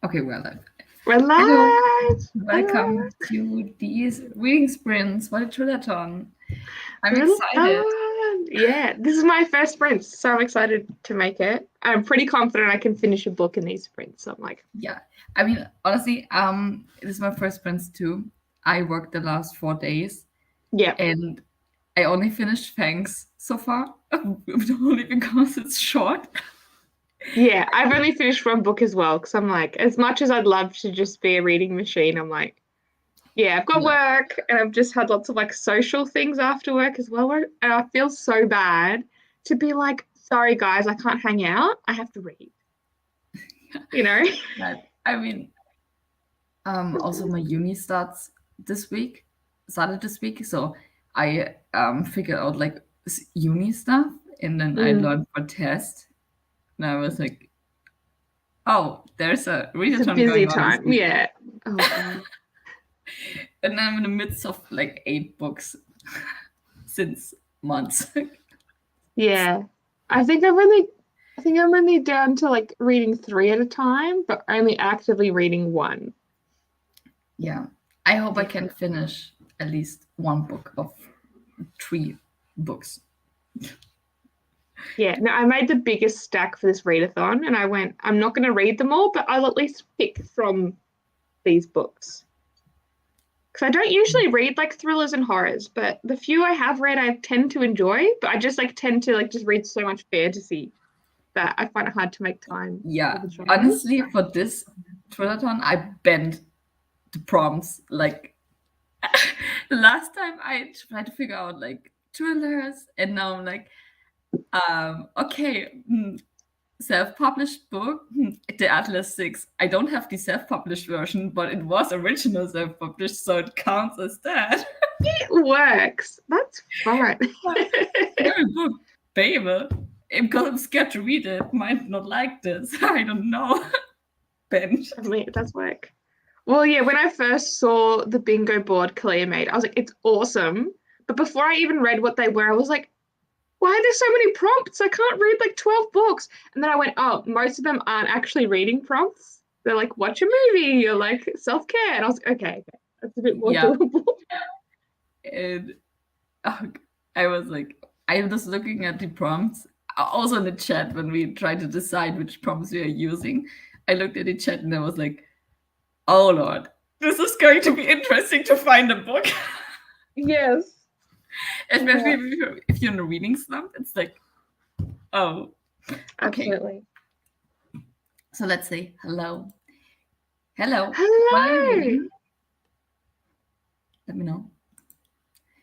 Okay, well then. We're Hello, live. welcome to these reading sprints for the Thrillathon. I'm excited. Thrillathon. Yeah, this is my first sprint, so I'm excited to make it. I'm pretty confident I can finish a book in these sprints. So I'm like, Yeah, I mean, honestly, this is my first sprints too. I worked the last 4 days, yeah, and I only finished Fangs so far, only because it's short. yeah. I've only finished one book as well because I'm like, as much as I'd love to just be a reading machine, I'm like, yeah, I've got Yeah, work and I've just had lots of like social things after work as well. And I feel so bad to be like, sorry guys, I can't hang out. I have to read, you know? but I mean, also my uni started this week, so I figured out like uni stuff, and then I Mm, learned for test, and I was like, oh, there's a it's a readathon busy going on this time. week, Yeah. Oh God. and I'm in the midst of like 8 books since months. Yeah. I think I'm only down to like reading three at a time, but only actively reading one. Yeah, I hope I Yeah. can finish at least one book of 3 books. Yeah. No, I made the biggest stack for this readathon and I went, I'm not going to read them all, but I'll at least pick from these books. Because I don't usually read like thrillers and horrors, but the few I have read I tend to enjoy, but I just like tend to like just read so much fantasy that I find it hard to make time for Yeah, the genres. honestly, for this Trillathon, I bent the prompts like last time I tried to figure out like thrillers, and now I'm like, okay, self-published book, The Atlas 6. I don't have the self-published version, but it was original self-published, so it counts as that. It works. That's fun. Scary book, baby. Because I'm scared to read it. Might not like this. I don't know. Bent. I mean, it does work. Well, yeah, when I first saw the bingo board Kalia made, I was like, it's awesome. But before I even read what they were, I was like, why are there so many prompts? I can't read like 12 books. And then I went, oh, most of them aren't actually reading prompts. They're like, watch a movie or like self-care. And I was like, okay, that's a bit more Yeah. doable. And oh, I was like, I was looking at the prompts, also in the chat when we tried to decide which prompts we are using. I looked at the chat and I was like, oh Lord, this is going to be interesting to find a book. Yes. Especially Yeah, if you're in a reading slump. It's like, oh, okay. absolutely. So let's say hello. Hello. What are you Hello. reading? Let me know.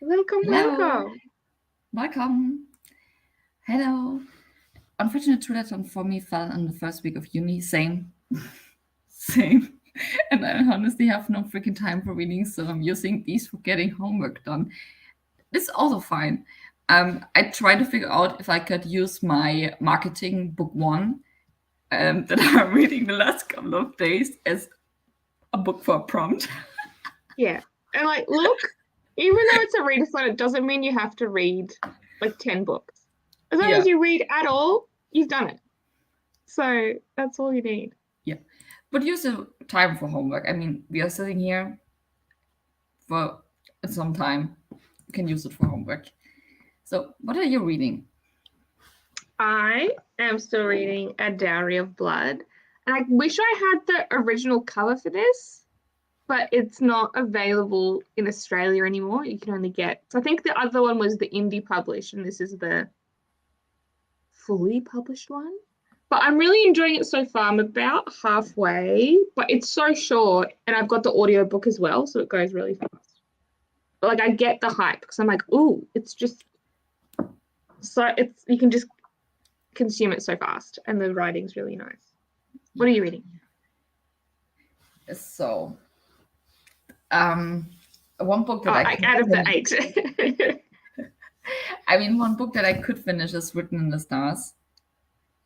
Welcome, Hello. welcome. Welcome. Hello. Unfortunate triathlon for me fell in the first week of uni. Same. Same. And I honestly have no freaking time for reading, so I'm using these for getting homework done. It's also fine. I tried to figure out if I could use my marketing book one that I'm reading the last couple of days as a book for a prompt. Yeah. And like, look, even though it's a readathon, it doesn't mean you have to read like 10 books. As long Yeah, as you read at all, you've done it. So that's all you need. yeah. But use the time for homework. I mean, we are sitting here for some time. You can use it for homework. So, what are you reading? I am still reading A Dowry of Blood. And I wish I had the original cover for this, but it's not available in Australia anymore. You can only get, so I think the other one was the indie published, and this is the fully published one. But I'm really enjoying it so far. I'm about halfway, but it's so short, and I've got the audiobook as well, so it goes really fast. But like I get the hype because I'm like, ooh, it's just so it's you can just consume it so fast, and the writing's really nice. What are you reading? So, one book that Oh, I like could out of the finish, 8. I mean, one book that I could finish is Written in the Stars.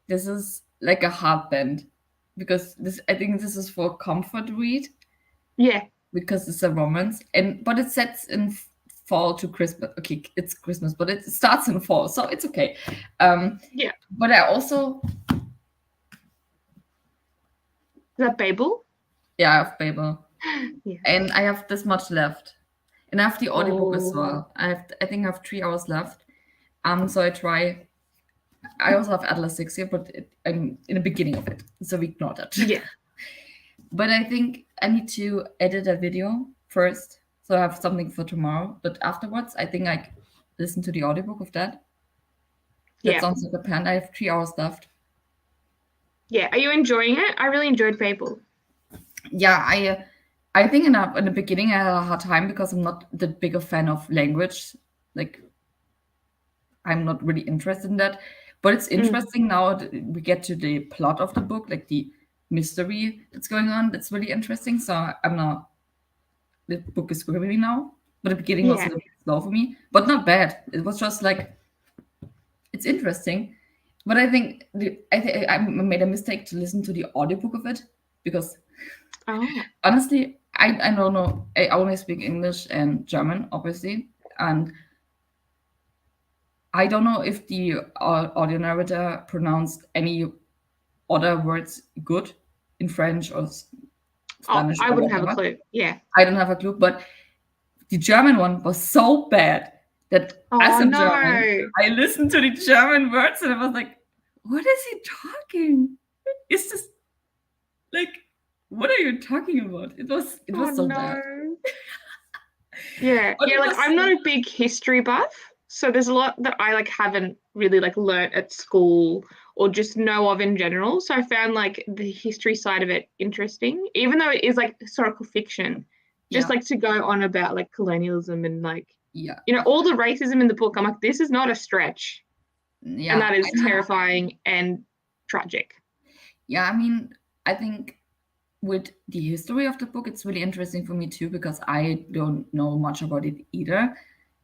This is like a hard bend because this, I think this is for comfort read Yeah, because it's a romance, and but it sets in fall to Christmas. Okay, it's Christmas, but it starts in fall, so it's okay. yeah. But I also Is that Babel? Yeah, I have Babel. Yes. And I have this much left. And I have the audiobook as Oh, well. I think I have 3 hours left. So I also have Atlas 6 here, but I'm in the beginning of it. So we ignore that. yeah. But I think I need to edit a video first. So I have something for tomorrow. But afterwards, I think I listen to the audiobook of that. That Yeah. sounds like a plan. I have 3 hours left. Yeah. Are you enjoying it? I really enjoyed Fable. Yeah, I think in the beginning I had a hard time because I'm not that big a fan of language. Like I'm not really interested in that. But it's Mm. interesting now that we get to the plot of the book, like the mystery that's going on. That's really interesting. So I'm not the book is gripping now. But the beginning was a Yeah. little bit slow for me, but not bad. It was just like it's interesting. But I think I made a mistake to listen to the audiobook of it because Oh. honestly, I don't know. I only speak English and German, obviously, and I don't know if the audio narrator pronounced any other words good in French or Oh, Spanish I or wouldn't have a whatever. clue. Yeah. I don't have a clue, but the German one was so bad that as Oh a German, no. I listened to the German words and I was like, "What is he talking? Is this like what are you talking about?" It Oh was so bad, no. Yeah. but Yeah, it like was I'm not a big history buff, so there's a lot that I like haven't really like learnt at school or just know of in general. So I found like the history side of it interesting, even though it is like historical fiction. Just yeah, like to go on about like colonialism and like yeah, all the racism in the book. I'm like, this is not a stretch. And yeah. that is terrifying and tragic. Yeah, I mean, I think with the history of the book, it's really interesting for me too because I don't know much about it either.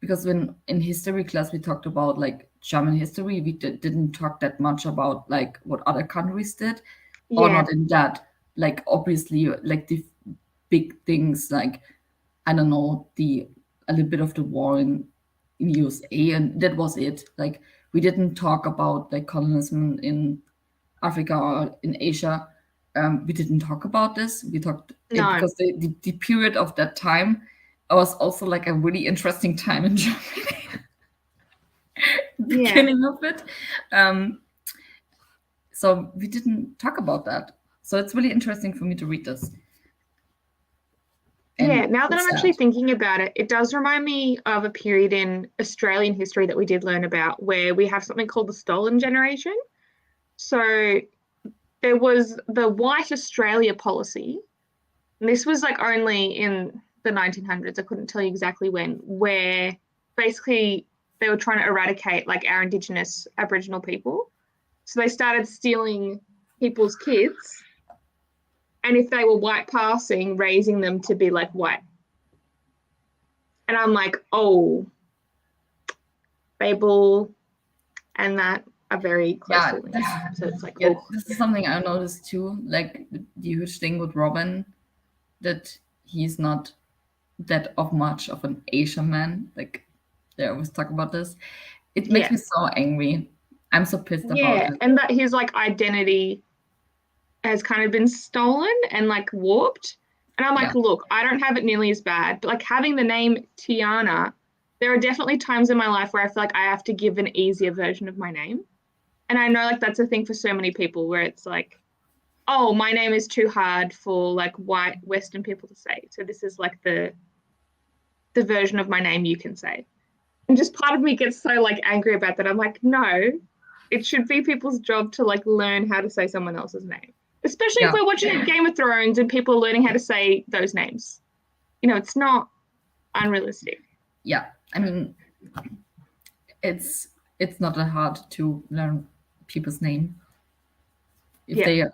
Because when in history class we talked about like German history, we didn't talk that much about like what other countries did, or Yeah. not in that. Like obviously, like the big things, like I don't know, the a little bit of the war in USA, and that was it. Like we didn't talk about like colonialism in Africa or in Asia. We didn't talk about this. We talked it No. because the period of that time was also like a really interesting time in Germany, the Yeah. beginning of it. Um, so we didn't talk about that. So it's really interesting for me to read this. Yeah, And now that it's I'm actually sad. thinking about it, it does remind me of a period in Australian history that we did learn about where we have something called the stolen generation. So there was the White Australia policy, and this was like only in the 1900s. I couldn't tell you exactly when, where basically they were trying to eradicate like our Indigenous Aboriginal people. So they started stealing people's kids, and if they were white passing, raising them to be like white. And I'm like, oh, Babel and that are very Yeah, closely linked. So it's like, yeah, oh, this is something I noticed too. Like the huge thing with Robin, that he's not that of much of an Asian man. Like they always talk about this. It makes yeah, me so angry. I'm so pissed about yeah. it. And that his like identity has kind of been stolen and like warped. And I'm Yeah, like, look, I don't have it nearly as bad, but like having the name Tiana, there are definitely times in my life where I feel like I have to give an easier version of my name. And I know like that's a thing for so many people where it's like, oh, my name is too hard for like white Western people to say. So this is like the version of my name you can say. And just part of me gets so like angry about that. I'm like, no, it should be people's job to like learn how to say someone else's name. Especially if yeah, we're watching Game of Thrones and people are learning how to say those names. It's not unrealistic. yeah. I mean, it's it's not that hard to learn people's name if Yeah. they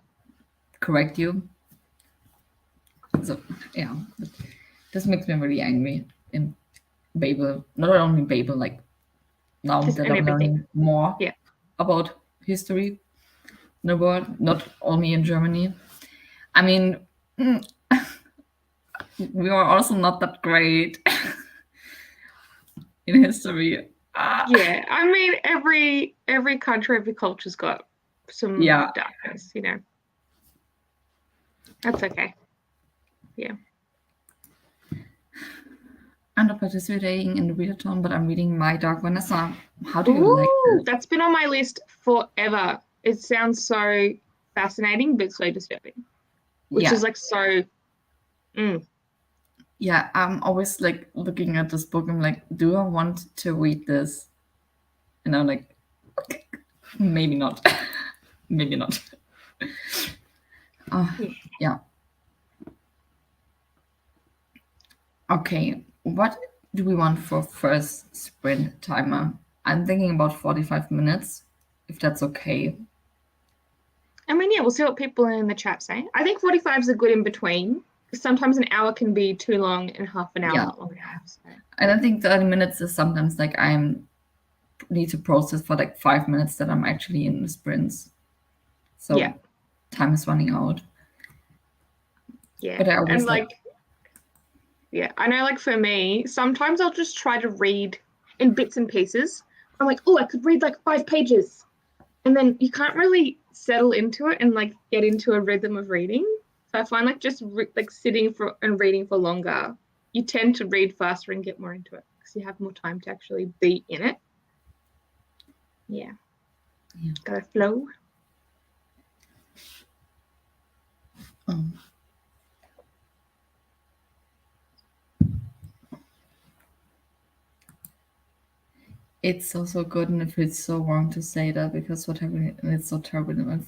correct you. So yeah, this makes me really angry in Babel. Not only Babel, like now Just that and I'm everything. learning more Yeah. about history in the world, not only in Germany. I mean, we are also not that great in history. Ah, Yeah. I mean every country, every culture's got some yeah, darkness. That's okay. Yeah. I'm not participating in the readathon, but I'm reading My Dark Vanessa. How do you like Ooh, it? that's been on my list forever. It sounds so fascinating, but so disturbing, which Yeah, is like so. Mm, yeah. I'm always like looking at this book. I'm like, do I want to read this? And I'm like, okay, maybe not. Maybe not. yeah. Yeah. Okay. What do we want for first sprint timer? I'm thinking about 45 minutes, if that's okay. I mean, yeah, we'll see what people in the chat say. I think 45 is a good in between because sometimes an hour can be too long and half an hour Yeah. not long enough. So. And I think 30 minutes is sometimes like I'm need to process for like 5 minutes that I'm actually in the sprints. So Yeah. time is running out. Yeah. But I always And like, yeah, I know like for me, sometimes I'll just try to read in bits and pieces. I'm like, oh, I could read like 5 pages. And then you can't really settle into it and like get into a rhythm of reading. So I find like just like sitting for and reading for longer, you tend to read faster and get more into it because you have more time to actually be in it. Yeah. Yeah. Gotta flow. um, it's also good, and it feels so wrong to say that because what happened, and it's so terrible.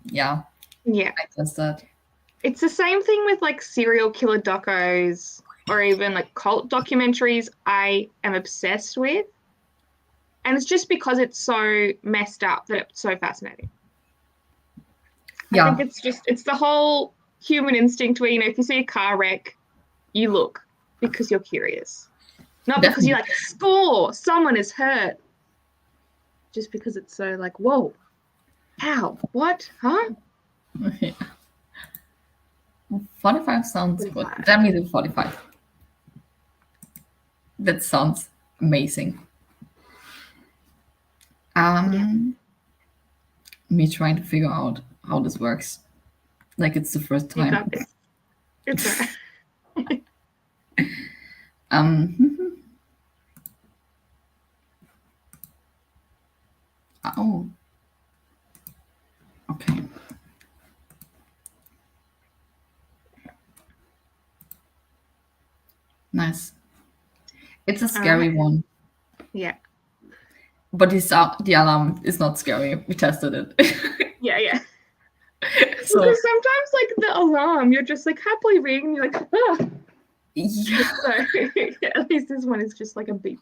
Yeah, Yeah. I guess that. It's the same thing with like serial killer docos or even like cult documentaries I am obsessed with. And it's just because it's so messed up that it's so fascinating. I think Yeah, it's the whole human instinct where, if you see a car wreck, you look because you're curious. Not because definitely. you're like, score, someone is hurt. Just because it's so like, whoa, how, what, huh? Yeah. 45 sounds good. 45. Let me do 45. That sounds amazing. Yeah, Me trying to figure out how this works. Like it's the first you time. got this. It's all right. Um, oh, okay. Nice. It's a All right. scary one, Yeah. but the alarm is not scary. We tested it. Yeah, yeah. So Because sometimes, like the alarm, you're just like happily reading, and you're like, ah. yeah. So at least this one is just like a beep.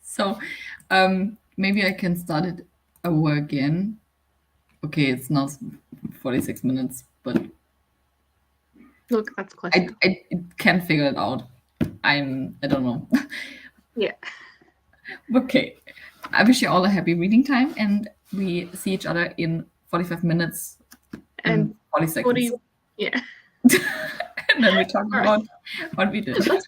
So maybe I can start it over again. Okay, it's not 46 minutes, but Look, that's closer. I can figure it out. I don't know. Yeah. Okay. I wish you all a happy reading time, and we see each other in 45 minutes and And 40 what do seconds. you, yeah. And then we talk All right. about what we did. Let's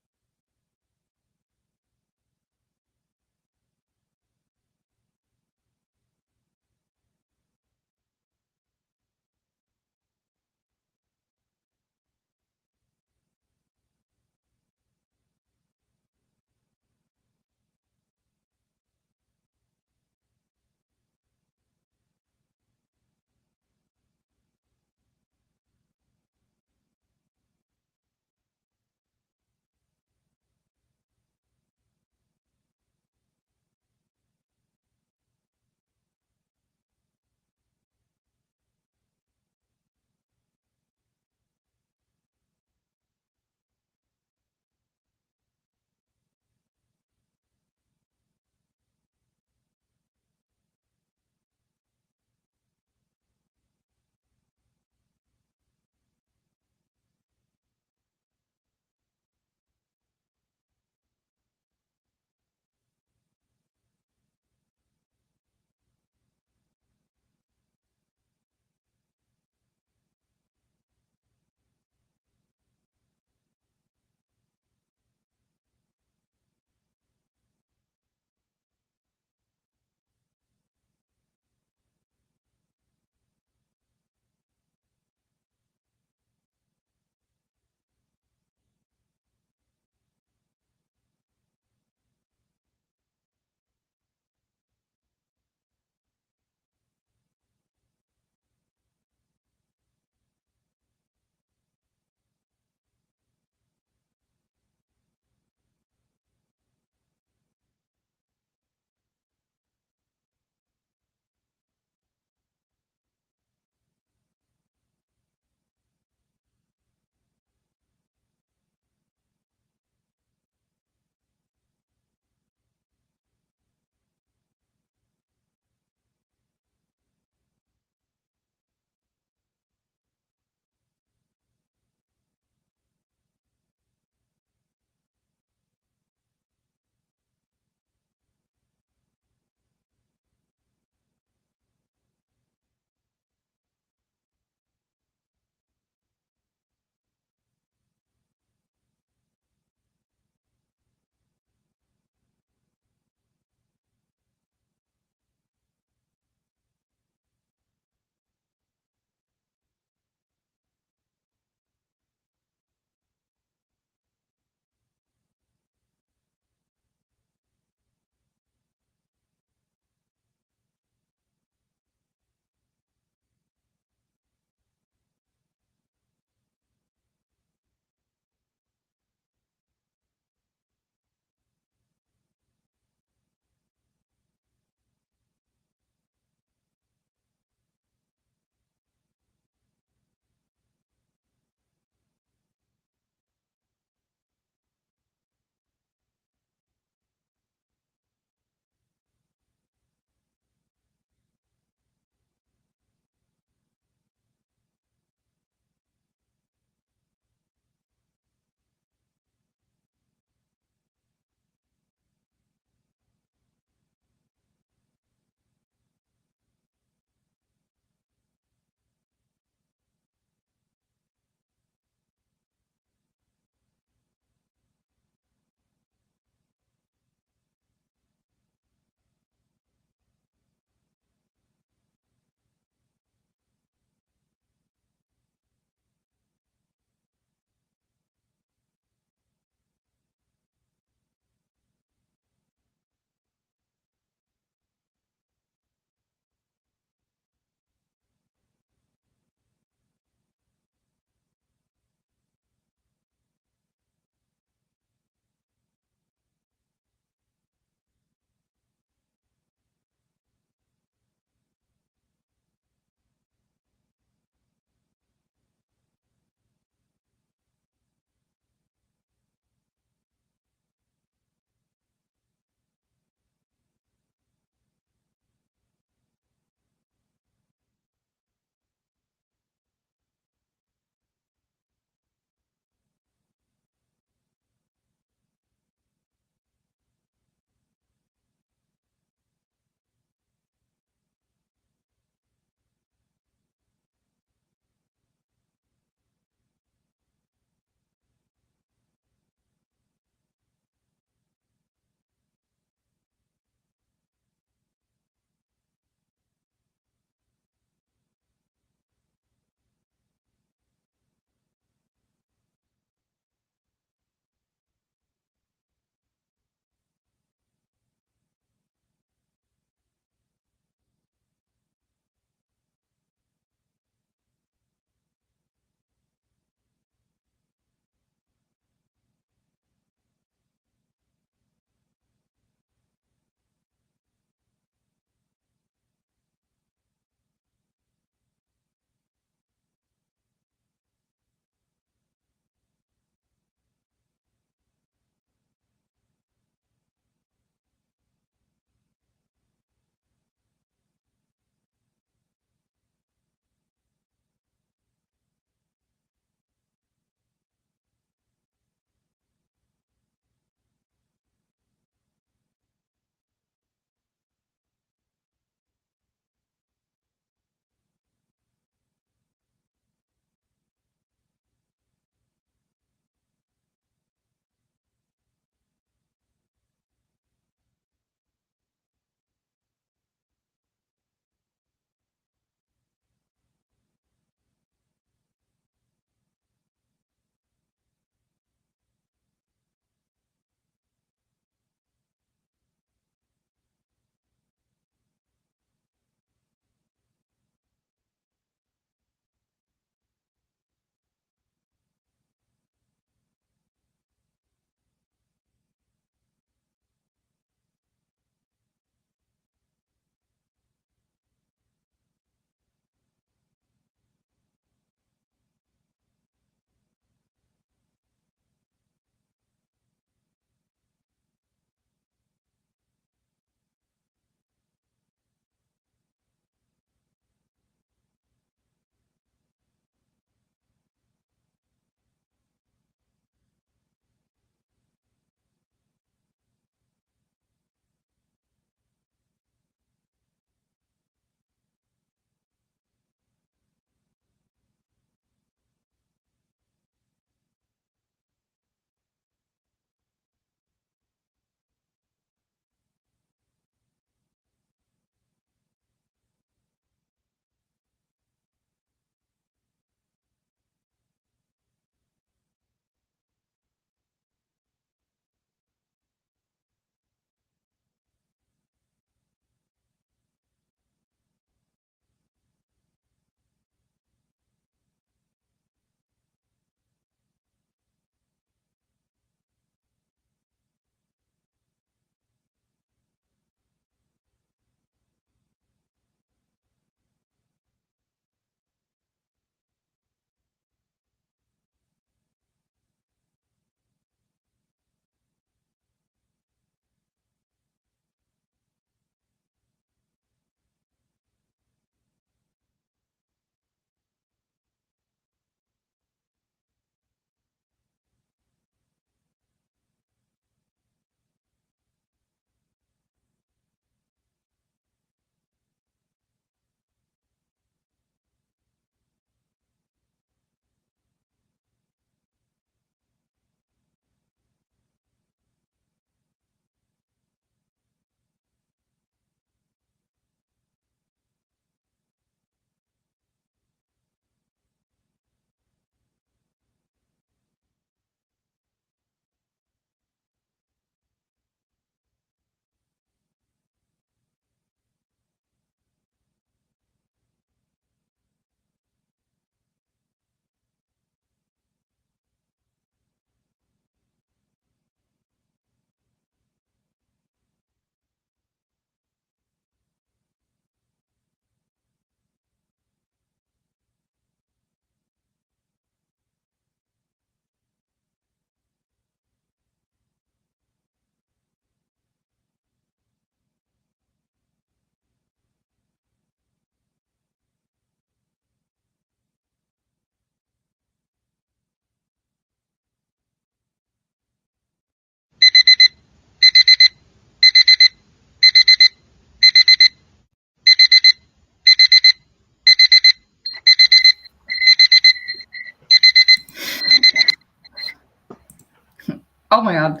Oh my god.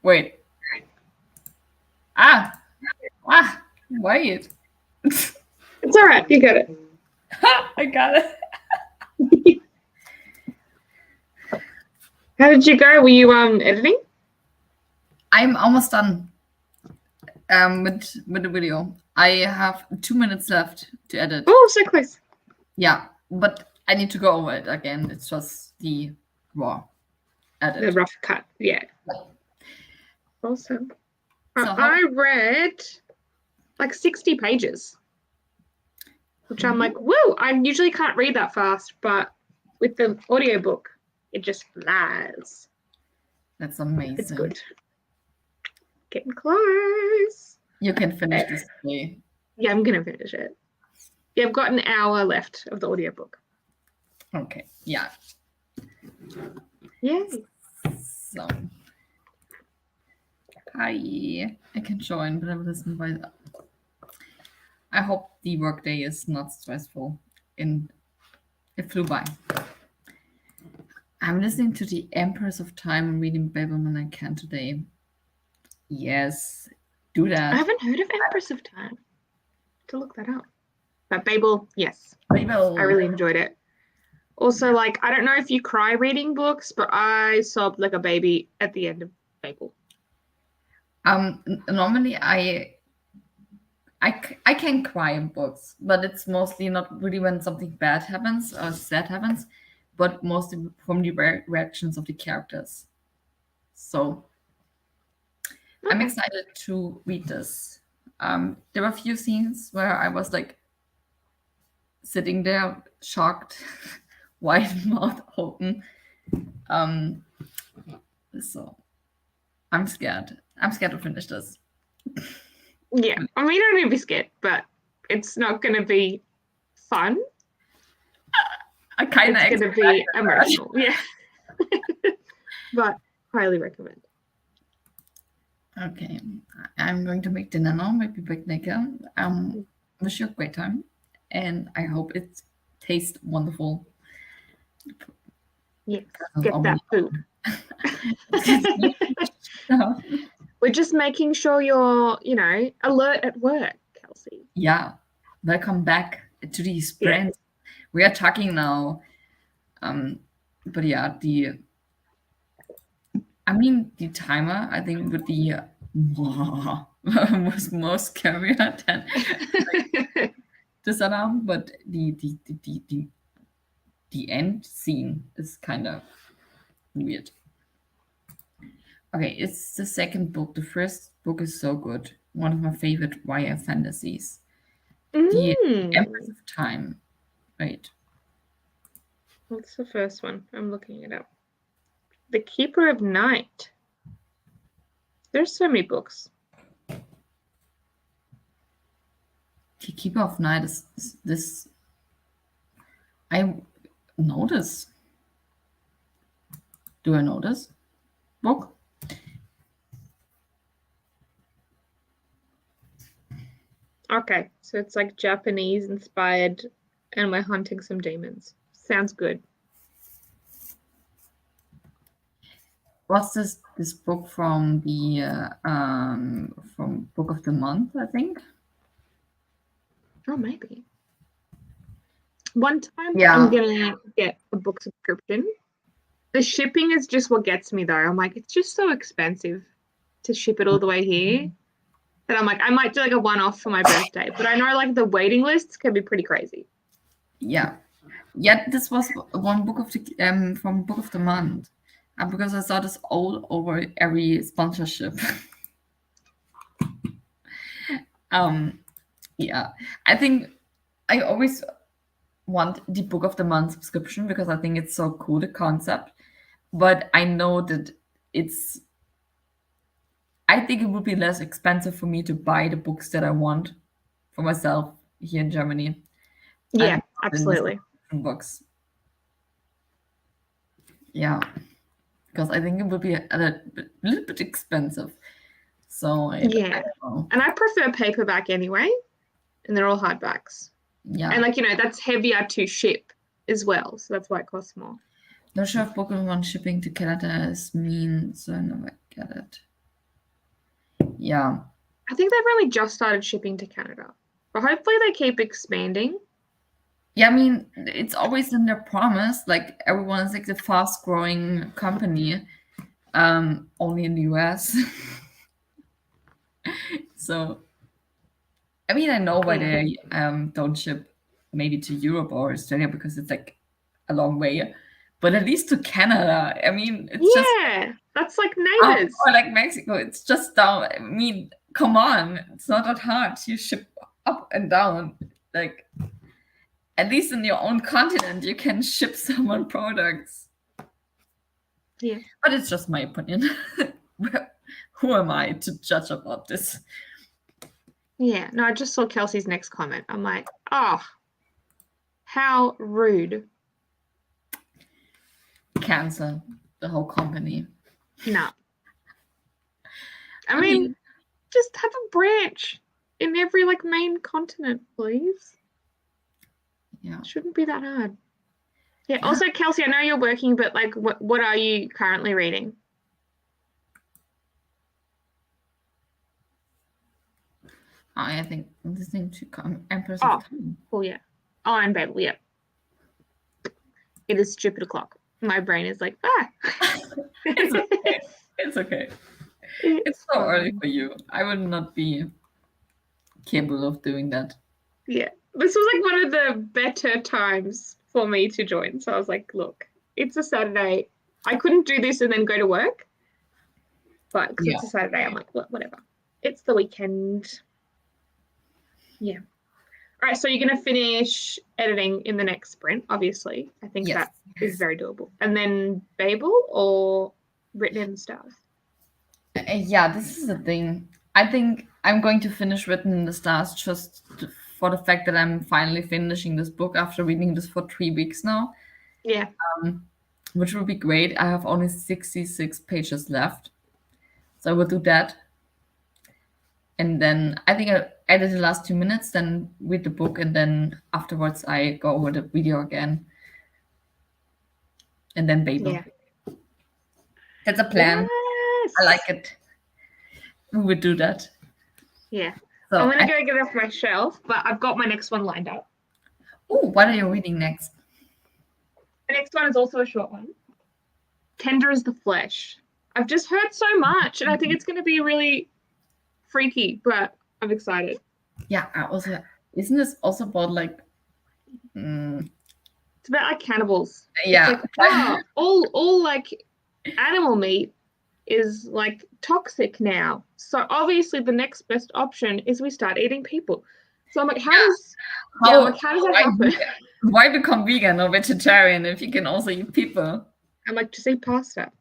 Wait. Ah. Wait. It's all right. You got it. I got it. How did you go? Were you editing? I'm almost done with the video. I have 2 minutes left to edit. Oh, so close. Yeah, but I need to go over it again. It's just the raw edit. The rough cut. Yeah. Awesome. So I read like 60 pages, which I'm like, whoa, I usually can't read that fast, but with the audiobook, it just flies. That's amazing. It's good. Getting close. You can finish this today. Yeah, I'm going to finish it. Yeah, I've got an hour left of the audiobook. Okay, yeah. Yay. So, I can join, but I will listen by that. I hope the workday is not stressful. It flew by. I'm listening to The Empress of Time and reading Babel when I can today. Yes, do that. I haven't heard of Empress of Time. To look that up. But Babel, yes. Babel. I really enjoyed it. Also, like, I don't know if you cry reading books, but I sobbed like a baby at the end of Babel. Normally I can cry in books, but it's mostly not really when something bad happens or sad happens, but mostly from the reactions of the characters. So I'm excited to read this. There were a few scenes where I was like sitting there shocked, wide mouth open. So I'm scared. I'm scared to finish this. Yeah, I mean, I don't need to be scared, but it's not going to be fun. I kind of It's going to be emotional. Yeah. But highly recommend. Okay, I'm going to make dinner now. Maybe back later. Wish you a great time, and I hope it tastes wonderful. Yes, get that food. We're just making sure you're, alert at work, Kelsey. Yeah, welcome back to these brands. Yeah. We are talking now. But yeah, the timer, I think, would be was more scarier than this alarm, but the end scene is kind of weird. Okay, it's the second book. The first book is so good. One of my favorite YA fantasies. The Empress of Time. Right. What's the first one? I'm looking it up. The Keeper of Night. There's so many books. The Keeper of Night is this. I know this. Do I know this book? Okay, so it's like Japanese inspired, and we're hunting some demons. Sounds good. What's this book from the from Book of the Month, I think? Oh, maybe. One time I'm gonna get a book subscription. The shipping is just what gets me though. I'm like, it's just so expensive to ship it all the way here. That I'm like, I might do like a one-off for my birthday, but I know like the waiting lists can be pretty crazy. Yeah, this was one book of the from Book of the Month, because I saw this all over every sponsorship. Yeah, I think I always want the Book of the Month subscription because I think it's so cool, the concept. But I know that I think it would be less expensive for me to buy the books that I want for myself here in Germany. Yeah, absolutely. Books. Yeah, because I think it would be a little bit expensive. So yeah, and I prefer paperback anyway, and they're all hardbacks. Yeah, and like that's heavier to ship as well, so that's why it costs more. No sure if book one shipping to Canada is mean, so I never get it. Yeah. I think they've only just started shipping to Canada, but hopefully they keep expanding. Yeah, I mean, it's always in their promise. Like everyone is like the fast growing company, only in the US. So, I mean, I know why Yeah. they don't ship maybe to Europe or Australia because it's like a long way, but at least to Canada. I mean, it's just Yeah, that's like neighbors. or like Mexico. It's just down. I mean, come on, it's not that hard. You ship up and down. Like at least in your own continent, you can ship someone products. Yeah. But it's just my opinion. Who am I to judge about this? Yeah. No, I just saw Kelsey's next comment. I'm like, oh, how rude. Cancel the whole company. No. I mean, just have a branch in every like main continent, please. Yeah. Shouldn't be that hard. Yeah. Also, Kelsey, I know you're working, but like, what are you currently reading? I think listening to Empress Oh. of Time. Oh yeah. Oh, I'm Babel. Yeah. It is stupid o'clock. My brain is like, ah. It's okay. It's okay. It's so early for you. I would not be capable of doing that. Yeah. This was like one of the better times for me to join. So I was like, look, it's a Saturday. I couldn't do this and then go to work. But because it's a Saturday, I'm like, whatever. It's the weekend. Yeah. All right, so you're going to finish editing in the next sprint, obviously. I think that is very doable. And then Babel or Written in the Stars? Yeah, this is the thing. I think I'm going to finish Written in the Stars just for the fact that I'm finally finishing this book after reading this for 3 weeks now. Yeah. Which will be great. I have only 66 pages left. So I will do that. And then I think I edit the last 2 minutes, then read the book, and then afterwards I go over the video again. And then Babel. Yeah. That's a plan. Yes. I like it. We would do that. Yeah. So I'm going to go get it off my shelf, but I've got my next one lined up. Oh, what are you reading next? The next one is also a short one. Tender as the Flesh. I've just heard so much, and I think it's going to be really freaky, but I'm excited. Yeah, I also isn't this also about like it's about like cannibals. Yeah. It's like, all like animal meat is like toxic now. So obviously the next best option is we start eating people. So I'm like, how does that happen? Why become vegan or vegetarian if you can also eat people? I'm like, just eat pasta.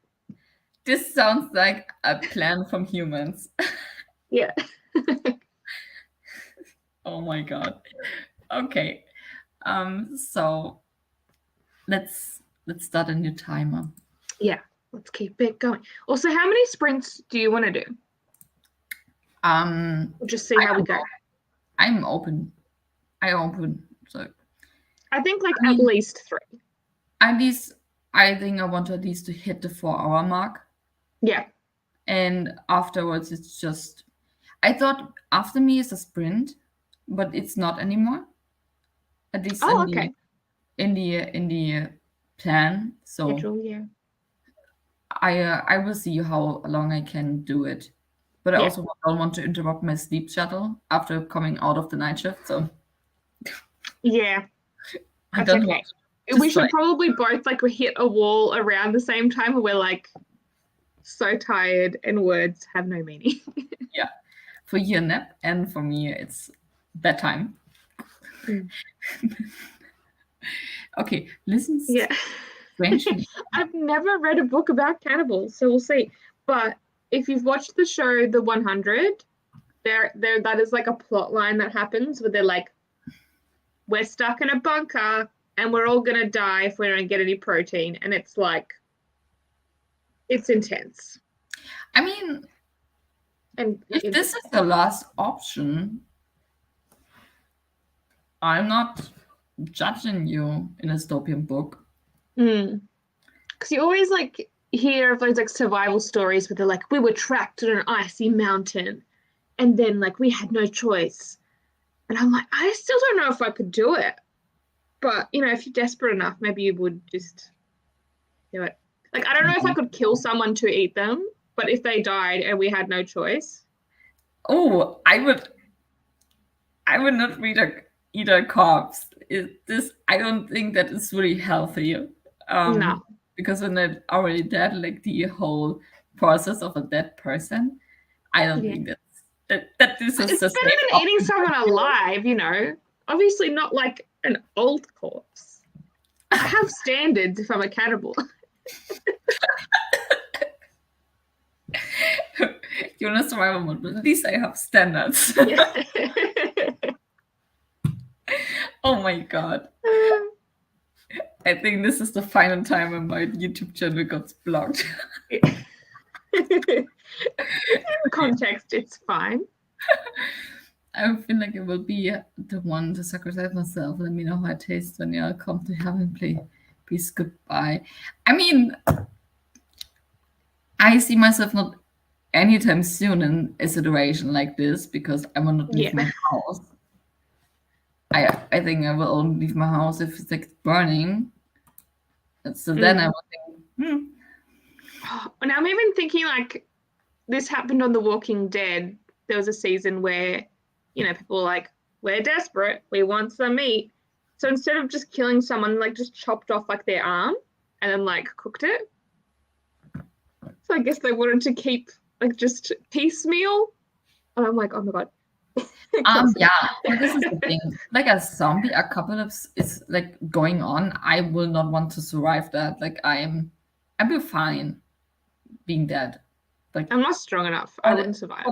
This sounds like a plan from humans. Yeah. Oh my god. Okay. So let's start a new timer. Yeah, let's keep it going. Also, how many sprints do you want to do? We'll just see how we go. I'm open. So I think like at least 3. I think I want to at least to hit the 4-hour mark. Yeah. And afterwards it's just I thought after me is a sprint, but it's not anymore. At least in the plan. So schedule, yeah. I will see how long I can do it. But I also don't want to interrupt my sleep shuttle after coming out of the night shift. So yeah, that's okay. We should probably both like hit a wall around the same time where we're like so tired and words have no meaning. Yeah, for you a nap, and for me it's bedtime. Okay, listen. Yeah. I've never read a book about cannibals, so we'll see. But if you've watched the show The 100, there that is like a plot line that happens where they're like, we're stuck in a bunker and we're all gonna die if we don't get any protein, and it's like, it's intense. I mean, and if this is the last option, I'm not judging you in a dystopian book. Because you always like hear of those like survival stories where they're like, we were trapped in an icy mountain and then like we had no choice. And I'm like, I still don't know if I could do it. But you know, if you're desperate enough, maybe you would just do it. Like I don't know if I could kill someone to eat them, but if they died and we had no choice. Oh, I would not eat a corpse. I don't think that is really healthy. No. Because when they're already dead, like the whole process of a dead person, I don't Yeah. think that this is It's a better safe than eating option. someone alive, you know. Obviously not like an old corpse. I have standards if I'm a cannibal. You're not survival mode, but at least I have standards. Yeah. Oh my god. I think this is the final time when my YouTube channel got blocked. In context, it's fine. I feel like it will be the one to sacrifice myself. Let me know how it tastes when you come to heaven. Please goodbye. I mean, I see myself not anytime soon in a situation like this because I will not leave Yeah. my house. I think I will only leave my house if it's like burning. So then I will think, And I'm even thinking like this happened on The Walking Dead. There was a season where, you know, people were like, we're desperate, we want some meat. So instead of just killing someone, like just chopped off like their arm and then like cooked it. So I guess they wanted to keep like just piecemeal. And I'm like, oh my God. yeah, but this is the thing. Like a zombie apocalypse is like going on. I will not want to survive that. Like I'll be fine being dead. Like I'm not strong enough. I wouldn't survive.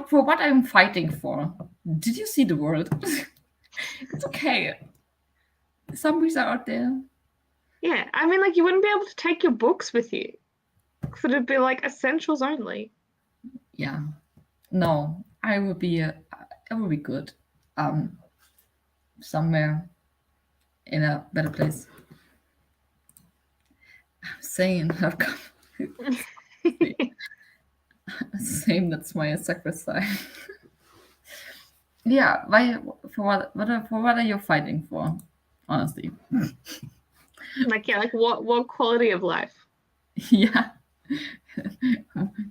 for what I'm fighting for. Did you see the world? It's okay. Zombies are out there. Yeah. I mean, like, you wouldn't be able to take your books with you. So it'd be like essentials only. Yeah. No, I will be good. Um, somewhere in a better place. I'm saying I've got same. That's my sacrifice. Yeah. Why? For what are you fighting for? Honestly. Like, yeah, like what quality of life? Yeah.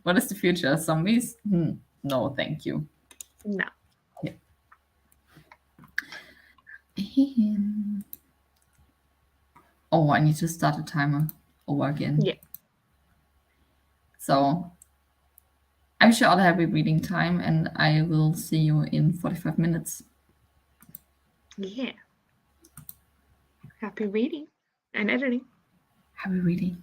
What is the future? Zombies? No, thank you. No. Oh, I need to start a timer over again. Yeah. So I wish you all a happy reading time, and I will see you in 45 minutes. Yeah. Happy reading and editing. Happy reading.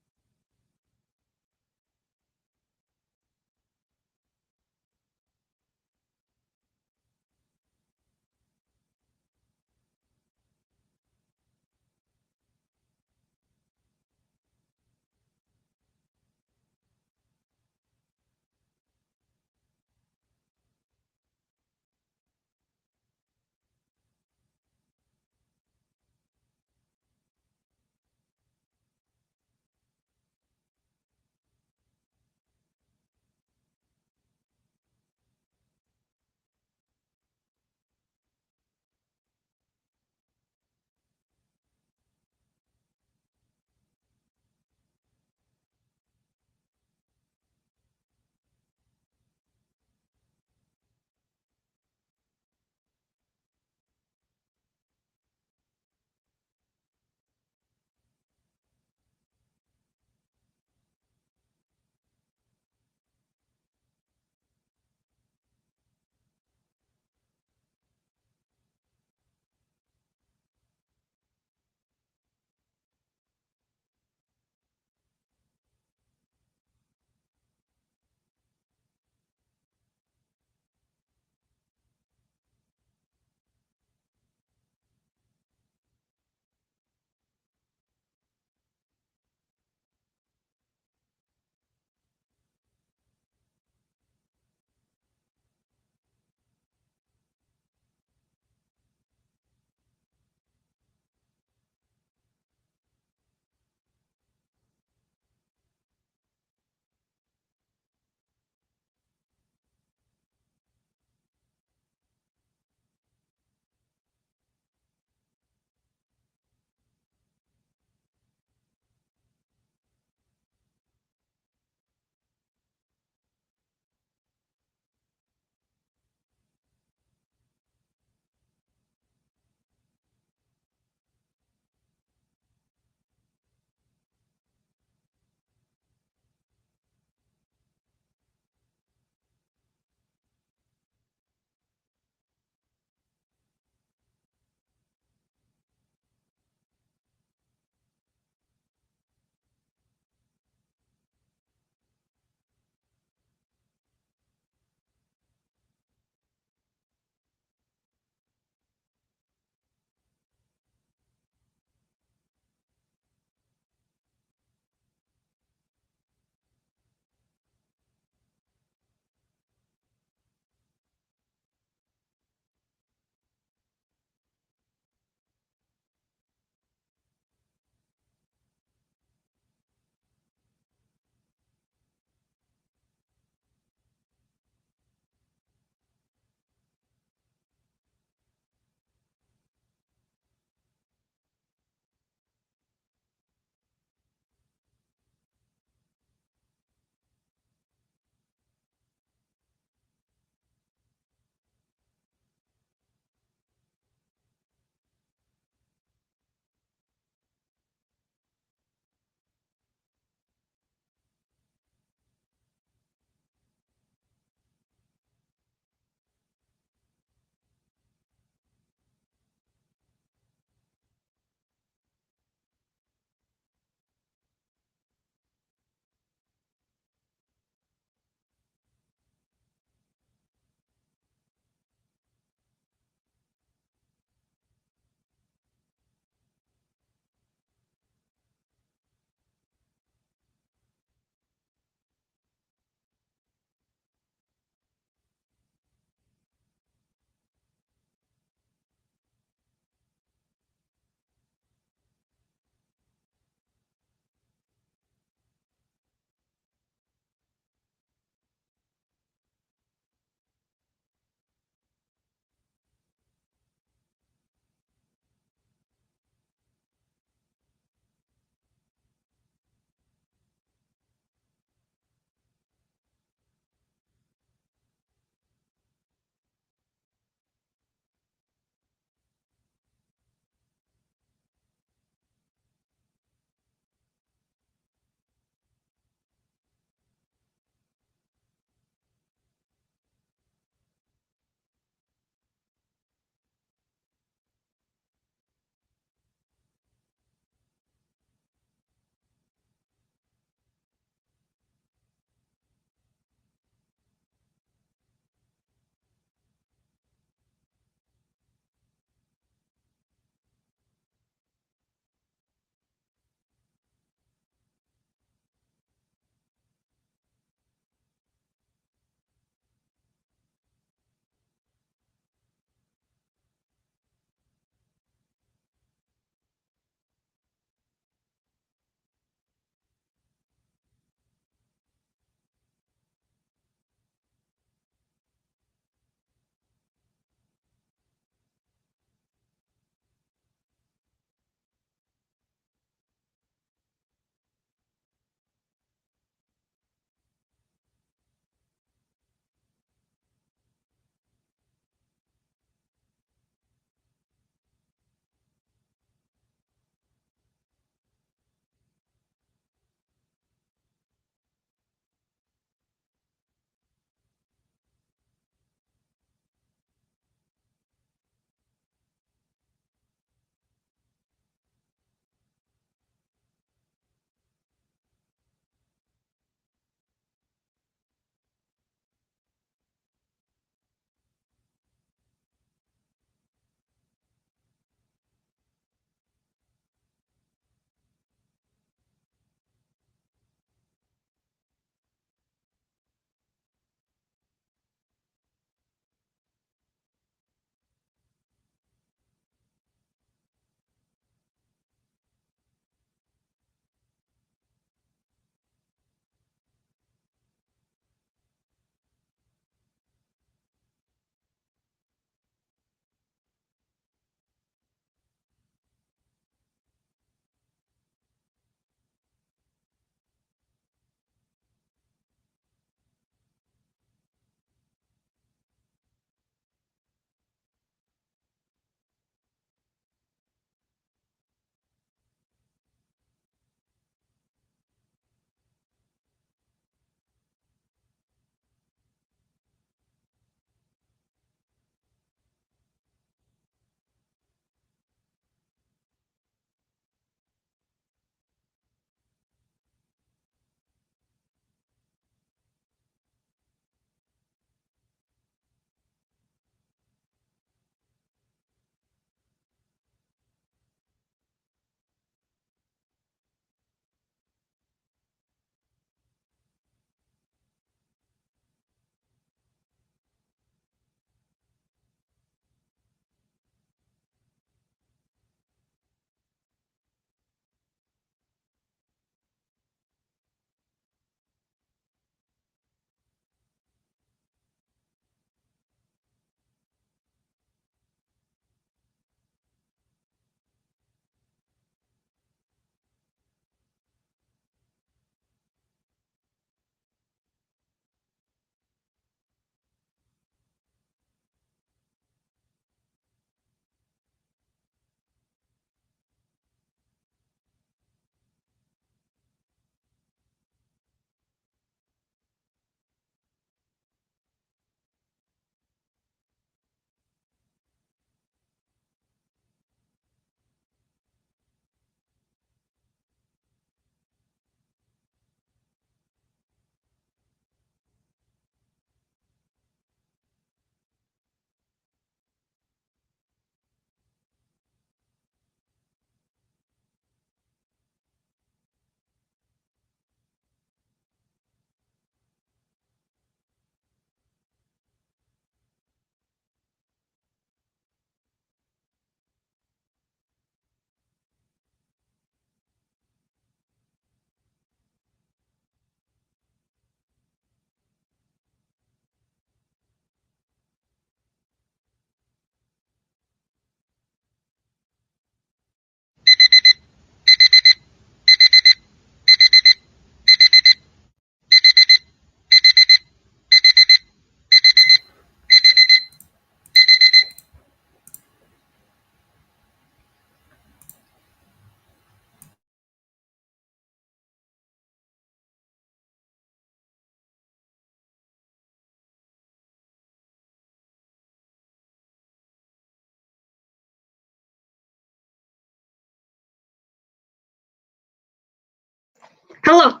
Hello.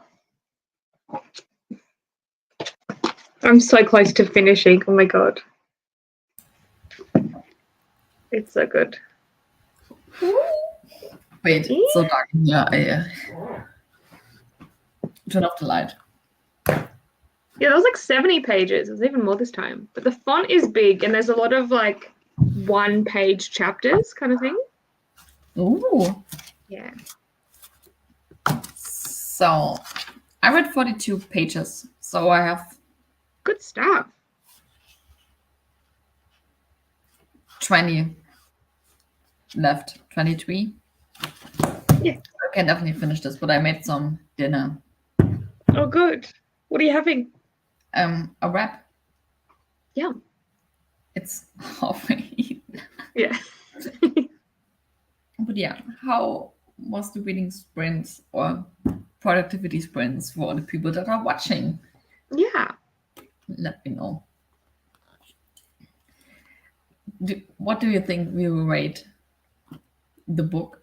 I'm so close to finishing. Oh my god. It's so good. Wait, it's so dark in here. I turn off the light. Yeah, there was like 70 pages. It was even more this time. But the font is big and there's a lot of like one-page chapters kind of thing. Ooh. Yeah. So I read 42 pages. So I have Good stuff. 20 left. 23. Yeah. I can definitely finish this, but I made some dinner. Oh, good. What are you having? A wrap. Yeah. It's halfway eaten. Yeah. But yeah, how was the reading sprints or productivity sprints for the people that are watching? Yeah. Let me know. What do you think we will rate the book?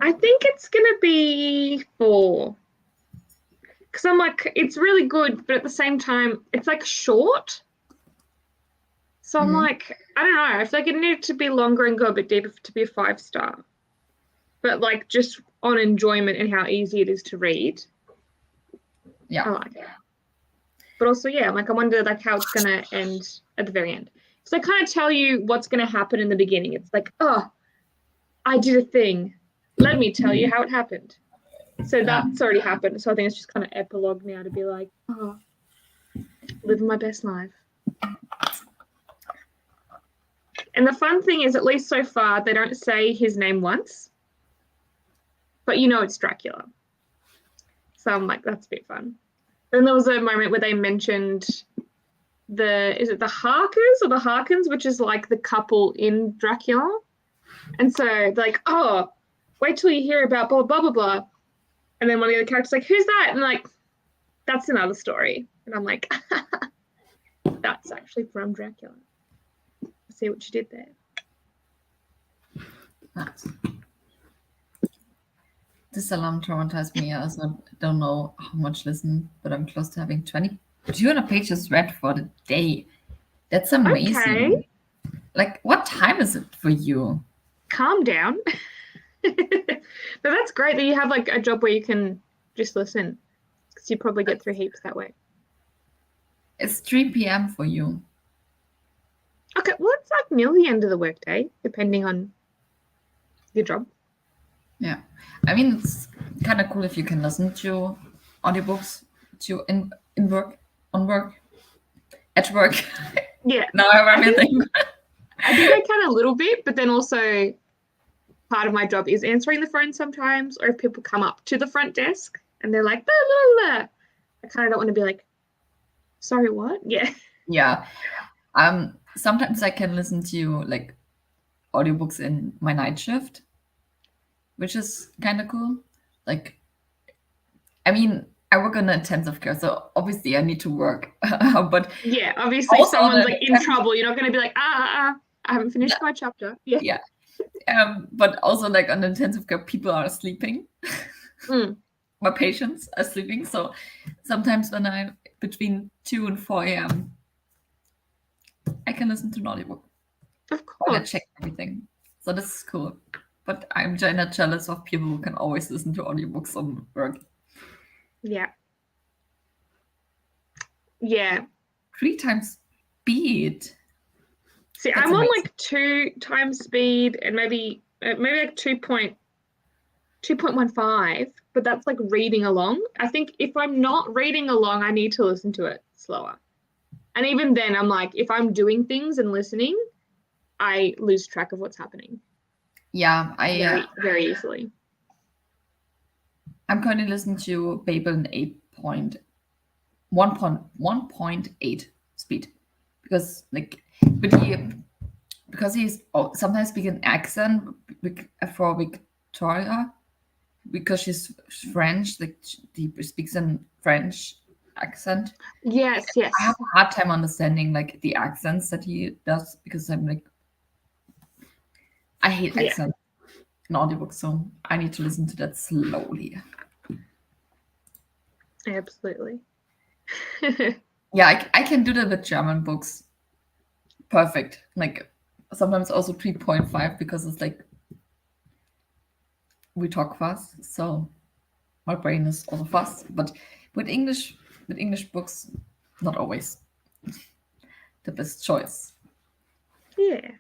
I think it's going to be 4. Because I'm like, it's really good, but at the same time, it's like short. So I'm like, I don't know. I feel like it needed to be longer and go a bit deeper to be a 5-star. But like just on enjoyment and how easy it is to read. Yeah. I like it. But also, yeah, like I wonder like how it's going to end at the very end. So I kind of tell you what's going to happen in the beginning. It's like, oh, I did a thing. Let me tell you how it happened. So that's already happened. So I think it's just kind of epilogue now to be like, oh, living my best life. And the fun thing is, at least so far, they don't say his name once, but you know it's Dracula. So I'm like, that's a bit fun. Then there was a moment where they mentioned is it the Harkers or the Harkins, which is like the couple in Dracula. And so they're like, oh, wait till you hear about blah, blah, blah, blah. And then one of the other characters like, who's that? And like, that's another story. And I'm like, that's actually from Dracula. See what you did there. Nice. This alarm traumatized me. I also don't know how much listen, but I'm close to having 200 pages read for the day. That's amazing. Okay. Like, what time is it for you? Calm down. But that's great that you have like a job where you can just listen, because you probably get through heaps that way. It's 3 p.m. for you. Okay, well, it's like near the end of the workday, depending on your job. Yeah. I mean, it's kind of cool if you can listen to audiobooks in work, on work, at work. Yeah. Now I have everything. I think I can a little bit, but then also part of my job is answering the phone sometimes, or if people come up to the front desk and they're like, blah, blah, blah. I kind of don't want to be like, sorry, what? Yeah. Yeah. Sometimes I can listen to like audiobooks in my night shift, which is kind of cool. Like, I mean, I work on intensive care, so obviously I need to work. But yeah, obviously, if also someone's like in trouble, you're not going to be like, I haven't finished my chapter. Yeah. Yeah. But also like on intensive care, people are sleeping. My patients are sleeping. So sometimes when I'm between 2 and 4 a.m., I can listen to an audiobook. Of While I course. check everything. So this is cool. But I'm kind of jealous of people who can always listen to audiobooks on work. Yeah. Yeah. 3 times speed. See, That's I'm on amazing. like 2 times speed and maybe like 2.15, but that's like reading along. I think if I'm not reading along, I need to listen to it slower. And even then, I'm like, if I'm doing things and listening, I lose track of what's happening. Yeah, very, very easily. I'm currently listening to Babel in 1.8 speed because he's sometimes speak an accent for Victoria because she's French, like he speaks in French accent. Yes. I have a hard time understanding like the accents that he does because I'm like, I hate accents. an audiobook, so I need to listen to that slowly. Absolutely. Yeah, I can do that with German books. Perfect. Like sometimes also 3.5 because it's like we talk fast, so my brain is also fast. But with English books, not always the best choice. Yeah.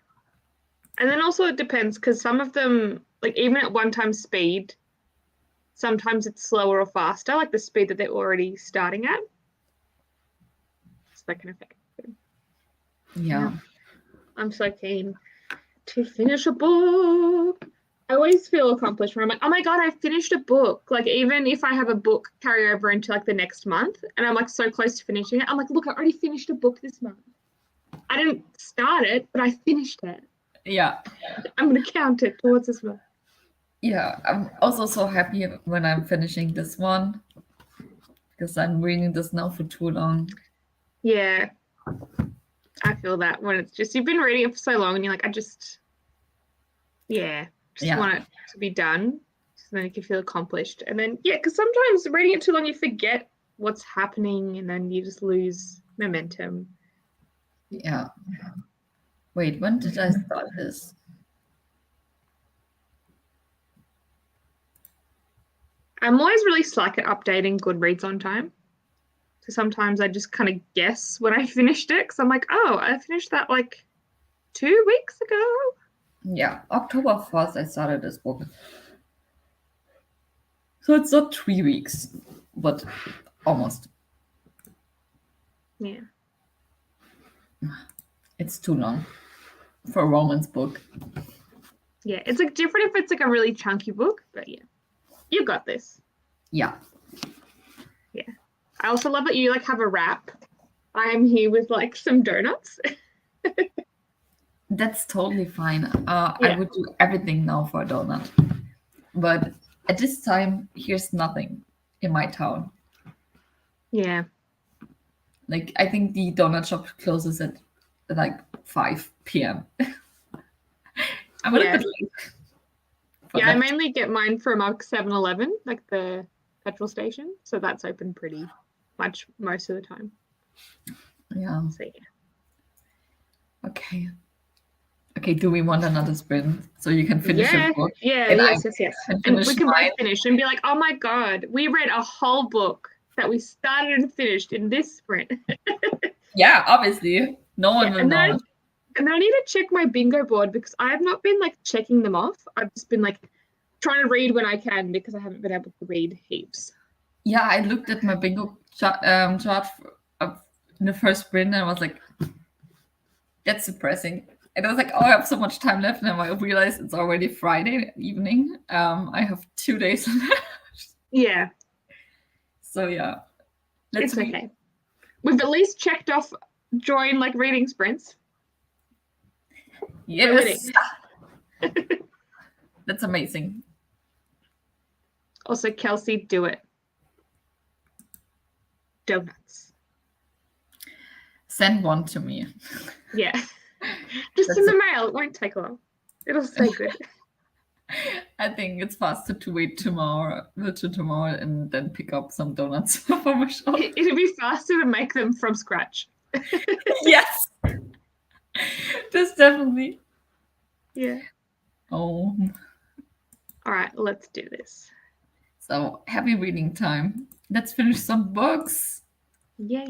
And then also it depends because some of them, like even at one time speed, sometimes it's slower or faster, like the speed that they're already starting at. So that can affect it. Yeah. I'm so keen to finish a book. I always feel accomplished when I'm like, oh my God, I finished a book. Like even if I have a book carry over into like the next month and I'm like so close to finishing it, I'm like, look, I already finished a book this month. I didn't start it, but I finished it. Yeah. I'm gonna count it towards this month. Yeah. I'm also so happy when I'm finishing this one because I'm reading this now for too long. Yeah, I feel that when it's just you've been reading it for so long and you're like, just Yeah. want it to be done. So then you can feel accomplished. And then because sometimes reading it too long, you forget what's happening and then you just lose momentum. Yeah. Wait, when did I start this? I'm always really slack at updating Goodreads on time. So sometimes I just kind of guess when I finished it because I'm like, oh, I finished that like 2 weeks ago. Yeah, October 1st I started this book. So it's not 3 weeks, but almost. Yeah. It's too long for a romance book. Yeah. It's like different if it's like a really chunky book, but yeah, you got this. Yeah. Yeah. I also love that you like have a wrap. I am here with like some donuts. That's totally fine. I Yeah. would do everything now for a donut. But at this time, here's nothing in my town. Yeah. Like, I think the donut shop closes at like 5 p.m. I'm a little Yeah. bit late for Yeah. I that. mainly get mine from a 7-Eleven, like the petrol station. So that's open pretty much most of the time. Yeah. So yeah. Okay. Okay, do we want another sprint so you can finish your Yeah. book Yeah. and I Yes. can And we finish can both mine? finish and be like, oh my God, we read a whole book that we started and finished in this sprint. Yeah, obviously. No Yeah. one will And then know. I need to check my bingo board because I have not been like checking them off. I've just been like trying to read when I can because I haven't been able to read heaps. Yeah, I looked at my bingo chart in the first sprint and I was like, that's depressing. And I was like, oh, I have so much time left. And then I realized it's already Friday evening. I have 2 days left. Yeah, So yeah, let's it's read. okay. We've at least checked off join like reading sprints. We're Yes, winning. that's amazing. Also, Kelsey, do it. Donuts. Send one to me. Yeah. Just That's in the mail. It won't take long. It'll stay good. I think it's faster to wait till tomorrow and then pick up some donuts from a shop. It'll be faster to make them from scratch. Yes, that's definitely. Yeah. Oh, All right, let's do this. so happy reading time. Let's finish some books. Yeah.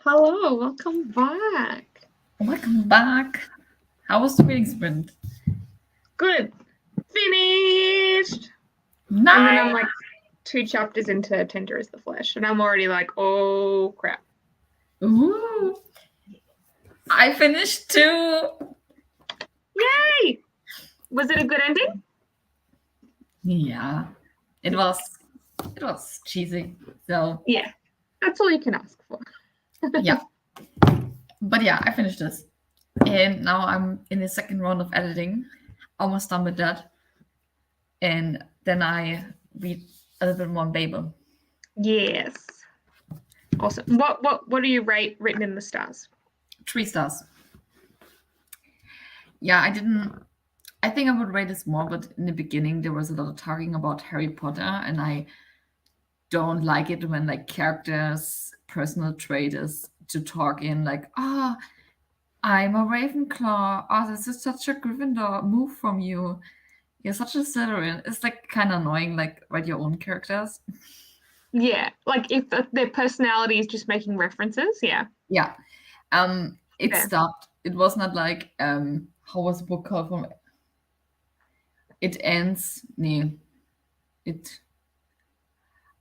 Hello, welcome back. Welcome back. How was the reading sprint? Good. Finished. Nice. And then I'm like 2 chapters into Tender is the Flesh, and I'm already like, oh crap. Ooh. I finished too. Yay! Was it a good ending? Yeah. It was cheesy. So Yeah. That's all you can ask for. yeah. But yeah, I finished this. And now I'm in the second round of editing. Almost done with that. And then I read a little bit more on Babel. Yes. Awesome. What do you rate Written in the Stars? 3 stars. Yeah, I think I would rate this more, but in the beginning there was a lot of talking about Harry Potter, and I don't like it when like characters' personal trait is to talk in like, I'm a Ravenclaw. Oh, this is such a Gryffindor move from you. You're such a Slytherin. It's like kind of annoying, like write your own characters. Yeah. Like if their personality is just making references, yeah. Yeah. It Fair. stopped. It was not like how was the book called from it ends. Nee.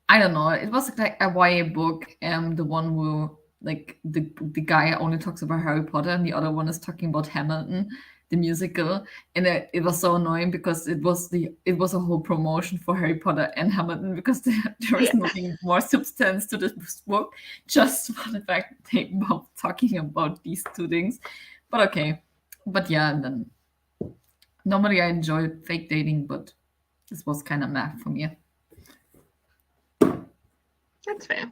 I don't know. It was like a YA book, the one where like the guy only talks about Harry Potter and the other one is talking about Hamilton, the musical. And it was so annoying because it was a whole promotion for Harry Potter and Hamilton because there is Yeah. nothing more substance to this book, just for the fact that they both talking about these two things. But okay. But yeah, and then normally I enjoy fake dating, but this was kind of meh for me. That's fair.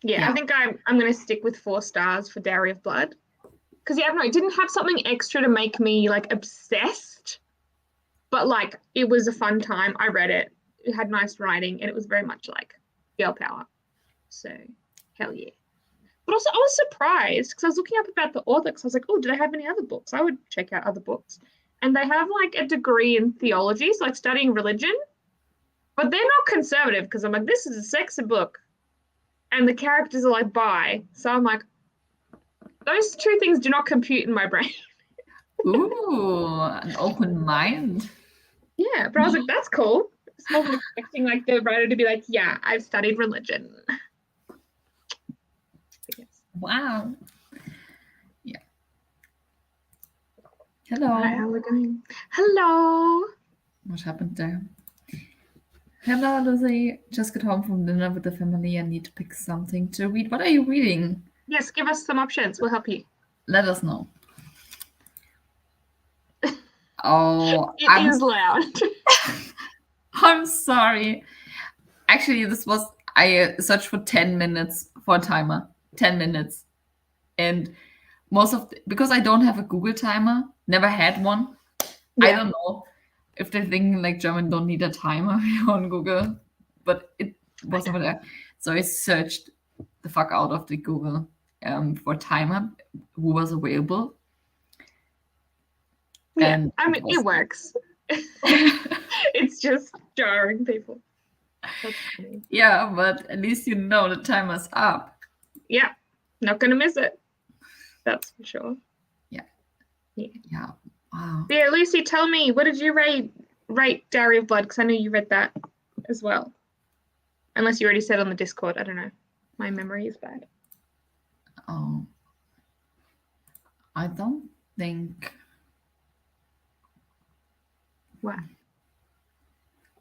Yeah, Yeah. I think I'm gonna stick with 4 stars for Dairy of Blood. Because yeah, I don't know, it didn't have something extra to make me like obsessed, but like it was a fun time. I read it. It had nice writing, and it was very much like girl power. So hell yeah. But also, I was surprised because I was looking up about the author because I was like, oh, do they have any other books? I would check out other books. And they have like a degree in theology, so like studying religion, but they're not conservative because I'm like, this is a sexy book. And the characters are like bi. So I'm like, those 2 things do not compute in my brain. Ooh, an open mind. Yeah, but I was like, that's cool. I wasn't expecting like the writer to be like, yeah, I've studied religion. Yes. Wow. Yeah. Hello. Hi, how are we going? Hello. What happened there? Hello, Lucy. Just got home from dinner with the family and need to pick something to read. What are you reading? Yes, give us some options. We'll help you. Let us know. Oh, It is loud. I'm sorry. Actually, I searched for 10 minutes for a timer. 10 minutes. And because I don't have a Google timer, never had one. I don't know if they think like German don't need a timer on Google, but it was over there. So I searched the fuck out of the Google for timer who was available. Yeah, And I mean, it works. It's just jarring people. That's funny. Yeah, but at least you know the timer's up. Yeah, not gonna miss it. That's for sure. Yeah. Wow. Yeah, Lucy, tell me, what did you rate Dairy of Blood? Because I know you read that as well. Unless you already said on the Discord. I don't know. My memory is bad. Oh. I don't think. What?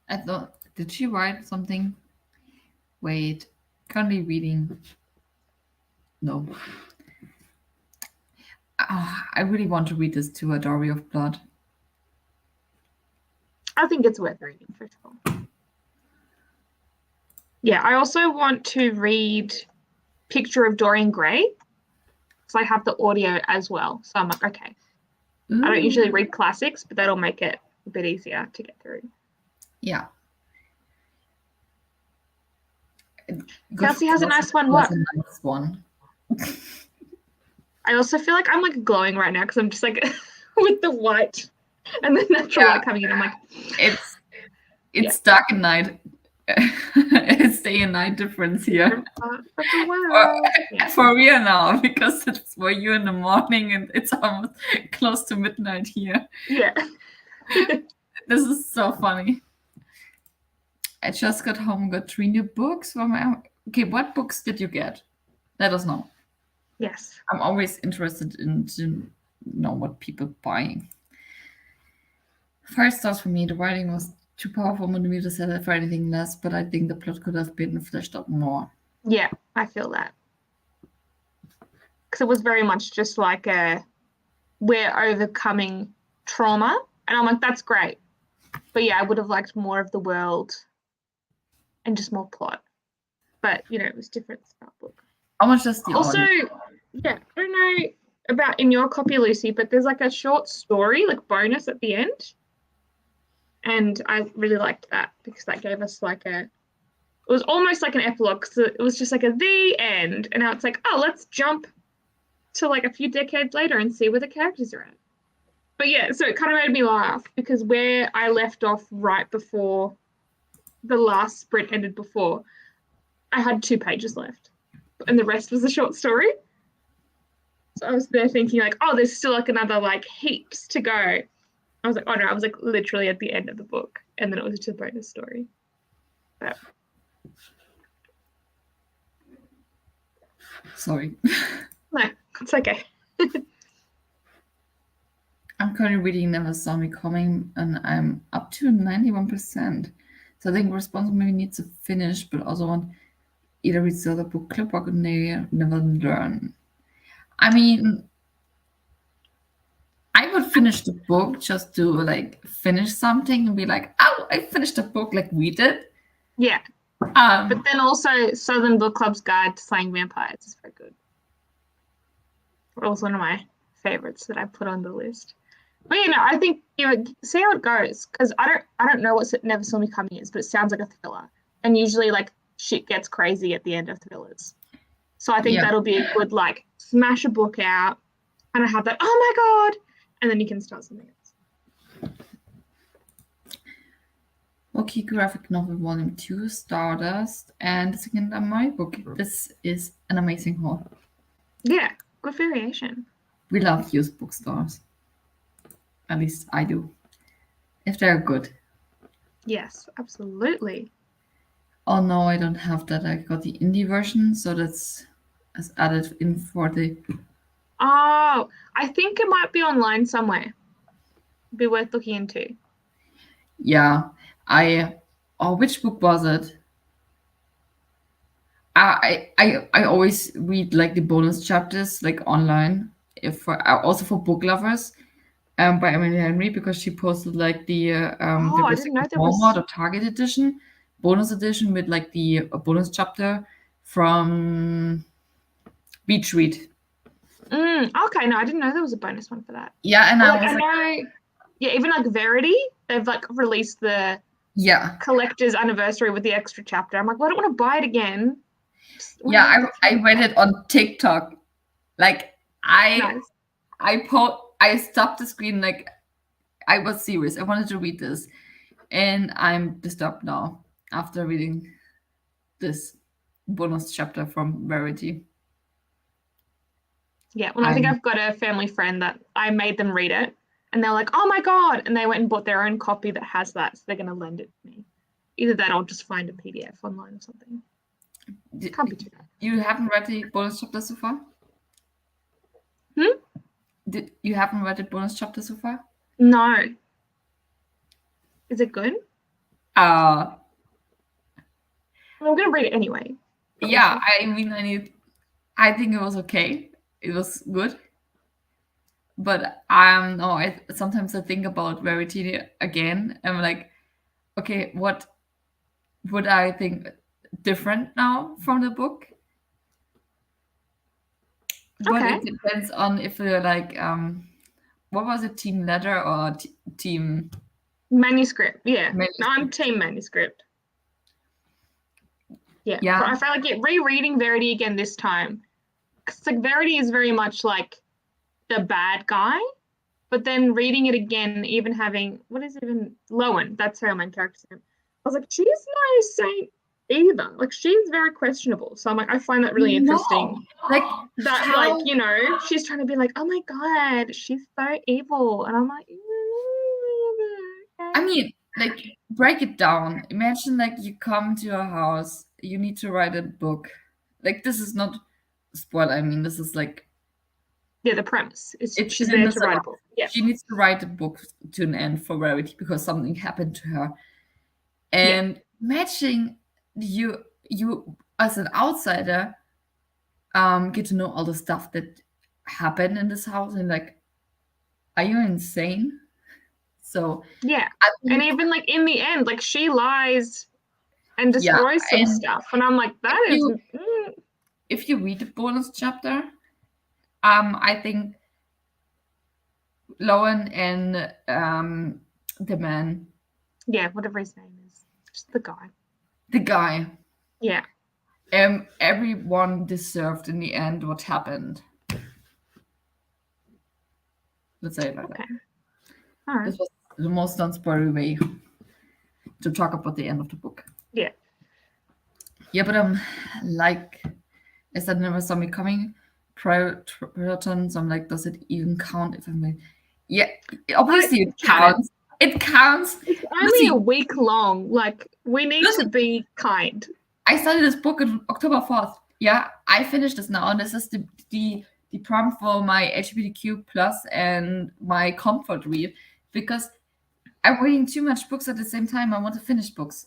I thought. Did she write something? Wait. Currently reading. No. I really want to read this too, A Diary of Blood. I think it's worth reading for sure. Yeah, I also want to read Picture of Dorian Gray. So I have the audio as well. So I'm like, okay. Ooh. I don't usually read classics, but that'll make it a bit easier to get through. Yeah. Kelsey has a nice one. What? A nice one. I also feel like I'm like glowing right now because I'm just like with the white and the natural light coming in. I'm like, it's dark at night. It's day and night difference here. Different parts of the world. Yeah. For real now, because it's for you in the morning and it's almost close to midnight here. Yeah. This is so funny. I just got home, got 3 new books for my. Okay, what books did you get? Let us know. Yes. I'm always interested in to know what people buying. 5 stars for me. The writing was too powerful for me to settle for anything less, but I think the plot could have been fleshed out more. Yeah, I feel that. Because it was very much just like we're overcoming trauma. And I'm like, that's great. But yeah, I would have liked more of the world and just more plot. But, it was different style book. How much does the Also, audio? yeah, I don't know about in your copy, Lucy, but there's like a short story, like bonus at the end. And I really liked that because that gave us it was almost like an epilogue. So it was just like the end. And now it's like, oh, let's jump to like a few decades later and see where the characters are at. But yeah, so it kind of made me laugh because where I left off right before the last sprint ended before, I had 2 pages left and the rest was a short story. So I was there thinking like, oh, there's still like another heaps to go. I was like, oh no, I was like literally at the end of the book and then it was just a bonus story. But... Sorry. No, it's okay. I'm currently reading Never Saw Me Coming, and I'm up to 91%. So I think Responsible maybe needs to finish, but also want either read the other book, Club or Never Learn. I mean, I would finish the book just to finish something and be like, oh, I finished the book like we did. Yeah. But then also Southern Book Club's Guide to Slaying Vampires is very good. Also one of my favorites that I put on the list. But I think see how it goes because I don't know what Never Saw Me Coming is, but it sounds like a thriller, and usually shit gets crazy at the end of thrillers. So I think that'll be a good smash a book out, kind of have that oh my god, and then you can start something else. Okay, graphic novel volume 2, Stardust, and the second my book. This is an amazing haul. Yeah, good variation. We love used bookstores. At least I do. If they're good. Yes, absolutely. Oh no, I don't have that. I got the indie version, so that's as added in for the. Oh, I think it might be online somewhere. Be worth looking into. Yeah, which book was it? I always read the bonus chapters online, also for book lovers, by Emily Henry, because she posted the I didn't know there was Walmart or Target edition, bonus edition with the bonus chapter from Beach Read. Okay, no, I didn't know there was a bonus one for that. Yeah, and I know. Yeah, even Verity, they've released the collector's anniversary with the extra chapter. I'm like, well, I don't want to buy it again. I read it on TikTok. I stopped the screen. I was serious. I wanted to read this, and I'm disturbed now after reading this bonus chapter from Verity. Yeah, well, I think I've got a family friend that I made them read it, and they're like, "Oh my god!" And they went and bought their own copy that has that, so they're going to lend it to me. Either that, or I'll just find a PDF online or something. Can't be too bad. You haven't read the bonus chapter so far? You haven't read the bonus chapter so far? No. Is it good? I'm going to read it anyway. Yeah, I think it was okay. It was good. But sometimes I think about Verity again. I'm like, okay, what would I think different now from the book? But it depends on if you're what was it, team letter or team manuscript? Yeah, no, I'm team manuscript. Yeah, but I felt like rereading Verity again this time, because Verity is very much the bad guy, but then reading it again, even having Lowen, that's her main character's name. was like, she's no saint either. Like, she's very questionable. So I'm like, I find that really interesting. Like That, how, like, you know, she's trying to be like, oh my God, she's so evil. And I'm like, I mean, like break it down. Imagine like you come to a house, you need to write a book. Like this is not a spoiler. I mean, this is like yeah, the premise is it's she's in there the to write a book. Yeah. She needs to write a book to an end for Rarity because something happened to her. Yeah. And matching you as an outsider get to know all the stuff that happened in this house and like, are you insane? So Yeah. I And think, even like in the end, like she lies and yeah, destroys some and stuff. And I'm like, that if is you if you read the bonus chapter, I think Lowen and the man, yeah, whatever his name is. Just the guy. the guy, Yeah. everyone deserved in the end what happened. Let's say it like that. Okay. All right. This was the most non-spoilery way to talk about the end of the book. Yeah. Yeah, but like I said, never saw me coming. Thrillathon, so I'm like, does it even count if I'm like, yeah, obviously it counts. It counts. It's only a week long. Like, we need to be kind. I started this book on October 4th. Yeah, I finished this now, and this is the prompt for my LGBTQ plus and my comfort read because I'm reading too much books at the same time. I want to finish books.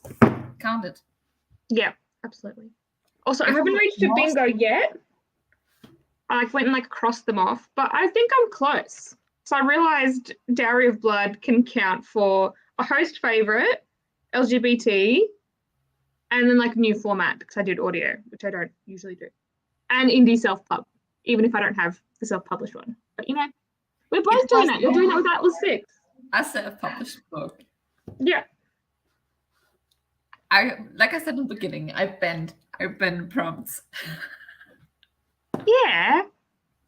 Count it. Yeah, absolutely. Also, I haven't reached a bingo yet. I went and like crossed them off, but I think I'm close. So I realized Dowry of Blood can count for a host favorite, LGBT, and then like new format because I did audio, which I don't usually do, and indie self-pub, even if I don't have the self-published one. But you know, we're both doing that. You're doing that with Atlas 6. A self-published book. Yeah. Like I said in the beginning, I've banned prompts. Yeah,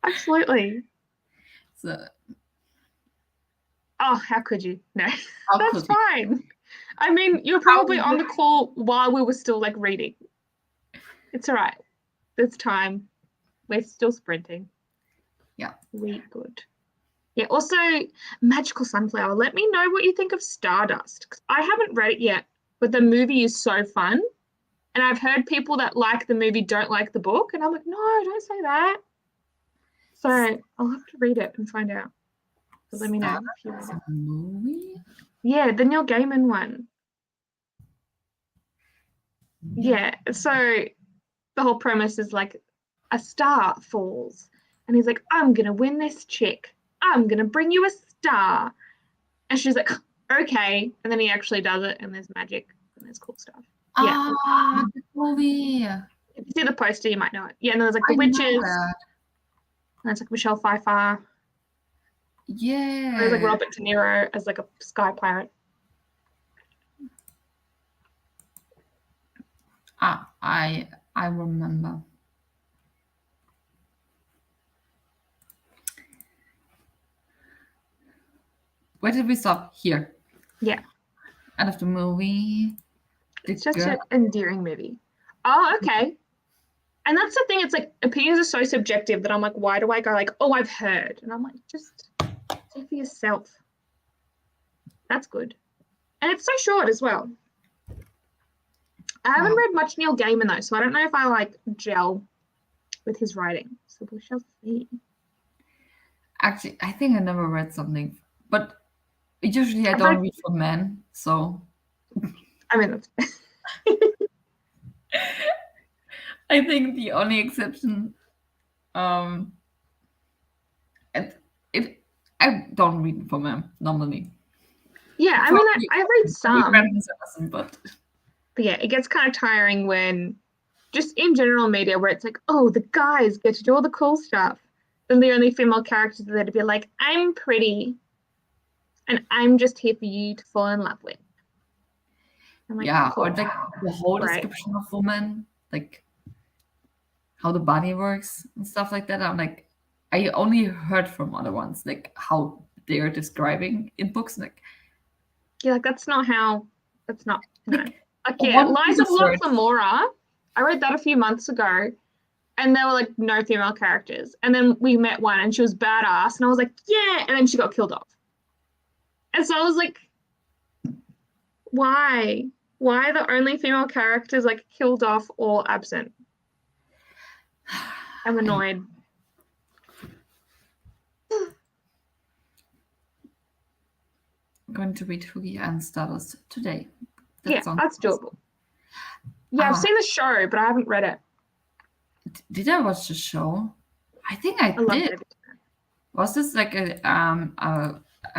absolutely. So, oh, how could you? No, how that's could you? fine. I mean, you're probably on the call while we were still like reading. It's all right. There's time. We're still sprinting. Yeah. We good. Yeah. Also, Magical Sunflower. Let me know what you think of Stardust. 'Cause I haven't read it yet, but the movie is so fun. And I've heard people that like the movie don't like the book. And I'm like, no, don't say that. So I'll have to read it and find out. So let me know if you read it. Movie? Yeah, the Neil Gaiman one. Yeah. So the whole premise is like a star falls. And he's like, I'm going to win this chick. I'm going to bring you a star. And she's like, okay. And then he actually does it. And there's magic and there's cool stuff. Yeah. Ah, the movie. If you see the poster, you might know it. Yeah, and then there's like the witches. And it's like Michelle Pfeiffer. Yeah. There's like Robert De Niro as like a sky pirate. I remember. Where did we stop? Here. Yeah. End of the movie. It's such an endearing movie. Oh, okay. And that's the thing. It's like opinions are so subjective that I'm like, why do I go like, oh, I've heard? And I'm like, just say for yourself. That's good. And it's so short as well. I haven't read much Neil Gaiman though, so I don't know if I like gel with his writing. So we shall see. Actually, I think I never read something, but usually I don't read for men, so. I mean, that's I think the only exception, I don't read for men normally. Yeah, I mean, I read some, but yeah, it gets kind of tiring when, just in general media, where it's like, oh, the guys get to do all the cool stuff, then the only female characters are there to be like, I'm pretty, and I'm just here for you to fall in love with. Like, yeah, cool. or like the whole description of women, like how the body works and stuff like that. I'm like, I only heard from other ones, like how they're describing in books, like yeah, like that's not. Like, Like, Oh, yeah, what Lies did of you Locke search? Lamora. I read that a few months ago, and there were like no female characters. And then we met one, and she was badass, and I was like, yeah. And then she got killed off. And so I was like, why? Why are the only female characters like killed off or absent? I'm annoyed. I'm going to read Hoogie and Stardust today. That Yeah, sounds that's awesome. doable. Yeah, I've Ah, seen the show, but I haven't read it. did I watch the show? I think I I love did. David. Was this like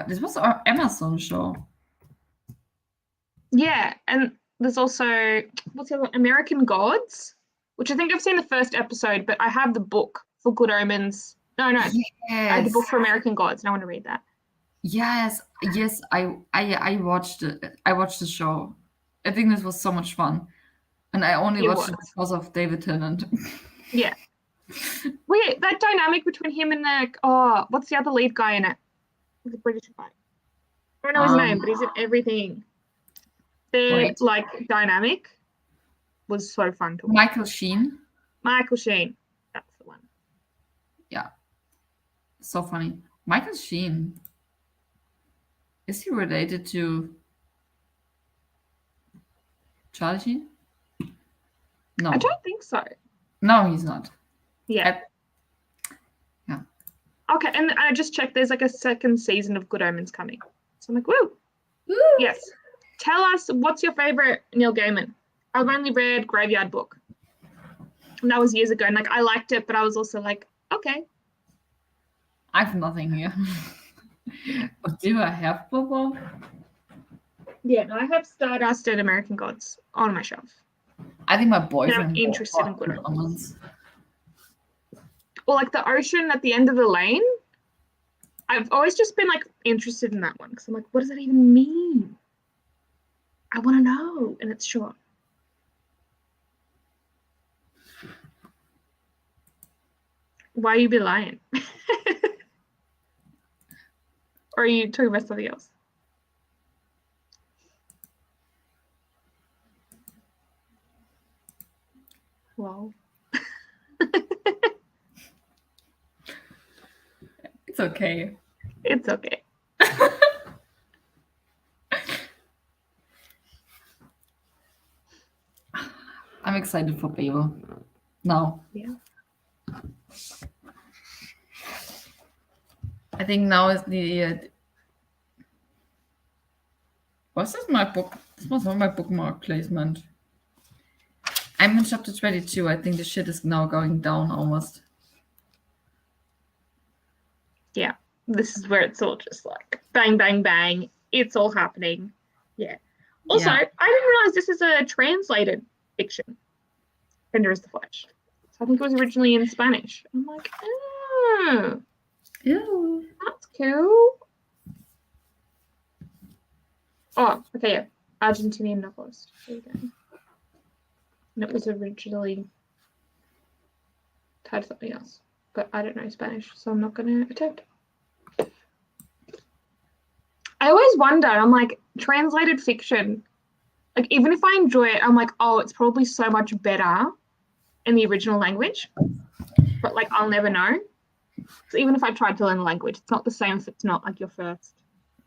this was an Amazon show? Yeah, and there's also what's the other one? American Gods, which I think I've seen the first episode, but I have the book for Good Omens. No, I had the Yes, book for American Gods, and I want to read that. yes. I watched it. I watched the show. I think this was so much fun, and I only It watched it was. because of David Tennant. Yeah. Wait, that dynamic between him and what's the other lead guy in it? The British guy. I don't know his name, but he's in everything. Their Wait, like dynamic was so fun to watch. Michael Sheen. Michael Sheen, that's the one. Yeah, so funny. Michael Sheen. Is he related to Charlie Sheen? No, I don't think so. no, he's not. Yeah. Yeah. Okay, and I just checked. There's like a second season of Good Omens coming. So I'm like, woo. Woo! Yes. Tell us, what's your favorite Neil Gaiman? I've only read Graveyard Book. And that was years ago. And like I liked it, but I was also like, okay. I have nothing here. What do I have, Bobo? Yeah, no, I have Stardust and American Gods on my shelf. I think my And boyfriend I'm interested in Good Good Omens. Omens. Or like the ocean at the end of the lane. I've always just been like interested in that one because I'm like, what does that even mean? I want to know. And it's short. Why you be lying? Or are you talking about something else? Well, It's okay. it's okay. I'm excited for Babel. Now. Yeah. I think now is the. Was this my book? This was not my bookmark placement. I'm in chapter 22. I think the shit is now going down almost. Yeah. This is where it's all just like bang, bang, bang. It's all happening. Yeah. Also, Yeah. I didn't realize this is a translated fiction. Tender is the Flesh. So I think it was originally in Spanish. I'm like, oh, Ew. that's cool. Oh, okay, yeah. Argentinian novelist. There you go. And it was originally tied to something else. But I don't know Spanish, so I'm not going to attempt. I always wonder, I'm like, translated fiction, like, even if I enjoy it, I'm like, oh, it's probably so much better in the original language. But, like, I'll never know. So even if I tried to learn the language, it's not the same if it's not, like, your first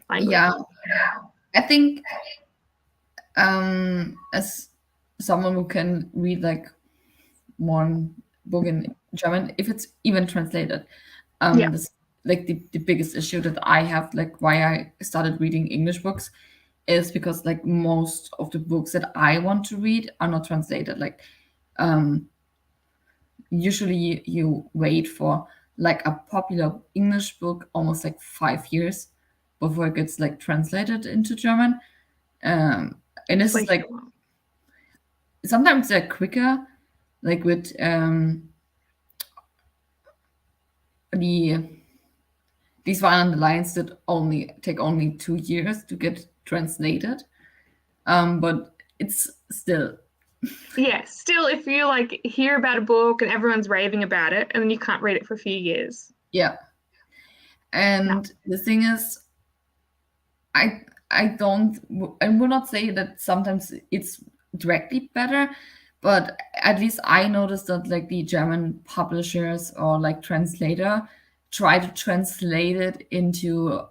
language. Yeah. I think as someone who can read like one book in German, if it's even translated, Yeah. this, like the biggest issue that I have, like why I started reading English books, is because like most of the books that I want to read are not translated. Like usually you wait for like a popular English book almost like 5 years before it gets like translated into German. And this is like sometimes they're quicker, like with these Violent Lines that only take only 2 years to get translated. But it's still Yeah, still, if you like hear about a book and everyone's raving about it, and then you can't read it for a few years. yeah. And the thing is, I will not say that sometimes it's directly better, but at least I noticed that like the German publishers or like translator try to translate it into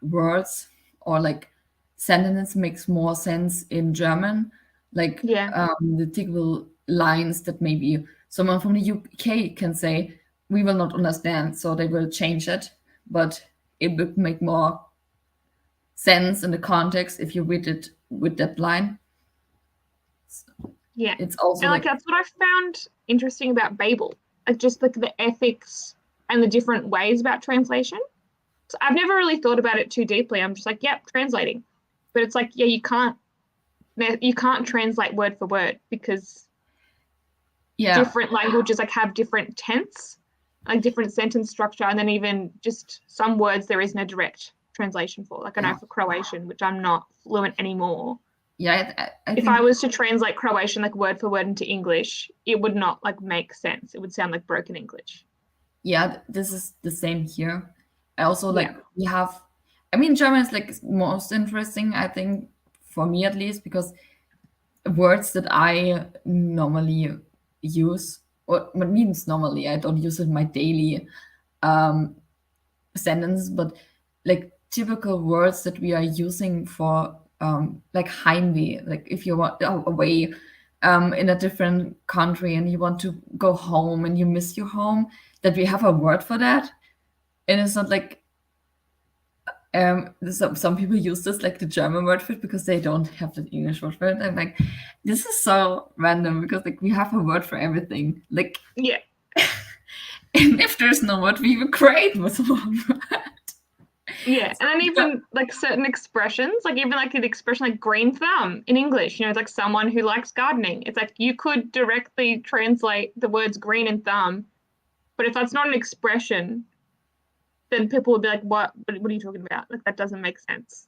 words or like sentence makes more sense in German, like Yeah. the typical lines that maybe someone from the UK can say, we will not understand, so they will change it, but it would make more sense in the context if you read it with that line. Yeah. It's also And like like, that's what I found interesting about Babel. Like just like the ethics and the different ways about translation. So I've never really thought about it too deeply. I'm just like, yep, translating. But it's like, yeah, you can't translate word for word because yeah, different languages like have different tense, like different sentence structure, and then even just some words there is no direct translation for. Like I know yeah, for Croatian, which I'm not fluent anymore. yeah. I If I think, was to translate Croatian like word for word into English, it would not like make sense. It would sound like broken English. yeah, this is the same here. I also Yeah. like we have. I mean, German is like most interesting. I think for me at least because words that I normally use, or what means normally, I don't use it in my daily um, sentence, but like typical words that we are using for like Heimweh, like if you want away in a different country and you want to go home and you miss your home, that we have a word for that. And it's not like some people use this like the German word for it because they don't have the English word for it. I'm like, this is so random because like we have a word for everything. Like, Yeah. and if there's no word, we will create with one word. Yeah. And then even like certain expressions, like even like an expression like green thumb in English, it's like someone who likes gardening. It's like you could directly translate the words green and thumb, but if that's not an expression, then people would be like, what are you talking about? Like that doesn't make sense.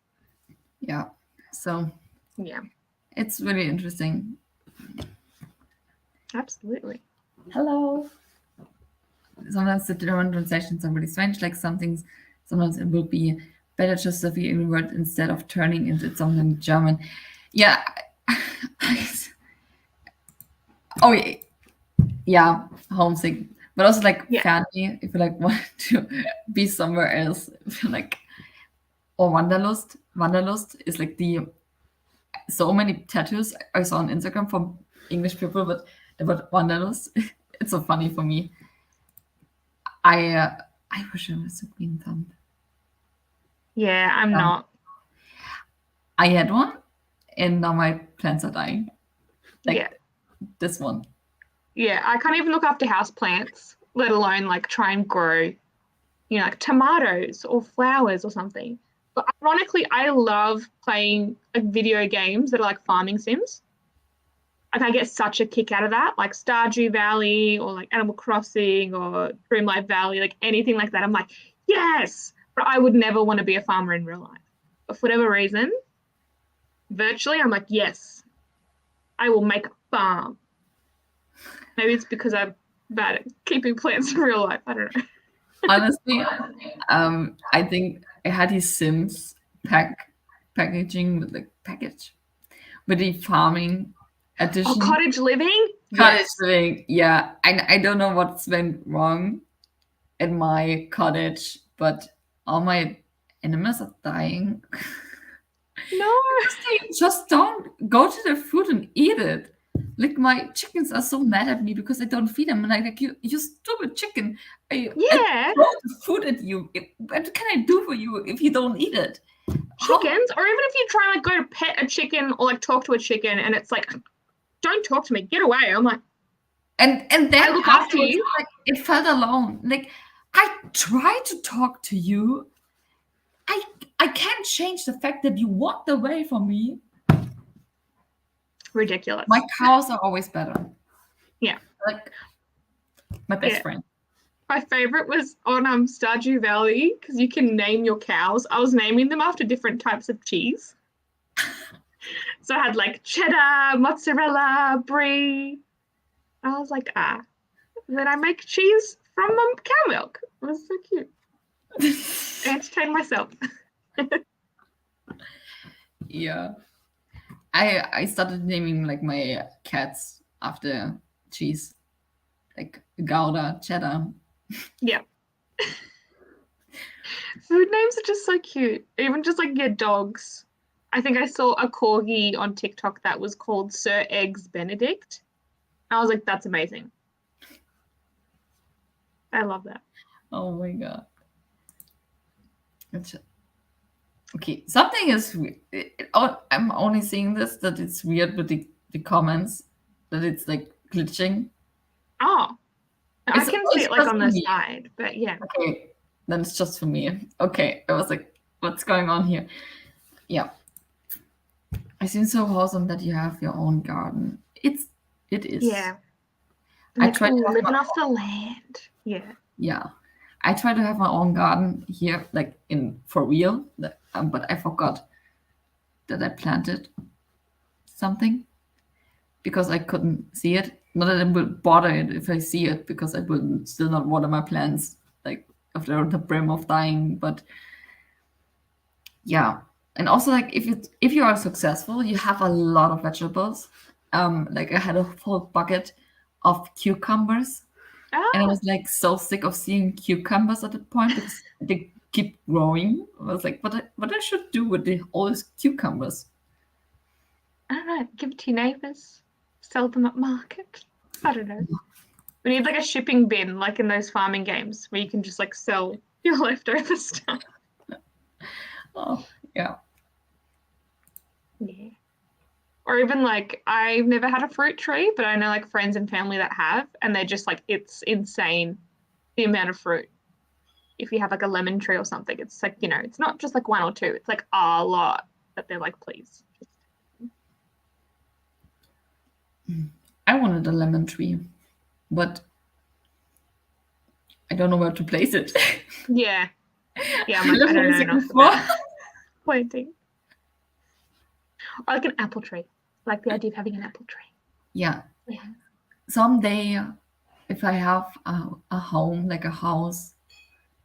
Yeah. So Yeah, it's really interesting. absolutely. Hello. Sometimes the German translations are really strange. Like sometimes it will be better just to be in a word instead of turning into something German. Yeah. Oh yeah, yeah, homesick. But also like Yeah. Fernie, if you like want to be somewhere else, if you like, or Wanderlust. Wanderlust is like the so many tattoos I saw on Instagram from English people, but about Wanderlust. It's so funny for me. I wish I was a green thumb. Yeah, I'm Um, not. I had one, and now my plants are dying. Yeah. Like this one. Yeah, I can't even look after house plants, let alone like try and grow, like tomatoes or flowers or something. But ironically, I love playing like video games that are like farming sims. Like I get such a kick out of that, like Stardew Valley or like Animal Crossing or Dreamlight Valley, like anything like that. I'm like, yes, but I would never want to be a farmer in real life. But for whatever reason, virtually, I'm like, yes, I will make a farm. Maybe it's because I'm bad at keeping plants in real life. I don't know. Honestly, I think I had his Sims packaging with the package with the farming Oh, edition. cottage living? Cottage Yes. living, yeah. I don't know what's went wrong in my cottage, but all my animals are dying No. because they just don't go to the food and eat it. Like my chickens are so mad at me because I don't feed them, and I like you stupid chicken. I Yeah. throw the food at you. What can I do for you if you don't eat it? How Chickens, or even if you try like go to pet a chicken or like talk to a chicken and it's like, don't talk to me, get away. I'm like, and I then look after afterwards, you. like it felt alone. Like I try to talk to you. I I can't change the fact that you walked away from me. My Ridiculous. cows are always better. Yeah. Like my best Yeah. friend. My favorite was on Stardew Valley because you can name your cows. I was naming them after different types of cheese. So I had like cheddar, mozzarella, brie. I was like, ah. And then I make cheese from cow milk. It was so cute. I entertained myself. Yeah. I started naming like my cats after cheese, like Gouda, cheddar. Yeah. Food names are just so cute. Even just like your dogs. I think I saw a corgi on TikTok that was called Sir Eggs Benedict. I was like, that's amazing. I love that. Oh my god. It's, okay, something is. I'm only seeing this that it's weird with the comments that it's like glitching. Oh, I It's, can see it's it like just on for the me. side, but yeah. Okay, then it's just for me. Okay, I was like, what's going on here? Yeah, I seem so wholesome that you have your own garden. It is. Yeah. I Like try to have my living off the land. Yeah. yeah. I try to have my own garden here, like in for real. But I forgot that I planted something because I couldn't see it. Not that it would bother it if I see it, because I will still not water my plants like if they're on the brim of dying. But yeah, and also like if you are successful, you have a lot of vegetables. Like I had a full bucket of cucumbers, and I Oh, was like so sick of seeing cucumbers at that point because they keep growing. I was like, what I should do with all these cucumbers? I don't know. Give it to your neighbors. Sell them at market. I don't know. We need like a shipping bin, like in those farming games, where you can just like sell your leftover stuff. Oh yeah, Yeah. Or even like I've never had a fruit tree, but I know like friends and family that have, and they're just like it's insane the amount of fruit. If you have like a lemon tree or something, it's like, it's not just like one or two, it's like a lot that they're like, please. I wanted a lemon tree, but I don't know where to place it. Yeah. Yeah, I'm I like, live I on don't the know second enough floor. about planting. Or like an apple tree. I like the idea of having an apple tree. Yeah, Yeah. someday if I have a home, like a house,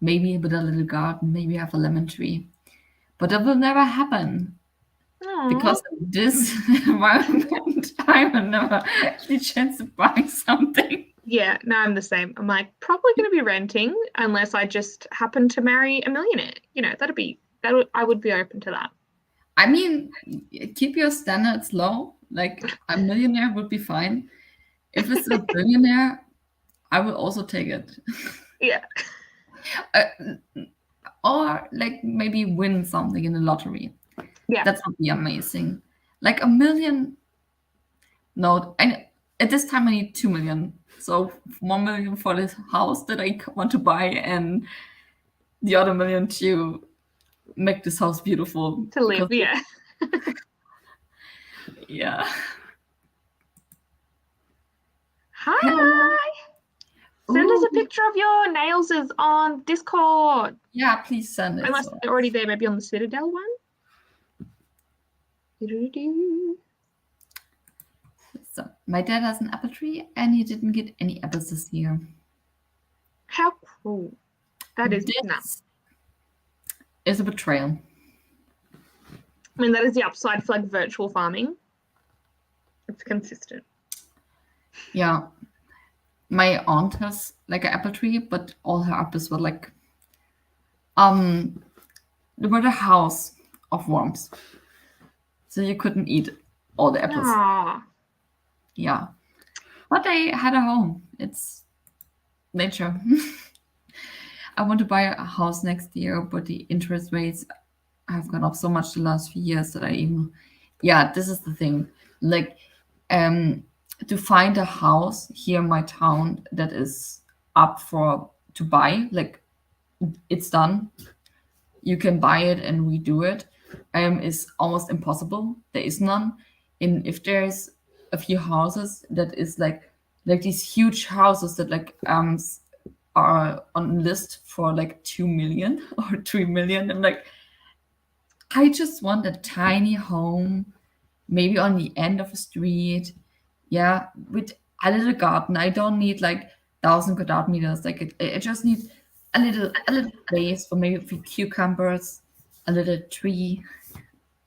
maybe with a little garden, maybe have a lemon tree. But that will never happen Aww. because of this environment. I will never have the chance to buy something. Yeah, no, I'm the same. I'm like probably going to be renting unless I just happen to marry a millionaire. I would be open to that. I mean, keep your standards low. Like a millionaire would be fine. If it's a billionaire, I will also take it. Yeah. Uh, or like maybe win something in the lottery. Yeah. That would be amazing. Like a million. No, at this time I need 2 million. So 1 million for this house that I want to buy, and the other million to make this house beautiful. To live. Because Yeah. yeah. Hello. Hi. Send us Ooh, a picture of your nails on Discord. yeah. Please send it. Unless So, they're already there, maybe on the Citadel one. Doo-doo-doo. so my dad has an apple tree, and he didn't get any apples this year. How cool. That is This nuts. is a betrayal. I mean, that is the upside for like virtual farming. It's consistent. Yeah. My aunt has like an apple tree, but all her apples were like they were the house of worms. So you couldn't eat all the apples. Ah, Yeah. But they had a home. It's nature. I want to buy a house next year, but the interest rates have gone up so much the last few years that I even, yeah, this is the thing. Like, to find a house here in my town that is up for to buy, like it's done. You can buy it and redo it, is almost impossible. There is none. And if there's a few houses that is like these huge houses that like are on list for like 2 million or 3 million. I'm like, I just want a tiny home, maybe on the end of a street. Yeah, with a little garden. I don't need like 1,000 m². Like I just need a little place for maybe a few cucumbers, a little tree.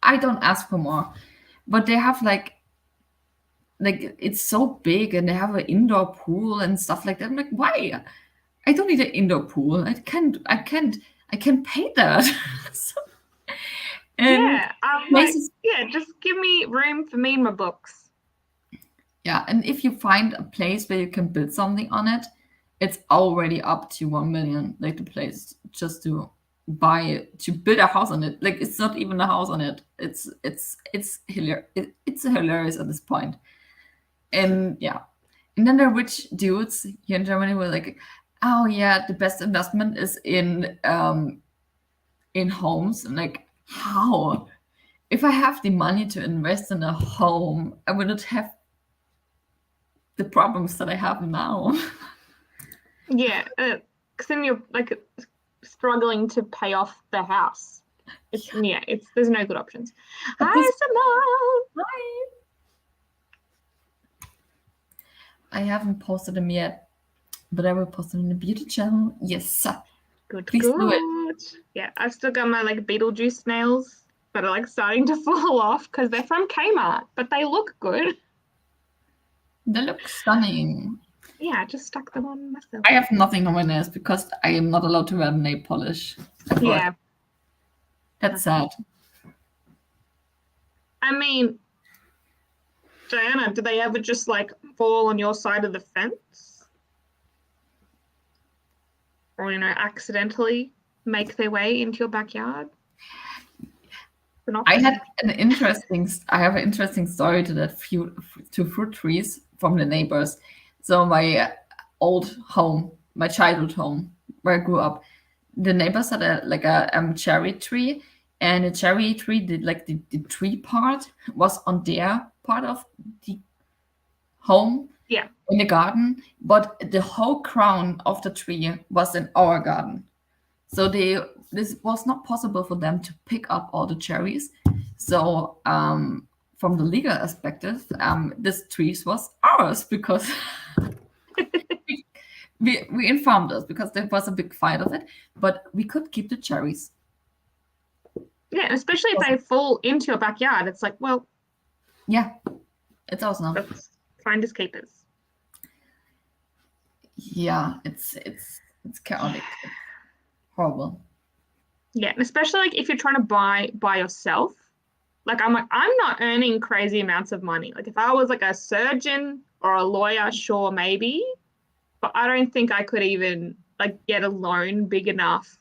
I don't ask for more. but they have like it's so big, and they have an indoor pool and stuff like that. I'm like, why? I don't need an indoor pool. I can't pay that. So, and Yeah, I'm like, places, yeah, just give me room for me and my books. yeah. And if you find a place where you can build something on it, it's already up to 1 million. Like the place just to buy it, to build a house on it. Like it's not even a house on it. It's hilarious. It's hilarious at this point. And yeah, and then the rich dudes here in Germany were like, "Oh yeah, the best investment is in homes." And like, how? If I have the money to invest in a home, I would not have the problems that I have now. Yeah, because then you're like struggling to pay off the house. It's there's no good options. At this Hi, Simone. point, I haven't posted them yet, but I will post them in the beauty channel. Yes, Good, please do it. good. Yeah, I've still got my like Beetlejuice nails that are like starting to fall off because they're from Kmart, but they look good. They look stunning. Yeah, I just stuck them on myself. I have nothing on my nails because I am not allowed to wear nail polish. Yeah, That's sad. I mean, Diana, do they ever just like fall on your side of the fence? Or, accidentally make their way into your backyard? I have an interesting story to that to fruit trees from the neighbors. So my old home, my childhood home, where I grew up, the neighbors had a cherry tree, and the cherry tree did like the tree part was on their part of the home Yeah. in the garden, but the whole crown of the tree was in our garden. So this was not possible for them to pick up all the cherries. So from the legal perspective, this trees was ours because we informed us because there was a big fight of it, but we could keep the cherries. Yeah, especially if they fall into your backyard, it's like, well, Yeah, it's ours now. that's finders keepers. Yeah, it's chaotic. It's horrible. Yeah, and especially like if you're trying to buy by yourself. Like I'm not earning crazy amounts of money. Like if I was like a surgeon or a lawyer, sure, maybe, but I don't think I could even like get a loan big enough,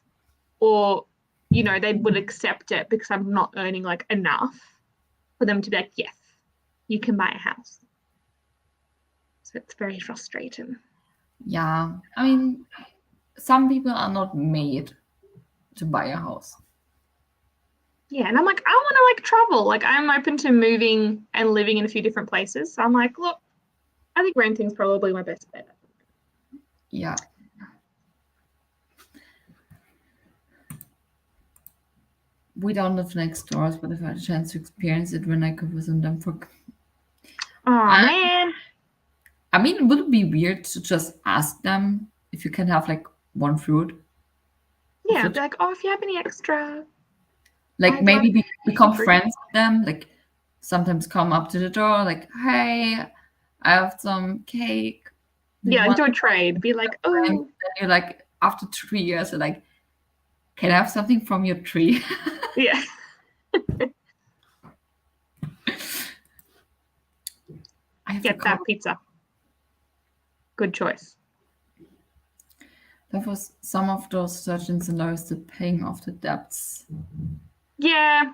or they would accept it because I'm not earning like enough for them to be like, yes, you can buy a house. So it's very frustrating. Yeah, I mean, some people are not made to buy a house. Yeah, and I'm like, I want to like travel. Like I'm open to moving and living in a few different places. So I'm like, look, I think renting's probably my best bet. Yeah. We don't live next doors, but if I had a chance to experience it when I could visit them for. Oh man. I mean, would it be weird to just ask them if you can have like one fruit? Yeah, be like, oh, if you have any extra. Like I'd maybe love become fruit. friends with them. Like sometimes come up to the door, like, hey, I have some cake. Yeah, do a trade. Be like, oh. And you're like, after 3 years, you're like, can I have something from your tree? Yeah. I have Get that pizza. Good choice. That was some of those surgeons and lawyers still paying off the debts. Yeah,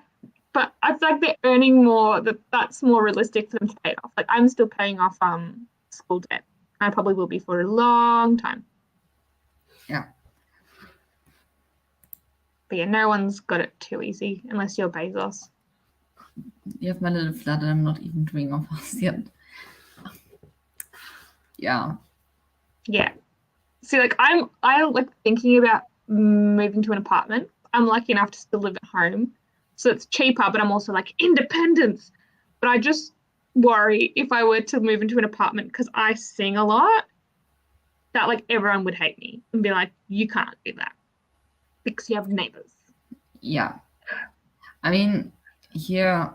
but I feel like they're earning more. That's more realistic for them to pay it off. Like I'm still paying off school debt. I probably will be for a long time. Yeah. But yeah, no one's got it too easy unless you're Bezos. You have my little flat and I'm not even doing off us yet. Yeah. Yeah. See, like I like thinking about moving to an apartment. I'm lucky enough to still live at home. So it's cheaper, but I'm also like independence. But I just worry if I were to move into an apartment because I sing a lot, that like everyone would hate me and be like, you can't do that because you have neighbors. Yeah. I mean, here,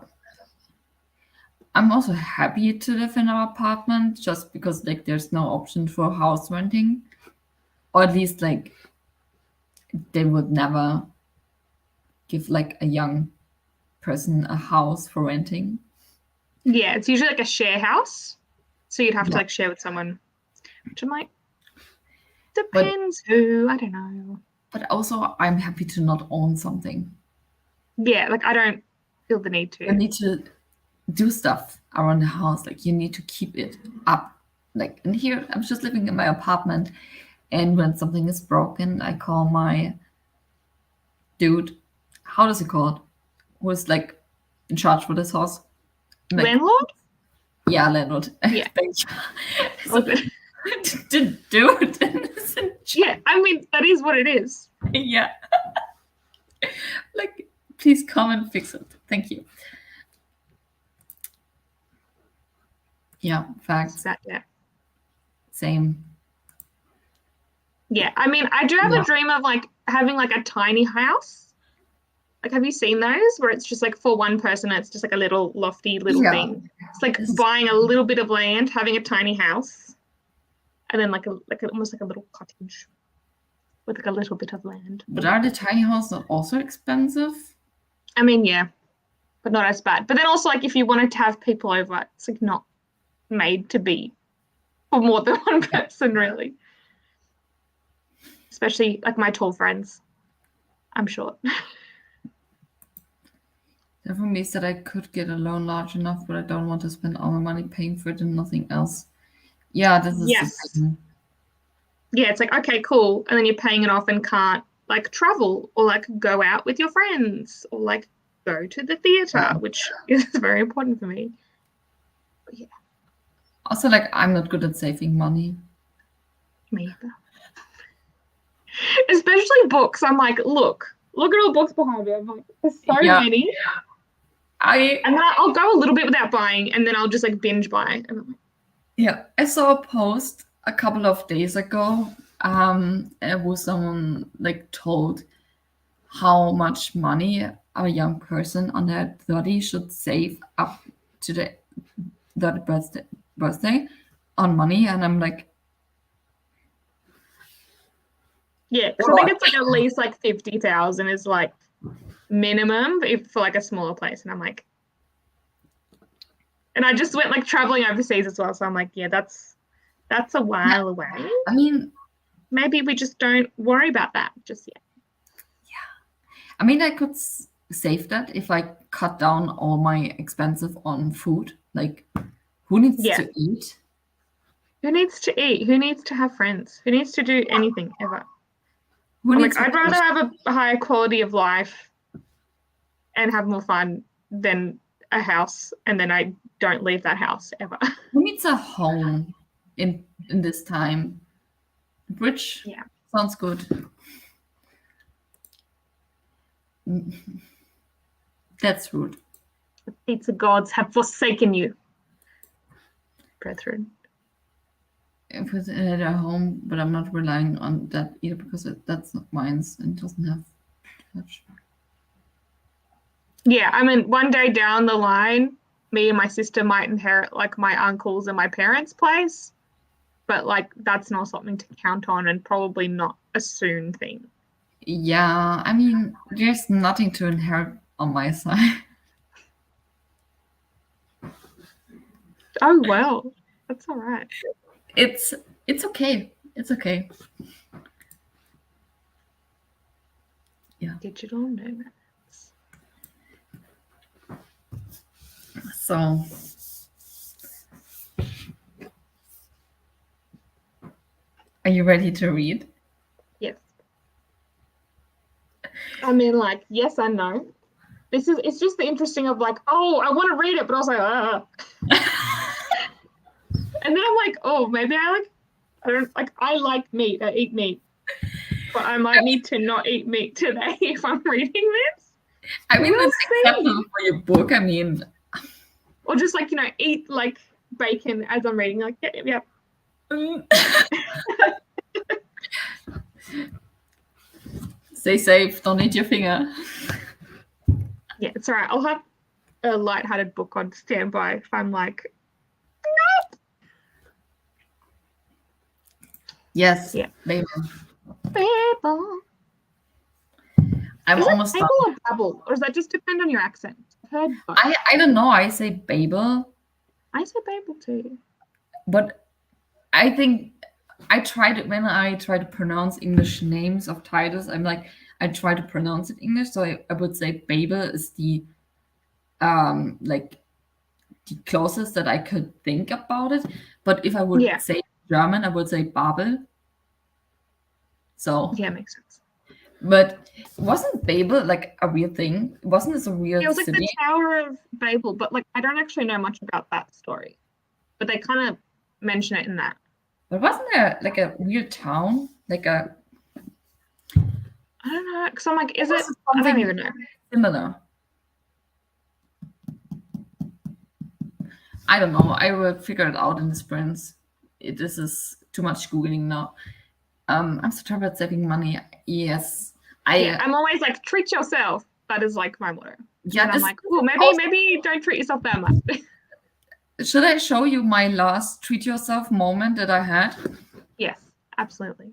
I'm also happy to live in our apartment just because like there's no option for house renting. Or at least like they would never give like a young person a house for renting. Yeah, it's usually like a share house. So you'd have to Yeah. like share with someone, which I'm like, But depends who, I don't know. but also I'm happy to not own something. Yeah, like I don't feel the need You to. need to do stuff around the house. Like you need to keep it up. Like and here I'm just living in my apartment, and when something is broken, I call my dude. How does he call it? Who's like in charge for this house? Like Landlord? yeah, landlord. Yeah. Thank you. So, Okay. the dude is in charge. Yeah, I mean, that is what it is. Yeah. Like, please come and fix it. Thank you. Yeah, facts. Yeah. Same. Yeah, I mean, I do have Yeah. a dream of like having like a tiny house. Like, have you seen those where it's just like for one person, it's just like a little lofty little Yeah. thing. It's like This is- buying a little bit of land, having a tiny house, and then almost like a little cottage with like a little bit of land. But are the tiny houses not also expensive? I mean, yeah, but not as bad. But then also like if you wanted to have people over, it's like not made to be for more than one person, really. Especially like my tall friends. I'm short. The for me is that I could get a loan large enough, but I don't want to spend all my money paying for it and nothing else. Yeah, this is the Yes. thing. Yeah, it's like, okay, cool. And then you're paying it off and can't like travel or like go out with your friends or like go to the theater, Yeah. which is very important for me. But yeah, Also, like, I'm not good at saving money. me either. Especially books. I'm like, look at all the books behind me. I'm like, there's so Yeah. many. I And then I'll go a little bit without buying and then I'll just like binge buy. And I'm like, Yeah, I saw a post a couple of days ago, where someone like told how much money a young person under 30 should save up to the 30th birthday on money, and I'm like, yeah, because I think it's like at least like 50,000 is like minimum if for like a smaller place. And I'm like, and I just went like traveling overseas as well. So I'm like, yeah, that's a while away. I mean, Maybe we just don't worry about that just yet. I mean, I could save that if I cut down all my expensive on food. Like, who needs Yeah. to eat? Who needs to eat? Who needs to have friends? Who needs to do anything ever? Who I'm needs like, to I'd rather have a higher quality of life and have more fun than a house, and then I don't leave that house ever. Who needs a home in this time? Bridge? Yeah. Sounds good. That's rude. The pizza gods have forsaken you, brethren. If it's at a home, but I'm not relying on that either because that's not mine and doesn't have touch. Yeah, I mean, one day down the line, me and my sister might inherit like my uncle's and my parents' place, but like that's not something to count on and probably not a soon thing. Yeah, I mean, there's nothing to inherit on my side. Oh well, that's all right. It's okay. It's okay. Yeah. Digital nomads. So are you ready to read? Yes. I mean, like, yes and no. It's just the interesting of like, oh, I want to read it, but also, and then I'm like, oh, maybe I don't like, I like meat, I eat meat, but I might need to not eat meat today if I'm reading this. I mean, We'll that's see. acceptable for your book. I mean, Or just like, eat like bacon as I'm reading, like, yeah. Stay safe. Don't eat your finger. Yeah, it's all right. I'll have a lighthearted book on standby if I'm like, Yes. Yeah. Babel. Babel. I'm Is almost it done. Babel or Babel? Or does that just depend on your accent? I've heard both. I don't know. I say Babel, I say Babel too. but I think when I try to pronounce English names of titles, I try to pronounce it English. So I would say Babel is the like the closest that I could think about it. But if I would Yeah. say German, I would say Babel. So Yeah, makes sense. but wasn't Babel like a real thing? Wasn't this a real It was like city? the Tower of Babel, but like I don't actually know much about that story. But they kind of mention it in that. But wasn't there like a real town? Like a I don't know, because I'm like, is it? was I don't something even know. similar? I don't know. I will figure it out in the sprints. This is too much Googling now. I'm so terrible at saving money. Yes. Yeah, I'm always like, treat yourself. That is like my motto. Yeah, And I'm this like, oh, also- maybe don't treat yourself that much. should I show you my last treat yourself moment that I had? Yes, absolutely.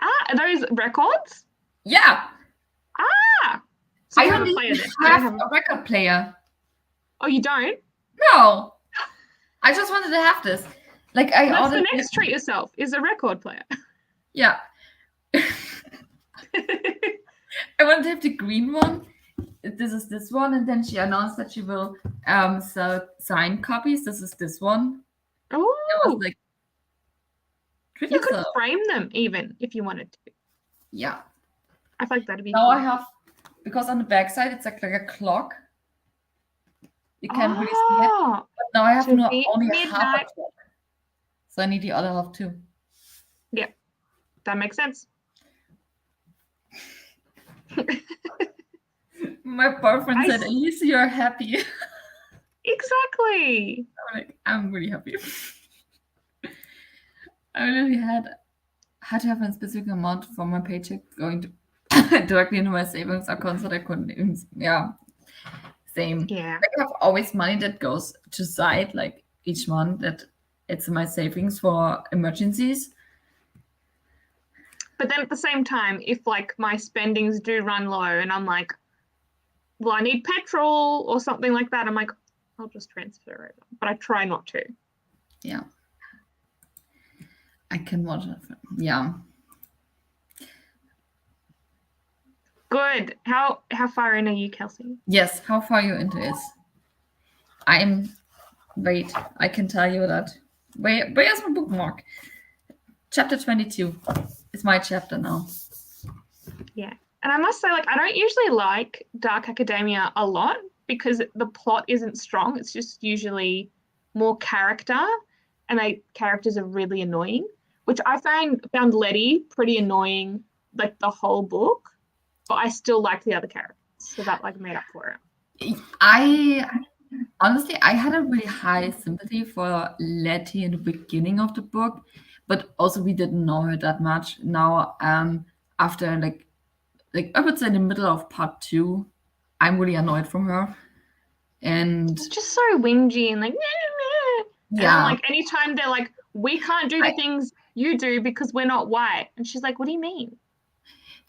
Are those records? Yeah. So I you have don't a player even then. I have don't have a record player. Oh, you don't? No. I just wanted to have this. Like I That's the ordered next treat yourself is a record player. Yeah. I wanted to have the green one. This is this one, and then she announced that she will sell signed copies. This is this one. I was Oh, like, treat you could yourself. frame them even if you wanted to. Yeah. I feel like that'd be Now cool. I have, because on the back side it's like a clock. You can't really see it. Oh, But now I have to beat only half midnight. a clock. So I need the other half too. that makes sense. My boyfriend I said, s- at least you're happy. Exactly. I'm like, I'm really happy. I really had to have a specific amount from my paycheck going to directly into my savings account so that I couldn't even, yeah, same. Yeah. Like I have always money that goes to side like each month that it's my savings for emergencies. But then at the same time, if like my spendings do run low and I'm like, well, I need petrol or something like that, I'm like, I'll just transfer over. But I try not to. Yeah. I can watch it. Yeah. Good. How far in are you, Kelsey? Yes. How far are you into this? Wait, I can tell you that. Where's my bookmark? Chapter 22 is my chapter now. Yeah. And I must say, like, I don't usually like Dark Academia a lot because the plot isn't strong. It's just usually more character, and characters are really annoying, which I found Letty pretty annoying, like the whole book, but I still like the other characters. So that like made up for it. Honestly, I had a really high sympathy for Letty in the beginning of the book, but also we didn't know her that much. Now, after like I would say in the middle of part 2, I'm really annoyed from her. And It's just so whingy and like, nah. And yeah, I'm like, anytime they're like, we can't do the things you do because we're not white. And she's like, what do you mean?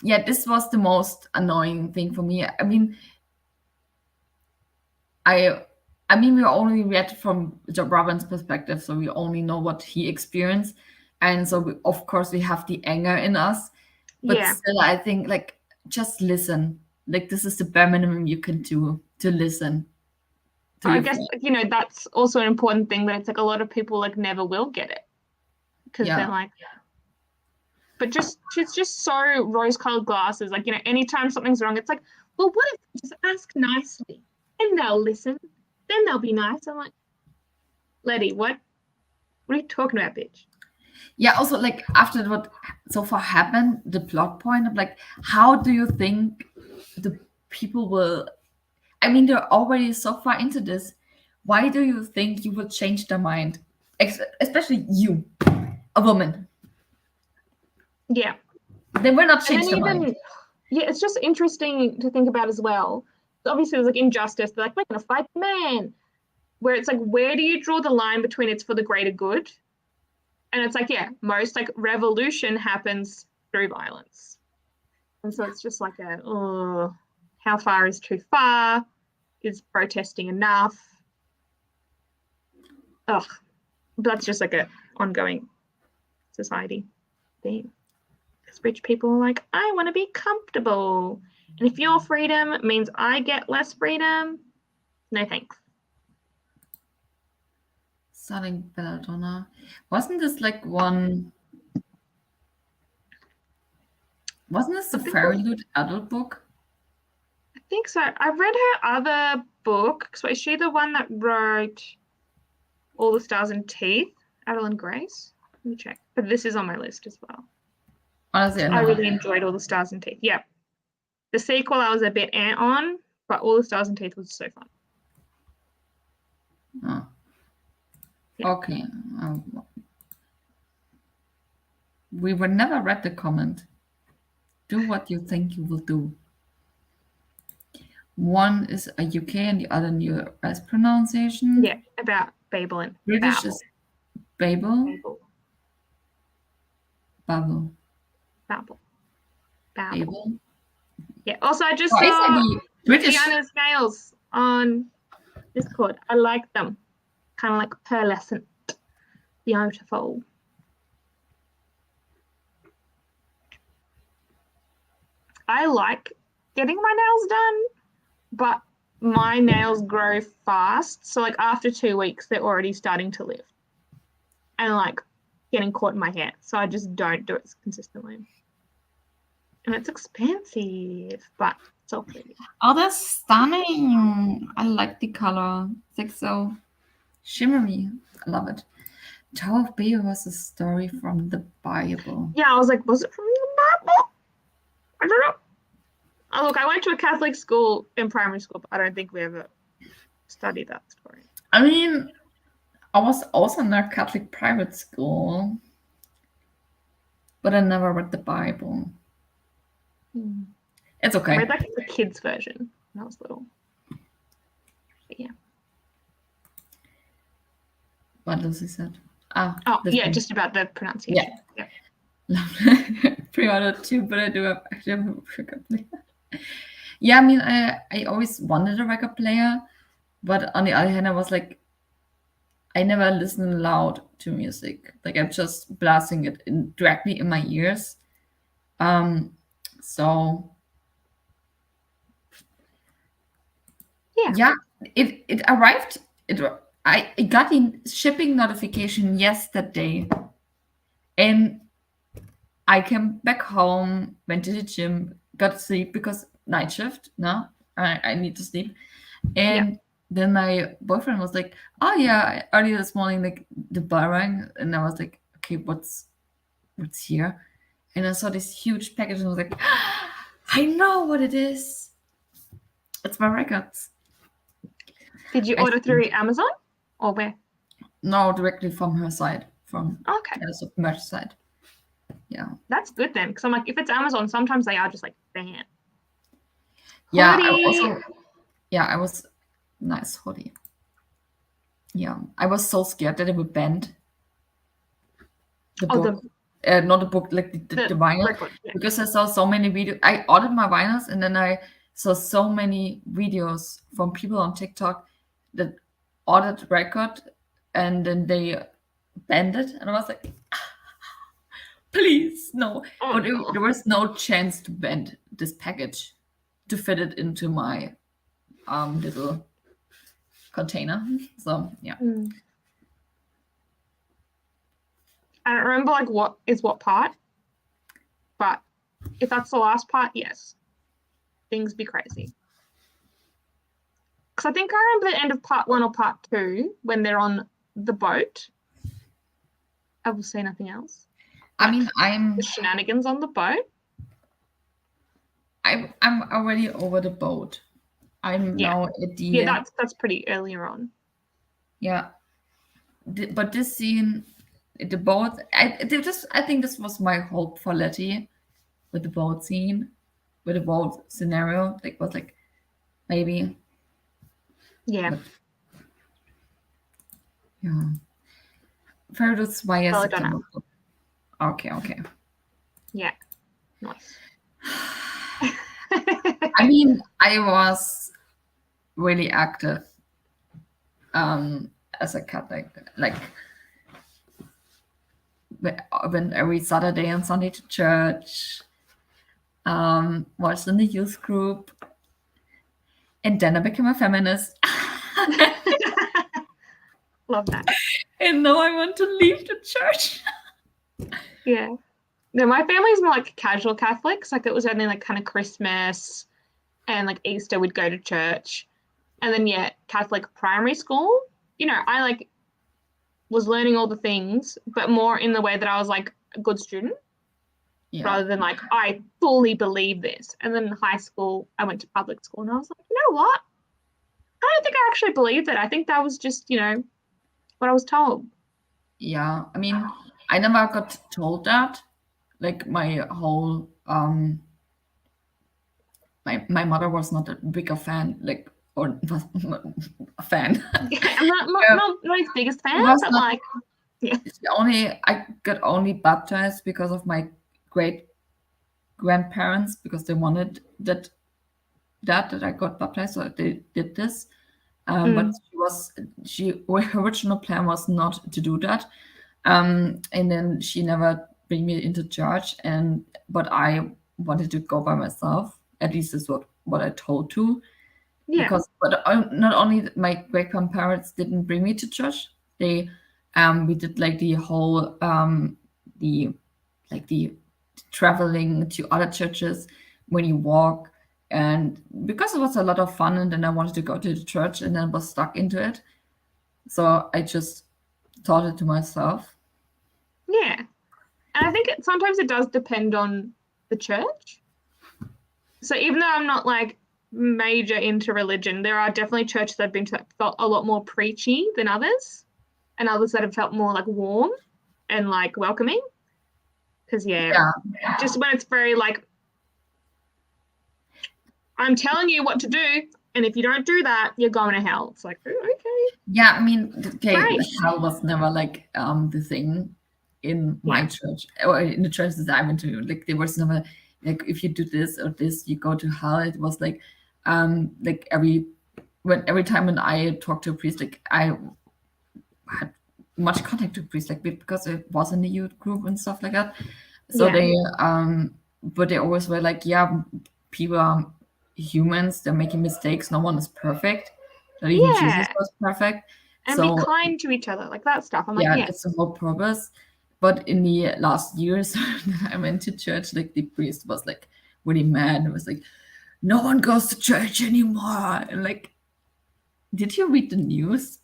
yeah, this was the most annoying thing for me. I mean, we only read from Robin's perspective, so we only know what he experienced, and so of course we have the anger in us. But Yeah. still, I think like just listen. Like this is the bare minimum you can do to listen. I guess that's also an important thing, that it's like a lot of people like never will get it because they're like, but she's just so rose-colored glasses. Like anytime something's wrong, it's like, well, what if you just ask nicely and they'll listen? Then they'll be nice. I'm like, Letty, what are you talking about, bitch? Yeah, also like after what so far happened, the plot point of like, how do you think the people will, I mean, they're already so far into this. Why do you think you will change their mind? Especially you, a woman. Yeah. They will not change their mind. yeah, it's just interesting to think about as well. Obviously, there's like injustice. They're like, we're gonna fight the man. Where it's like, where do you draw the line between it's for the greater good? And it's like, yeah, most like revolution happens through violence. And so it's just like oh, how far is too far? Is protesting enough? Ugh, that's just like a ongoing society thing. Because rich people are like, I want to be comfortable. And if your freedom means I get less freedom, no thanks. Starting Belladonna. Wasn't this like one? Wasn't this the Fairyloot adult book? I think so. I read her other book. So is she the one that wrote All the Stars and Teeth? Adeline Grace? Let me check. But this is on my list as well. Honestly, I really enjoyed All the Stars and Teeth. Yeah. The sequel I was a bit on, but All the Stars and Teeth was so fun. Oh. Yeah. Okay. We were never read the comment. Do what you think you will do. One is a UK and the other US pronunciation. Yeah, about Babel and British Babel. is Babel. Babel. Babel. Babel. Babel. Babel. Yeah. Also, I just Oh, saw exactly. British. Tiana's nails on Discord. I like them. Kind of like pearlescent. Beautiful. I like getting my nails done, but my nails grow fast. So like after 2 weeks, they're already starting to lift and like getting caught in my hair. So I just don't do it consistently. And it's expensive, but it's all pretty. Oh, that's stunning. I like the color. It's like so shimmery. I love it. Tower of Babel was a story from the Bible. Yeah, I was like, was it from the Bible? I don't know. Oh, look, I went to a Catholic school in primary school, but I don't think we ever studied that story. I mean, I was also in a Catholic private school, but I never read the Bible. It's okay. I read like the kids' version when I was little. But yeah. What Lucy said. Oh, yeah, thing. Just about the pronunciation. Yeah. Pre-ordered too, but I do have actually have a record player. Yeah, I mean, I always wanted a record player, but on the other hand, I was like, I never listen loud to music. Like I'm just blasting it directly in my ears. So yeah, it arrived. I got the shipping notification yesterday, and I came back home, went to the gym, got to sleep because night shift. No, I need to sleep, and then my boyfriend was like, "Oh yeah, earlier this morning, like the bell rang," and I was like, "Okay, what's here?" And I saw this huge package, and I was like, "I know what it is. It's my records." Did you order through Amazon or where? No, directly from her side, from the merch side. Yeah, that's good then, because I'm like, if it's Amazon, sometimes they are just like, bam. Yeah, I was nice hoodie. Yeah, I was so scared that it would bend. The book, not the book, like the vinyl, record, because I saw so many videos. I ordered my vinyls, and then I saw so many videos from people on TikTok that ordered record, and then they bend it, and I was like, please, no. But there was no chance to bend this package to fit it into my little container. So yeah. I don't remember like what part, but if that's the last part, yes, things be crazy. Because I think I remember the end of part 1 or part 2 when they're on the boat. I will say nothing else. I mean, I'm the shenanigans on the boat. I'm already over the boat. I'm now at the that's pretty earlier on. Yeah, but this scene, the boat. I think this was my hope for Letty with the boat scene. with a bold scenario, like was like maybe, Yeah. but yeah. Fairdos, why is Well it done. Okay. Yeah. Nice. I mean, I was really active as a Catholic. Like went every Saturday and Sunday to church, was in the youth group, and then I became a feminist. Love that. And now I want to leave the church. Yeah. No, my family's more like casual Catholics. Like it was only like kind of Christmas and like Easter we'd go to church. And then yeah, Catholic primary school. You know, I like was learning all the things, but more in the way that I was like a good student Yeah. rather than like I fully believe this. And then in high school, I went to public school and I was like, you know what? I don't think I actually believed it. I think that was just, you know, what I was told. Yeah. I mean, I never got told that. Like my whole my mother was not a bigger fan, like or was a fan. I'm not his biggest fan, was but not like yeah. I got only baptized because of my great grandparents because they wanted that I got baptized, so they did this. But her original plan was not to do that. And then she never bring me into church, but I wanted to go by myself. At least is what I told to. Yeah. Because but not only my great grandparents didn't bring me to church, they we did like the whole the traveling to other churches when you walk, and because it was a lot of fun, and then I wanted to go to the church and then was stuck into it, so I just taught it to myself. Yeah. And I think sometimes it does depend on the church. So even though I'm not like major into religion, there are definitely churches I've been to that felt a lot more preachy than others, and others that have felt more like warm and like welcoming. Because yeah, just when it's very like, I'm telling you what to do, and if you don't do that, you're going to hell. It's like, oh, okay. Yeah, I mean, okay, Right. hell was never like the thing in my church or in the churches that I went to. Like there was never like if you do this or this, you go to hell. It was like every time when I talked to a priest, like I had much contact with priests, like because it was in the youth group and stuff like that. So they but they always were like, yeah, people are humans, they're making mistakes, no one is perfect. Not even Jesus was perfect. And so be kind to each other, like that stuff. I'm like, yeah, that's the whole purpose. But in the last years I went to church, like the priest was like really mad and was like, no one goes to church anymore. And like, did you read the news?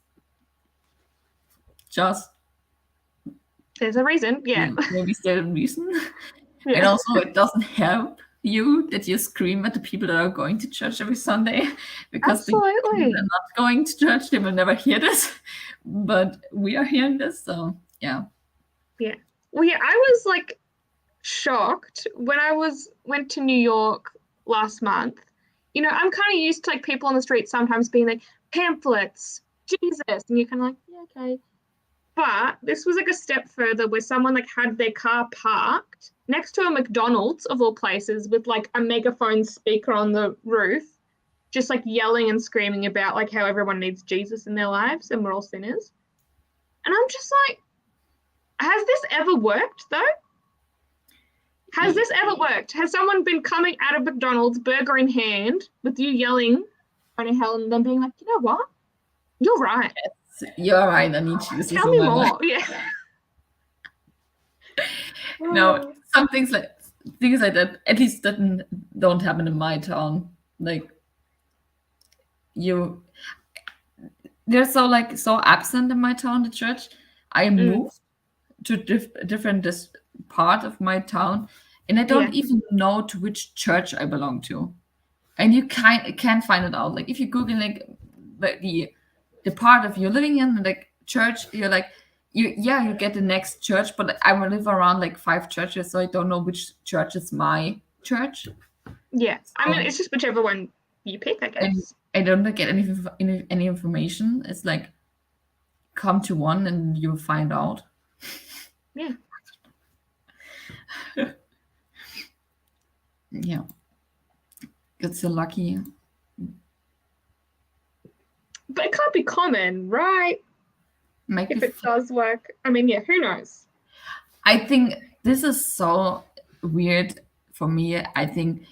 Just there's a reason. Yeah. Maybe there's a reason. Yeah. And also it doesn't help you that you scream at the people that are going to church every Sunday, because the people that are not going to church, they will never hear this. But we are hearing this, so yeah. Yeah. Well, yeah, I was like shocked when I went to New York last month. You know, I'm kind of used to like people on the street sometimes being like pamphlets, Jesus, and you're kind of like, yeah, okay. But this was like a step further where someone like had their car parked next to a McDonald's of all places with like a megaphone speaker on the roof, just like yelling and screaming about like how everyone needs Jesus in their lives and we're all sinners. And I'm just like, has this ever worked though? Has this ever worked? Has someone been coming out of McDonald's, burger in hand, with you yelling, going to hell, and then being like, you know what? You're right. You're right. I need Jesus. Tell me more. Yeah. No, some things like that at least don't happen in my town. Like they're so absent in my town, the church. I moved to different part of my town, and I don't even know to which church I belong to. And you can't find it out. Like if you Google like the part of you're living in, like church, you're like you get the next church, but I live around like 5 churches, so I don't know which church is my church. Yeah. I mean, So it's just whichever one you pick, I guess. I don't get any information. It's like come to one and you'll find out. Yeah. Yeah, it's so lucky. But it can't be common, right? Make me If it does work. I mean, yeah, who knows? I think this is so weird for me. I think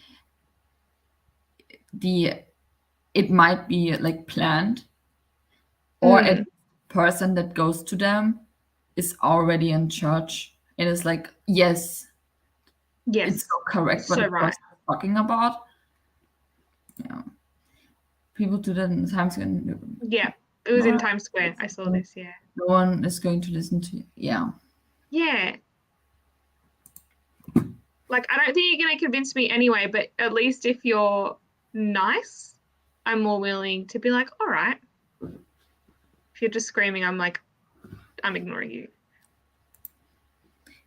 the it might be like planned, or a Mm, person that goes to them is already in church and is like, yes, it's yes. so correct what So the right. person is talking about. Yeah, people do that in Times Square. Yeah. It was No in one, Times Square. I saw this, yeah. no one is going to listen to you. Yeah, Yeah. Like, I don't think you're going to convince me anyway, but at least if you're nice, I'm more willing to be like, all right. If you're just screaming, I'm like, I'm ignoring you.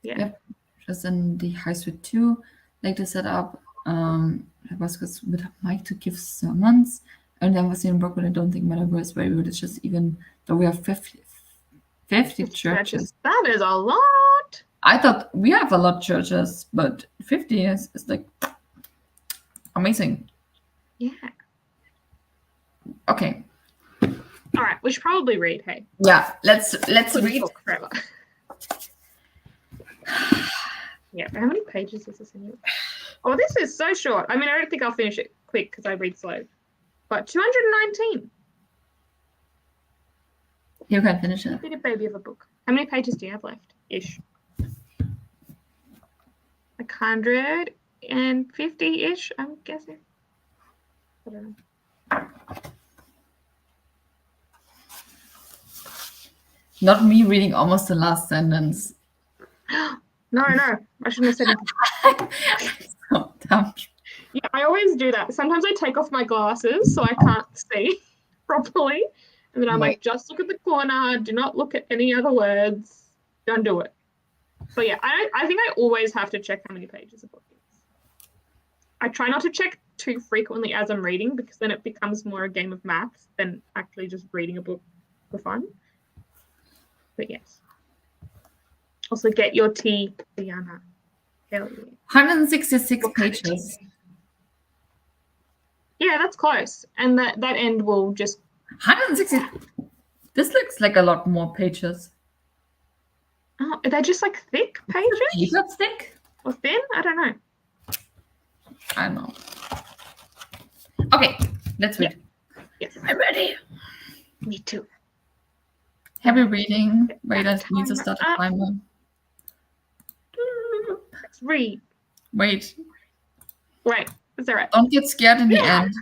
Yeah. yep. Just in the high street too, like the setup. I was with Mike to give sermons, and then was in Brooklyn. I don't think Metaverse is very religious, even though we have 50 churches. That is a lot. I thought we have a lot of churches, but 50 is like amazing. Yeah. Okay. All right. We should probably read. Hey. Yeah, let's Couldn't read. talk forever. Yeah. How many pages is this anyway? Oh, this is so short. I mean, I don't think I'll finish it quick because I read slow. But 219. You can finish it. Bit of baby of a book. How many pages do you have left? Ish. Like 150-ish, I'm guessing. I don't know. Not me reading almost the last sentence. No, I shouldn't have said anything. So dumb. Yeah, I always do that. Sometimes I take off my glasses so I can't see properly. And then I'm like, just look at the corner. Do not look at any other words. Don't do it. But yeah, I think I always have to check how many pages a book is. I try not to check too frequently as I'm reading because then it becomes more a game of maths than actually just reading a book for fun. But yes. Also get your tea, Diana. Hell yeah. 166 pages. Yeah, that's close. And that end will just 160. This looks like a lot more pages. oh, are they just like thick pages? Paper thick? Or thin? I don't know. I don't know. Okay, let's read. Yes. I'm ready. Me too. Heavy reading. Wait, I need to start a timer. Let's read. Wait. Wait, is that right? Don't get scared in the end.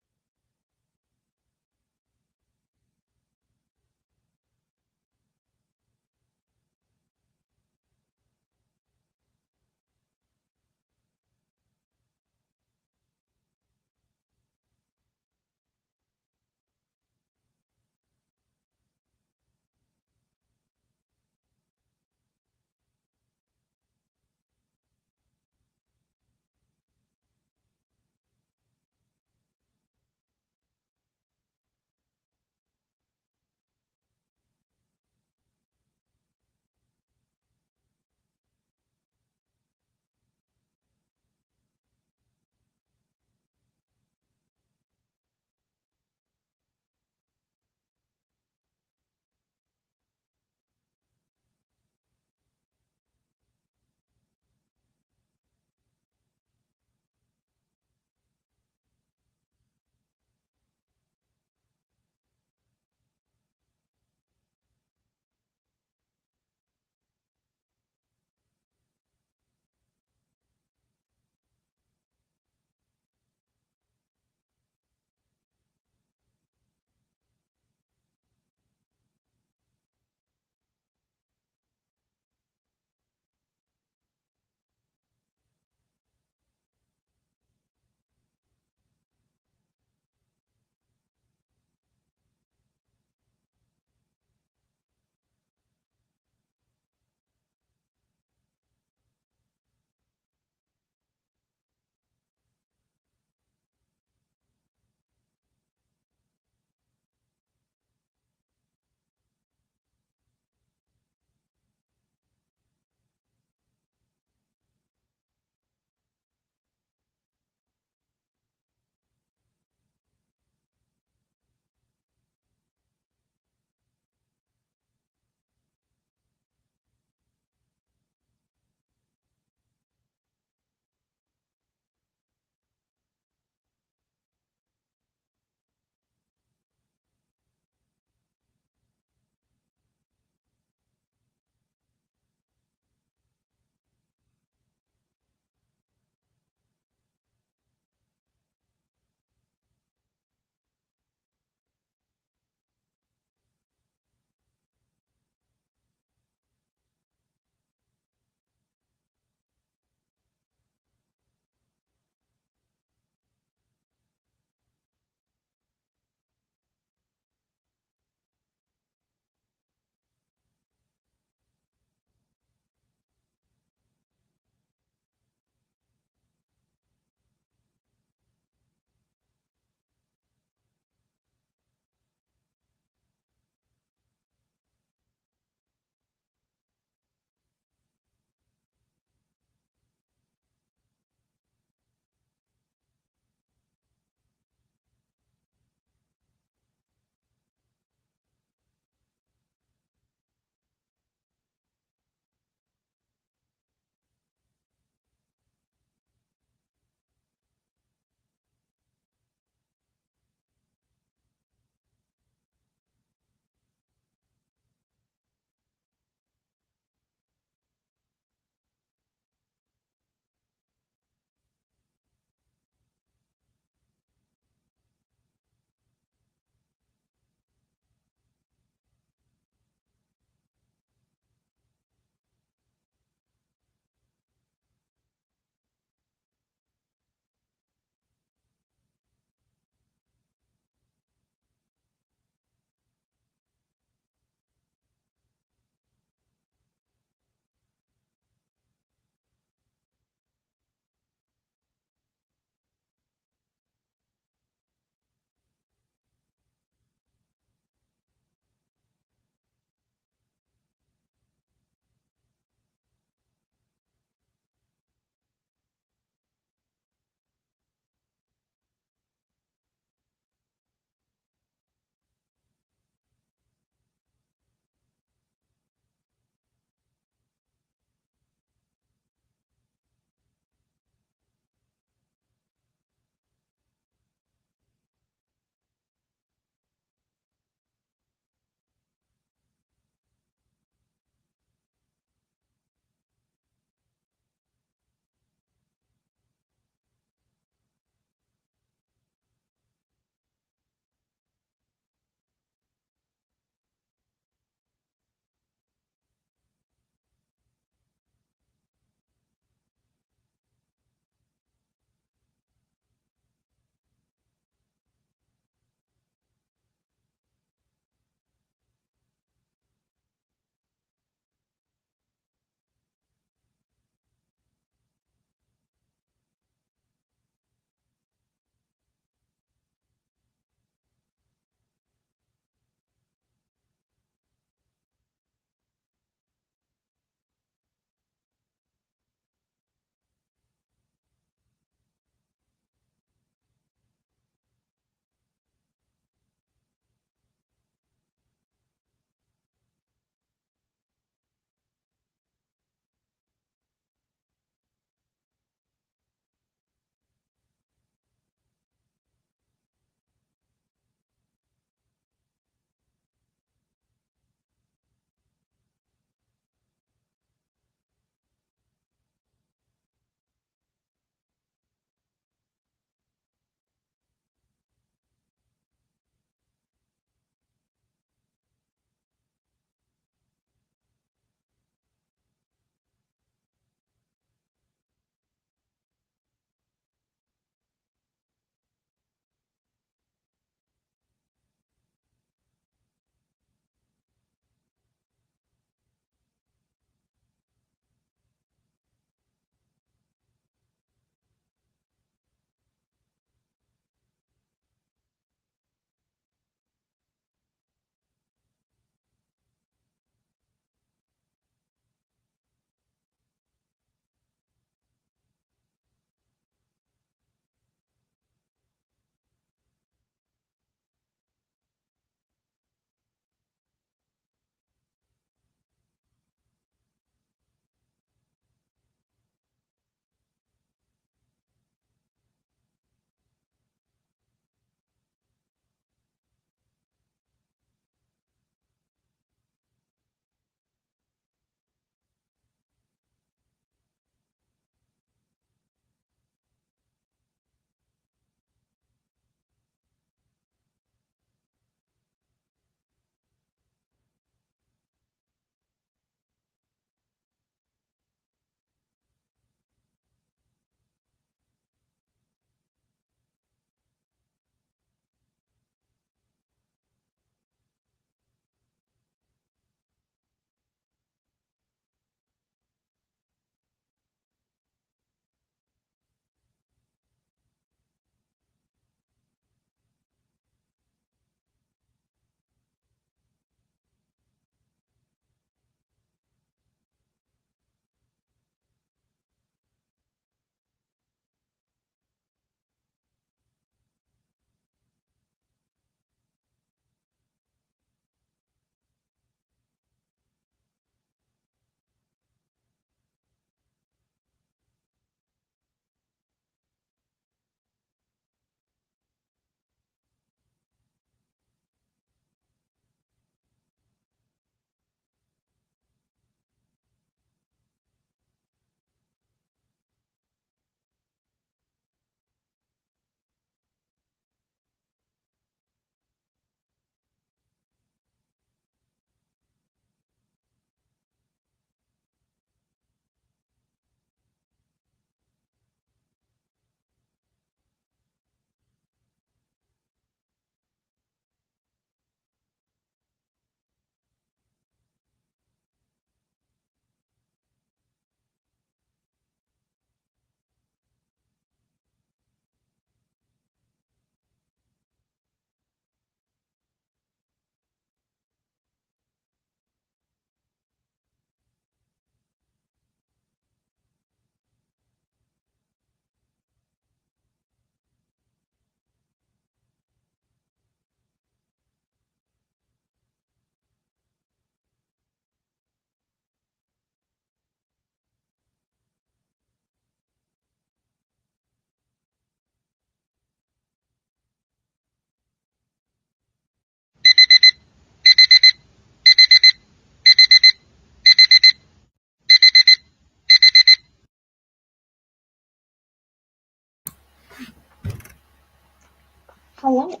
Hello.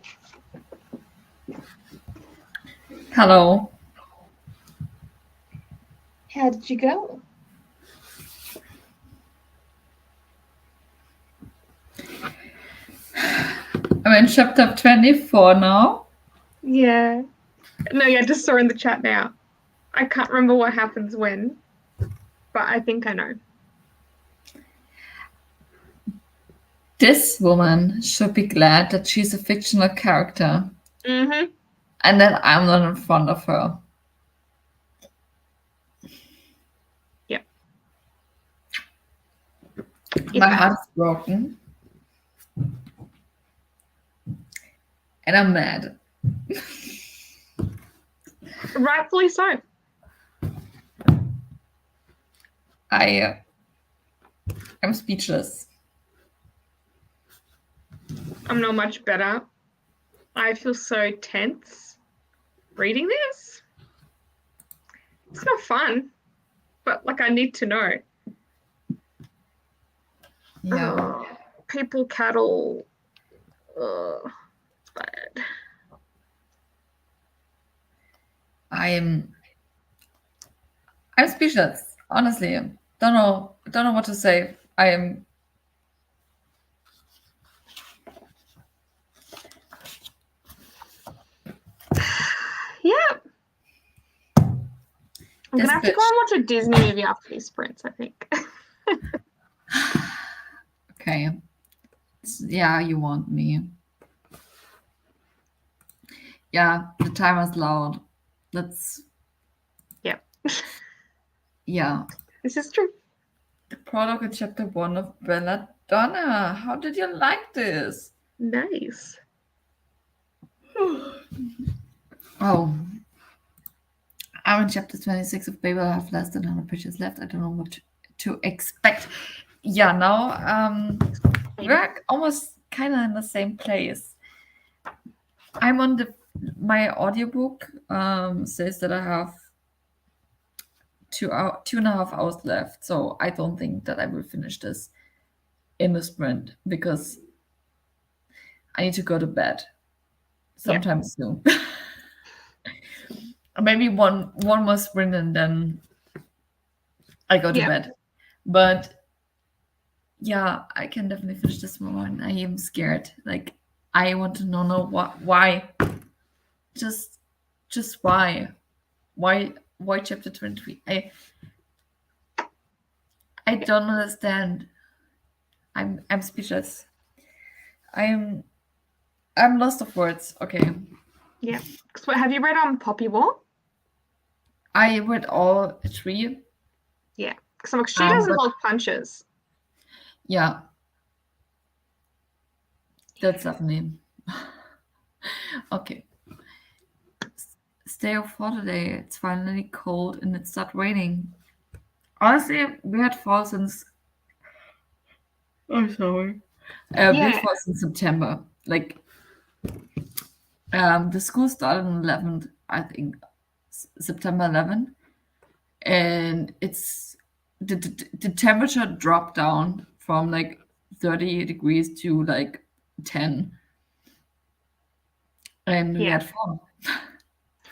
Hello. How did you go? I'm in chapter 24 now. Yeah. No, yeah, just saw in the chat now. I can't remember what happens when, but I think I know. This woman should be glad that she's a fictional character Mm-hmm. and that I'm not in front of her. Yep. My heart is broken. And I'm mad. Rightfully so. I'm speechless. I'm not much better. I feel so tense reading this. It's not fun, but like I need to know. Yeah. People, cattle. It's bad. I'm speechless. Honestly, don't know what to say. I am. Yeah. I'm This gonna have to go bitch. and watch a Disney movie after this, Prince, I think. Okay. Yeah, you want me. Yeah, the timer's loud. Let's. Yeah. Yeah. This is true. The prologue in chapter 1 of Belladonna. How did you like this? Nice. Oh. I'm in chapter 26 of Babel. I have less than 100 pages left. I don't know what to expect. Yeah, now we're almost kind of in the same place. I'm on my audiobook says that I have 2.5 hours left. So I don't think that I will finish this in the sprint because I need to go to bed sometime soon. Maybe one more sprint and then I go to bed. But yeah, I can definitely finish this one. I am scared. Like I want to know why. Just why? Why chapter 23? I don't understand. I'm speechless. I'm lost of words. Okay. Yeah. So have you read Poppy War? I read all 3. Yeah. Because she doesn't hold punches. Yeah. That's definitely okay. Stay off holiday. It's finally cold and it started raining. Honestly, we had fall since. I'm sorry. We had fall since September. Like, the school started on 11th, I think, September 11th, and it's the temperature dropped down from like 30 degrees to like 10, and we had fall.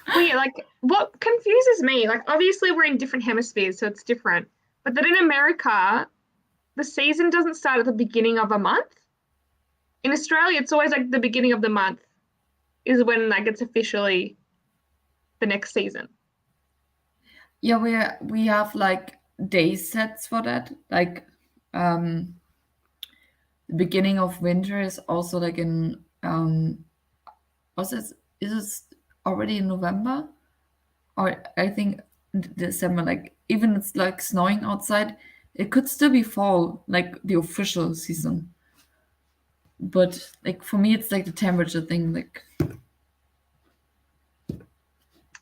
Well, yeah, like what confuses me, like obviously we're in different hemispheres, so it's different. But that in America, the season doesn't start at the beginning of a month. In Australia, it's always like the beginning of the month is when like it's officially the next season. Yeah, we have like day sets for that. Like, the beginning of winter is also like in was it is it already in November? Or I think December, like even it's like snowing outside, it could still be fall, like the official season. But like for me, it's like the temperature thing. Like,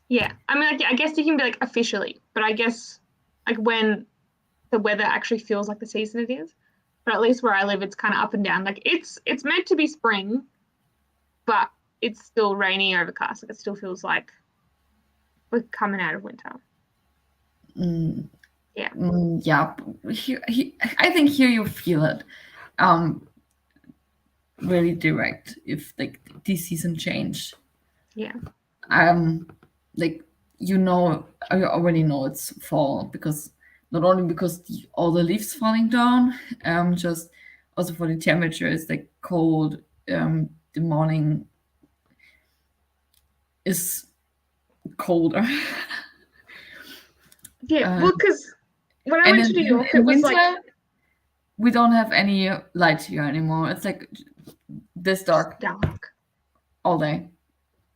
Yeah, I mean, like, I guess you can be like officially, but I guess like when the weather actually feels like the season it is. But at least where I live, it's kind of up and down. Like it's meant to be spring, but it's still rainy, overcast. Like it still feels like we're coming out of winter. Yeah. Yeah, I think here you feel it. Um, really direct if like the season change. Yeah. Like you already know it's fall because not only because all the leaves falling down, just also for the temperature it's like cold. The morning is colder. Yeah. Well, because when I And went to New York, in it was winter, like we don't have any light here anymore. It's like this dark dark. all day.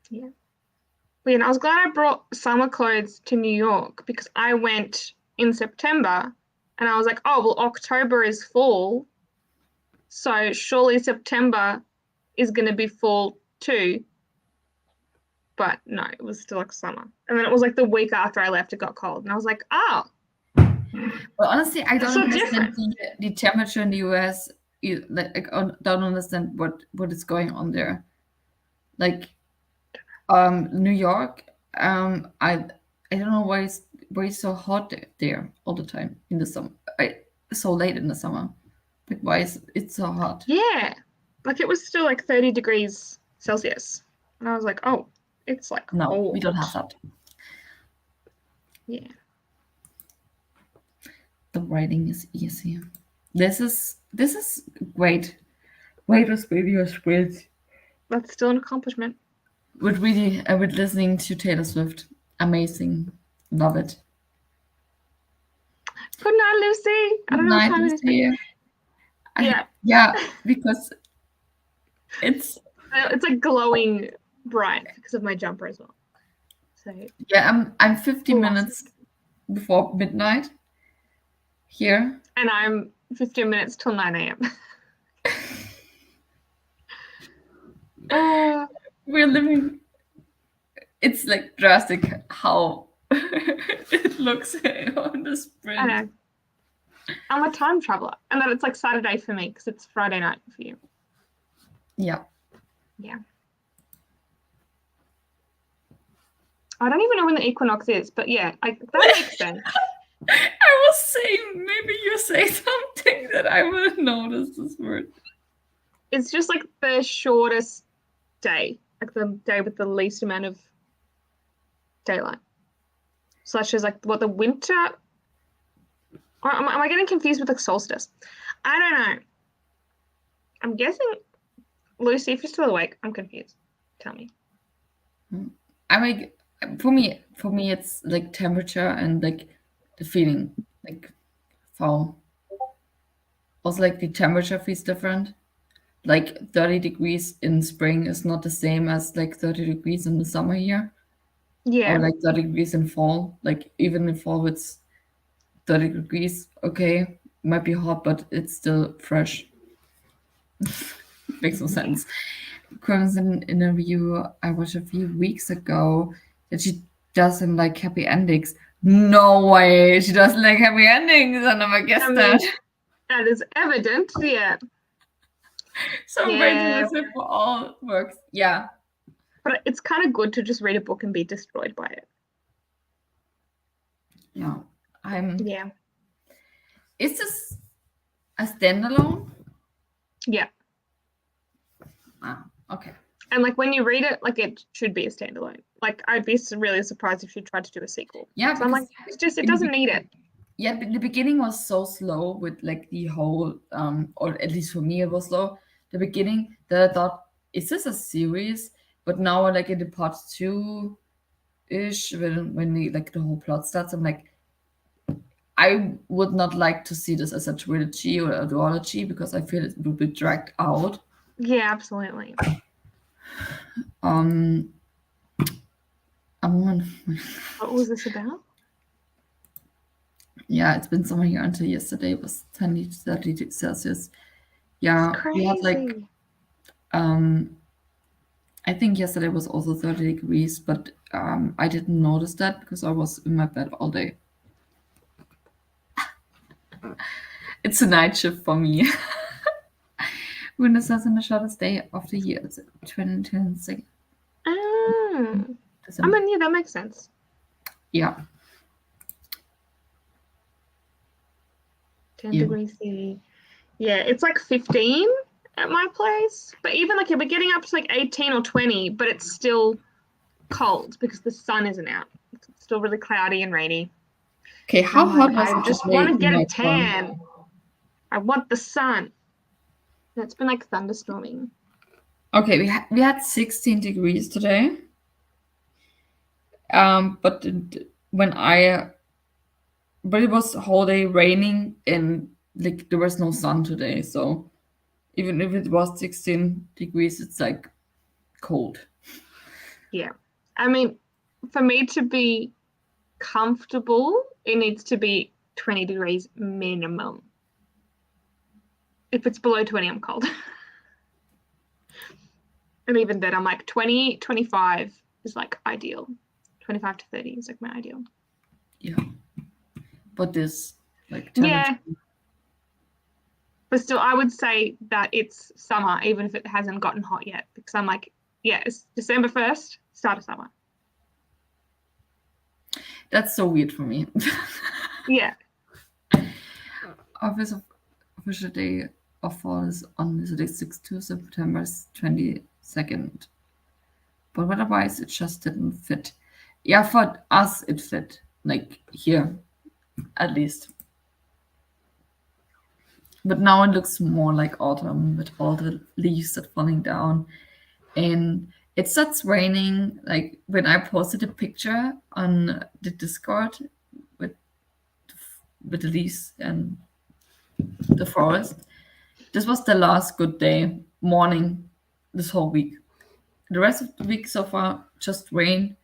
Yeah. And I was glad I brought summer clothes to New York because I went in September and I was like, oh, well, October is fall. So surely September is going to be fall too. But no, it was still like summer. And then it was like the week after I left, it got cold. And I was like, oh, Well, honestly, I that's don't so understand different. the temperature in the US. I don't understand what is going on there. Like New York, I don't know why it's so hot there all the time in the summer. So late in the summer. Like why is it so hot? Yeah. Like it was still like 30 degrees Celsius. And I was like, oh, it's like No, we cold. don't have that. Yeah. The writing is easy. This is great. Greatest radio spreads. That's still an accomplishment. With listening to Taylor Swift. Amazing. Love it. Good night, Lucy. I Good don't know what night, time it is, but Lucy. yeah. Yeah, because it's It's like glowing bright because of my jumper as well. So yeah, I'm 50 lost. minutes before midnight here. And I'm 15 minutes till 9 a.m. We're living it's like drastic how it looks on the I sprint. know. I'm a time traveler. And then it's like Saturday for me because it's Friday night for you. Yeah. Yeah. I don't even know when the equinox is, but yeah, that makes sense. I was saying maybe you say something that I will notice this word. It's just like the shortest day, like the day with the least amount of daylight. Such as like what the winter. Or am I getting confused with the solstice? I don't know. I'm guessing, Lucy, if you're still awake, I'm confused. Tell me. I mean, for me, it's like temperature and like the feeling, like fall. Also, like the temperature feels different. Like 30 degrees in spring is not the same as like 30 degrees in the summer here, Yeah. or like 30 degrees in fall. Like even in fall, it's 30 degrees. Okay, might be hot, but it's still fresh. Makes no sense. Because in an interview I watched a few weeks ago that she doesn't like happy endings. No way, she doesn't like happy endings. I never guessed that. That is evident. Yeah. So I'm Yeah. grateful for all works. Yeah. But it's kind of good to just read a book and be destroyed by it. Yeah. Yeah. Is this a standalone? Yeah. Ah, okay. And like when you read it, like it should be a standalone. Like I'd be really surprised if she tried to do a sequel. Yeah, so I'm like, it doesn't need it. Yeah, the beginning was so slow with like the whole, or at least for me it was slow. The beginning that I thought, is this a series? But now like in the part 2-ish, when the whole plot starts, I'm like, I would not like to see this as a trilogy or a duology because I feel it would be dragged out. Yeah, absolutely. What was this about? Yeah, it's been summer here until yesterday. It was 20 to 30 Celsius. Yeah, we had like, I think yesterday was also 30 degrees, but I didn't notice that because I was in my bed all day. It's a night shift for me. Winter starts in the shortest day of the year. It's 2026. I mean, yeah, that makes sense. Yeah. 10 degrees C. Yeah, it's like 15 at my place. But even like we're getting up to like 18 or 20, but it's still cold because the sun isn't out. It's still really cloudy and rainy. Okay, how I'm like, hot was I it just today want to in get a Melbourne? tan. I want the sun. It's been like thunderstorming. Okay, we had 16 degrees today. But but it was whole day raining and like there was no sun today. So even if it was 16 degrees, it's like cold. Yeah. I mean, for me to be comfortable, it needs to be 20 degrees minimum. If it's below 20, I'm cold. And even then, I'm like 20, 25 is like ideal. 25 to 30 is like my ideal. Yeah. But this like temperature. Yeah. But still, I would say that it's summer, even if it hasn't gotten hot yet, because I'm like, yeah, it's December 1st, start of summer. That's so weird for me. Yeah. Official day of fall is on the 6th to September 22nd. But otherwise, it just didn't fit. Yeah, for us, it fit. Like here, at least. But now it looks more like autumn with all the leaves that falling down. And it starts raining. Like when I posted a picture on the Discord with with the leaves and the forest. This was the last good day, morning, this whole week. The rest of the week so far, just rain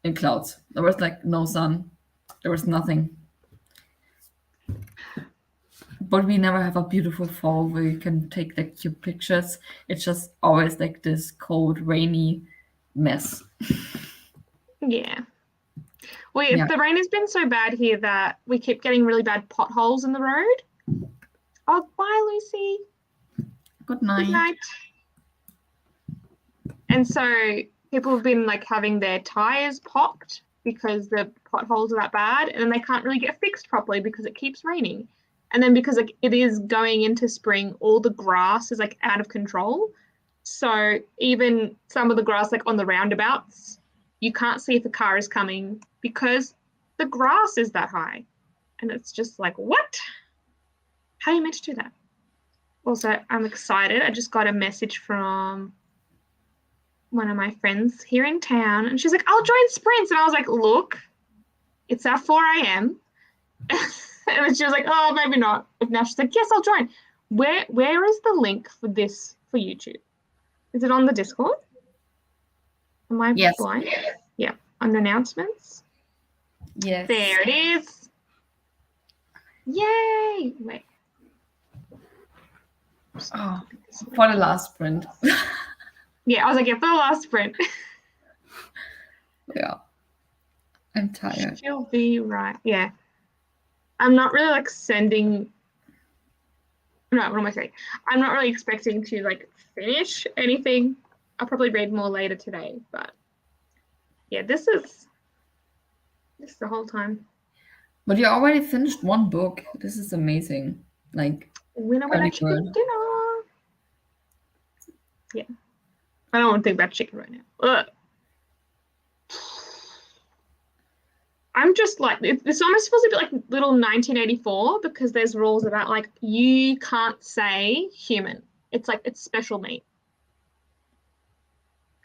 and clouds. There was like no sun. There was nothing. But we never have a beautiful fall where you can take like cute pictures. It's just always like this cold, rainy mess. Yeah. Well, Yeah. the rain has been so bad here that we keep getting really bad potholes in the road. Oh, bye, Lucy. Good Good night. night. And so people have been like having their tires popped because the potholes are that bad, and then they can't really get fixed properly because it keeps raining. And then because like it is going into spring, all the grass is like out of control. So even some of the grass like on the roundabouts, you can't see if a car is coming because the grass is that high. And it's just like, what? How are you meant to do that? Also, I'm excited. I just got a message from one of my friends here in town, and she's like, I'll join sprints. And I was like, look, it's at 4 a.m. And then she was like, oh, maybe not. But now she's like, yes, I'll join. Where is the link for this for YouTube? Is it on the Discord? Am I Yes. blind? Yeah, on announcements. Yes. There it is. Yay! Wait. Oh, for the last sprint. Yeah, I was like, yeah, for the last sprint. Yeah. I'm tired. She'll be right. Yeah. I'm not really like sending. No, what am I saying? I'm not really expecting to like finish anything. I'll probably read more later today, but yeah, this is the whole time. But you already finished one book. This is amazing. Like, Winner, winner, very chicken good. dinner. Yeah, I don't want to think about chicken right now. Ugh. I'm just like it's almost supposed to be like little 1984 because there's rules about like you can't say human. It's like it's special meat.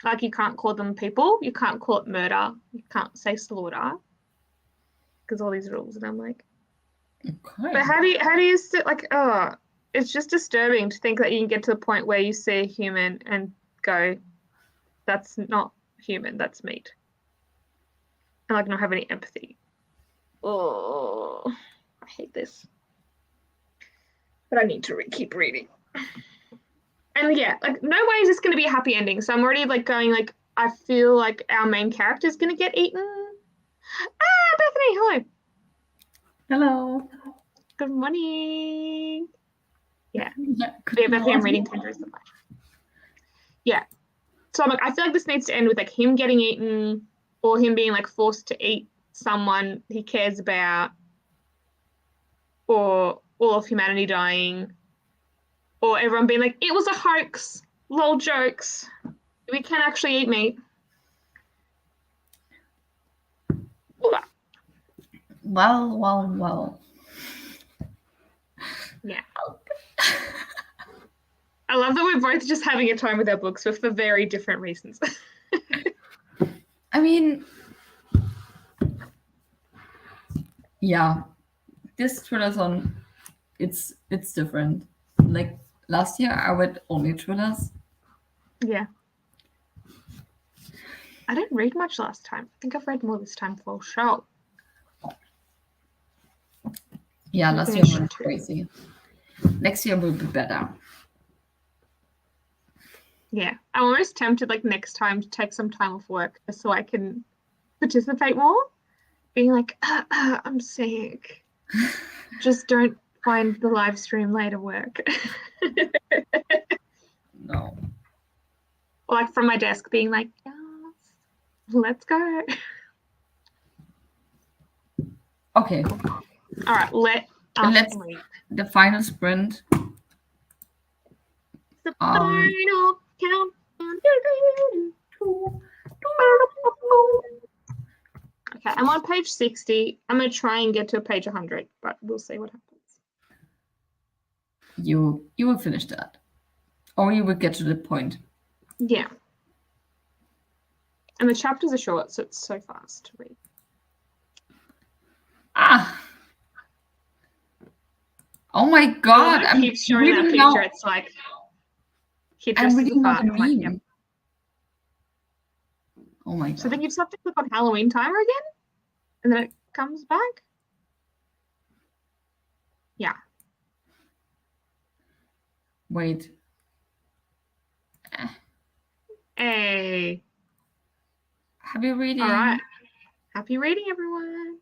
Like you can't call them people, you can't call it murder, you can't say slaughter because all these rules. And I'm like, Okay. but how do you like? Oh, it's just disturbing to think that you can get to the point where you see a human and go, that's not human, that's meat, and like not have any empathy. Oh, I hate this. But I need to keep reading. And yeah, like no way is this going to be a happy ending. So I'm already like going like I feel like our main character is going to get eaten. Ah, Bethany, hello. Hello. Good morning. Yeah. Yeah, Yeah, good Bethany, I'm morning. reading Tender so much. Yeah. So I'm like, I feel like this needs to end with like him getting eaten or him being like forced to eat someone he cares about or all of humanity dying. Or everyone being like, it was a hoax, lol jokes. We can actually eat meat. All that. Well. Yeah. I love that we're both just having a time with our books, but for very different reasons. I mean, yeah, this Thrillathon, it's different. Like last year, I read only thrillers. Yeah. I didn't read much last time. I think I've read more this time for sure. Yeah, I last year finished was two. crazy. Next year will be better. Yeah. I'm almost tempted, like, next time to take some time off work just so I can participate more. Being like, I'm sick. Just don't find the live stream later work. No. Or like from my desk being like, yes, let's go. Okay, All right, let us let's read. the final sprint. The Um, final countdown. Okay, I'm on page 60. I'm going to try and get to page 100, but we'll see what happens. you will finish that, or you will get to the point. Yeah. And the chapters are short, so it's so fast to read. Ah. Oh my I God! love that it keeps showing that reading picture. now. It's like, he I'm dresses the reading now part. the I'm like, meme. yep. Oh my So then God! you just have to click on Halloween timer again, and then it comes back. Yeah. Wait. Hey. Happy reading. All right. Happy reading, everyone.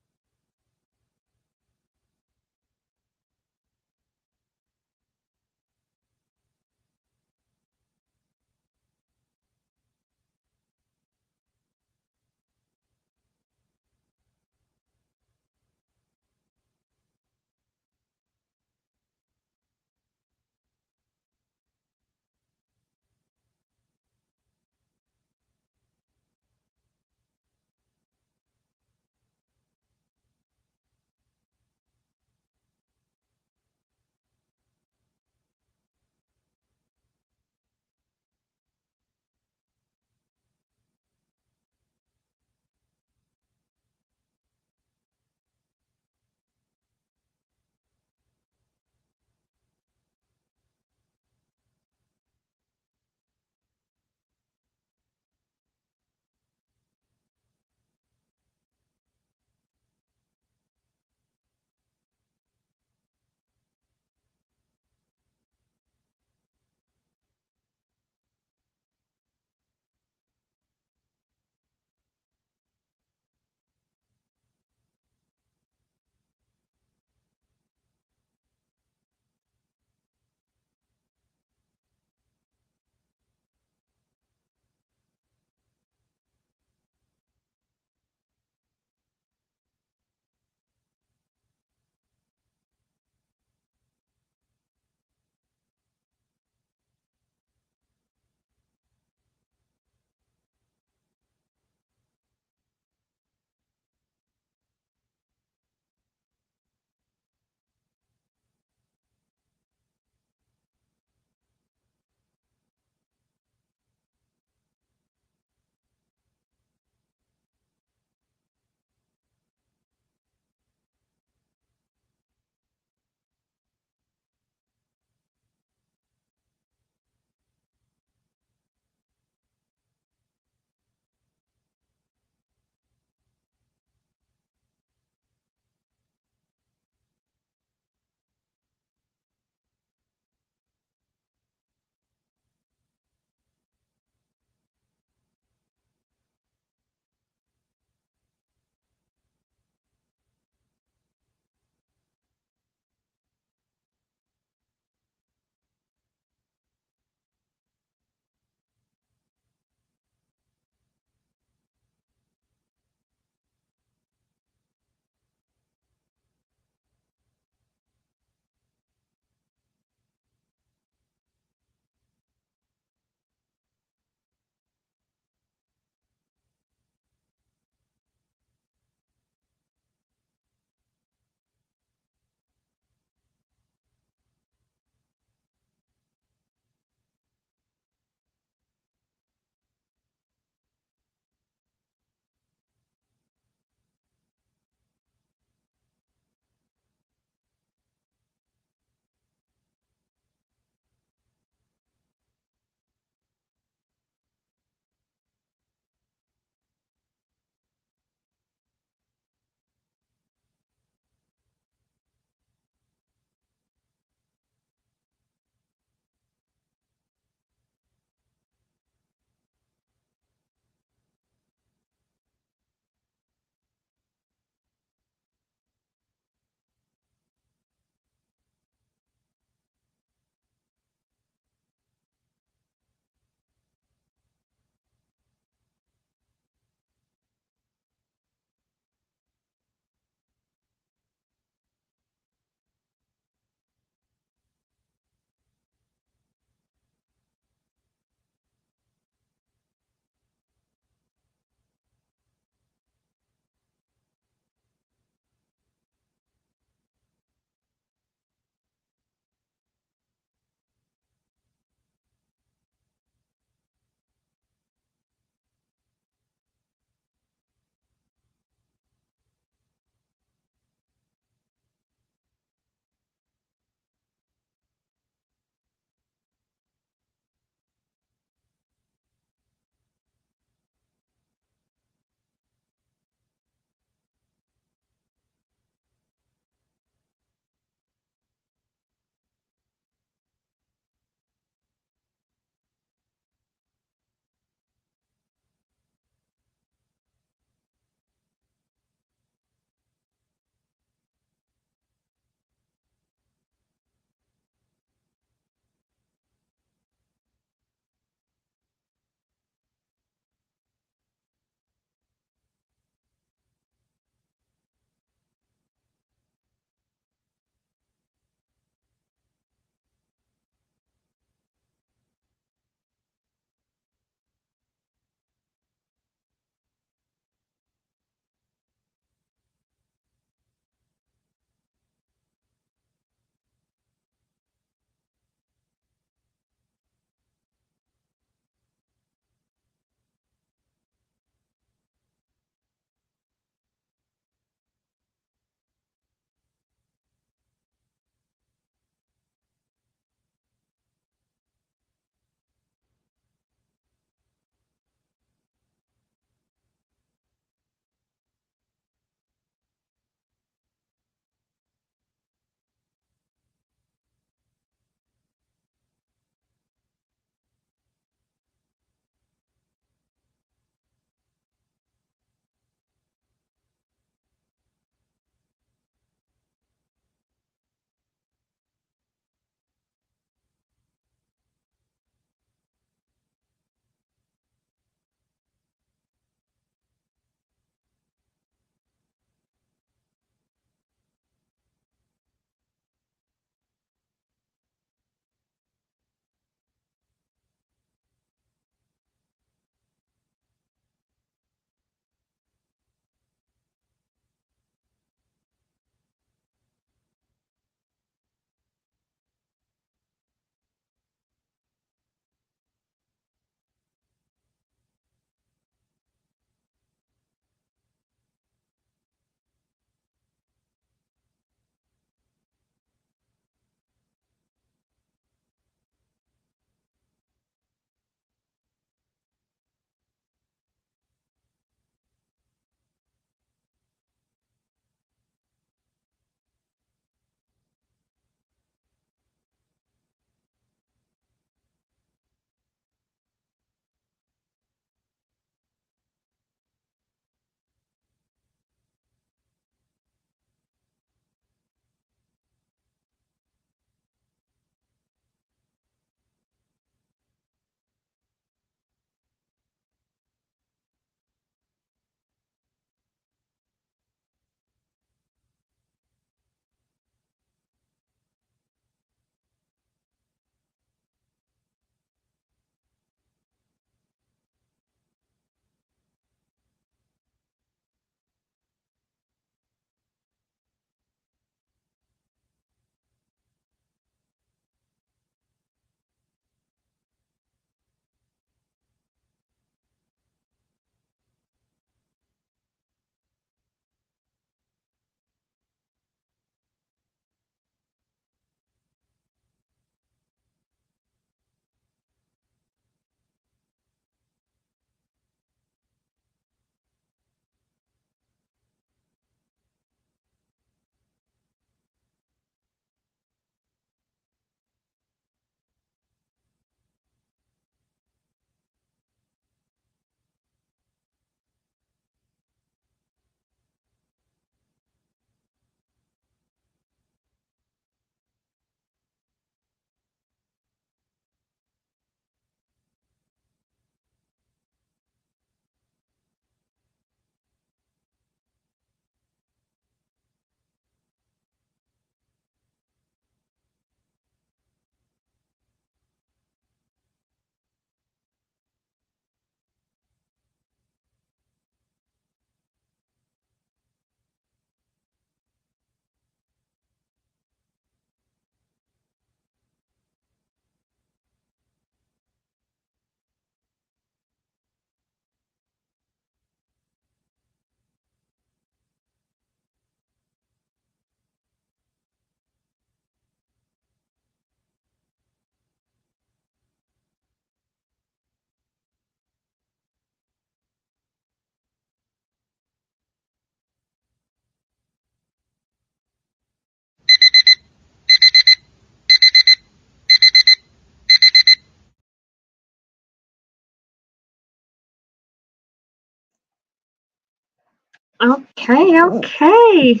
Okay.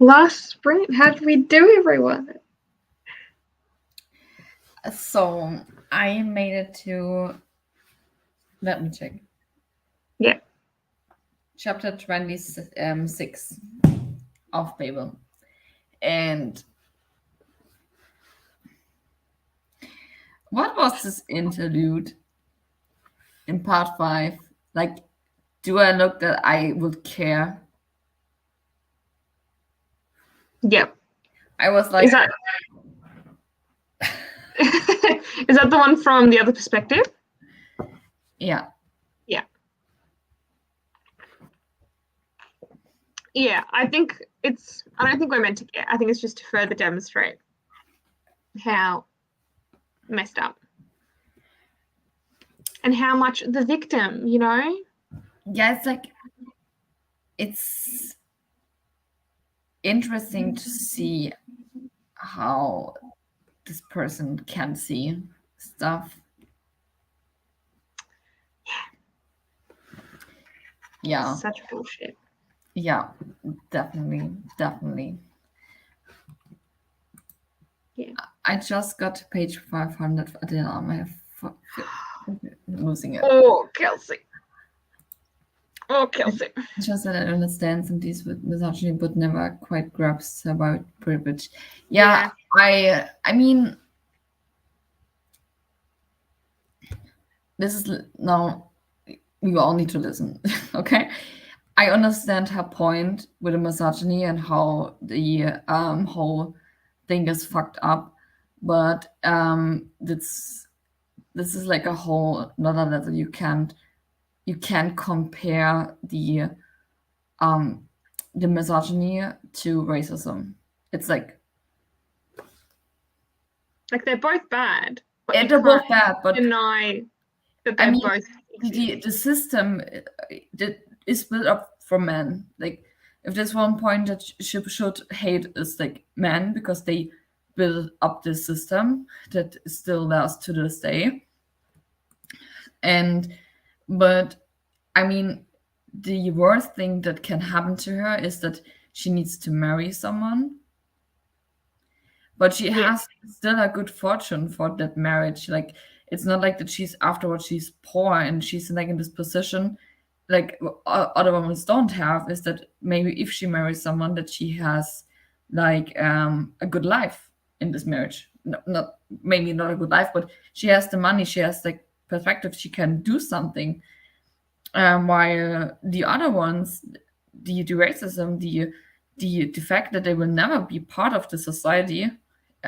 Last sprint. How did we do, everyone? So I made it to, let me check. Yeah. Chapter 26 of Babel. And what was this interlude in part 5? Like, do I look that I would care? Yep. I was like, Is that is that the one from the other perspective? yeah. Yeah. Yeah, I don't think we're meant to care. I think it's just to further demonstrate how messed up and how much the victim, Yeah, it's like, it's interesting to see how this person can see stuff. Yeah. Such bullshit. Yeah, definitely. Yeah. I just got to page 500. I'm losing it. Oh, Kelsey. Oh, Kelsey. Just that I understand some these with misogyny, but never quite grasps about privilege. Yeah, I mean, this is now you all need to listen, okay? I understand her point with the misogyny and how the whole thing is fucked up, but this is like a whole another level. You can't compare the misogyny to racism. It's like they're both bad, but you they're both can't bad, but deny that I they're mean both the system that is built up for men. Like if there's one point that should hate is like men because they build up this system that still lasts to this day. And but I mean the worst thing that can happen to her is that she needs to marry someone. But she has still a good fortune for that marriage. Like it's not like that she's afterwards she's poor and she's like in this position like other women don't have is that maybe if she marries someone that she has like a good life in this marriage. No, not maybe not a good life, but she has the money, she has like perspective, she can do something. While the other ones, the racism, the fact that they will never be part of the society,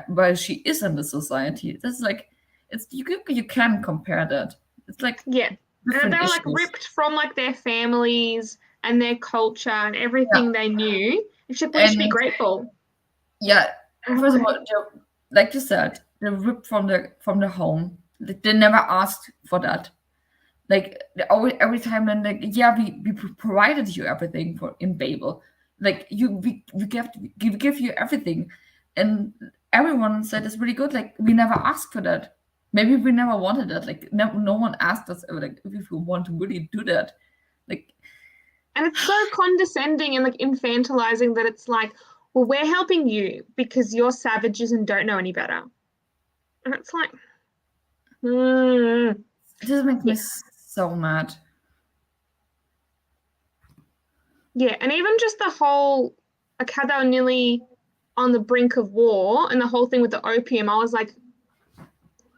while she is in the society, that's like it's you can compare that. It's like and different they were like issues. ripped from like their families and their culture and everything they knew. And she's like, well, you should be And grateful. yeah, first of all, like you said, they're ripped from the home. Like, they never asked for that. Like they always every time then like yeah we provided you everything for in Babel. Like we give you everything, and everyone said it's really good. Like we never asked for that. Maybe we never wanted that. Like no one asked us ever, like if we want to really do that. Like And it's so condescending and like infantilizing that it's like, well, we're helping you because you're savages and don't know any better. And it's like, this makes me so mad. yeah. And even just the whole, like how they were nearly on the brink of war and the whole thing with the opium, I was like,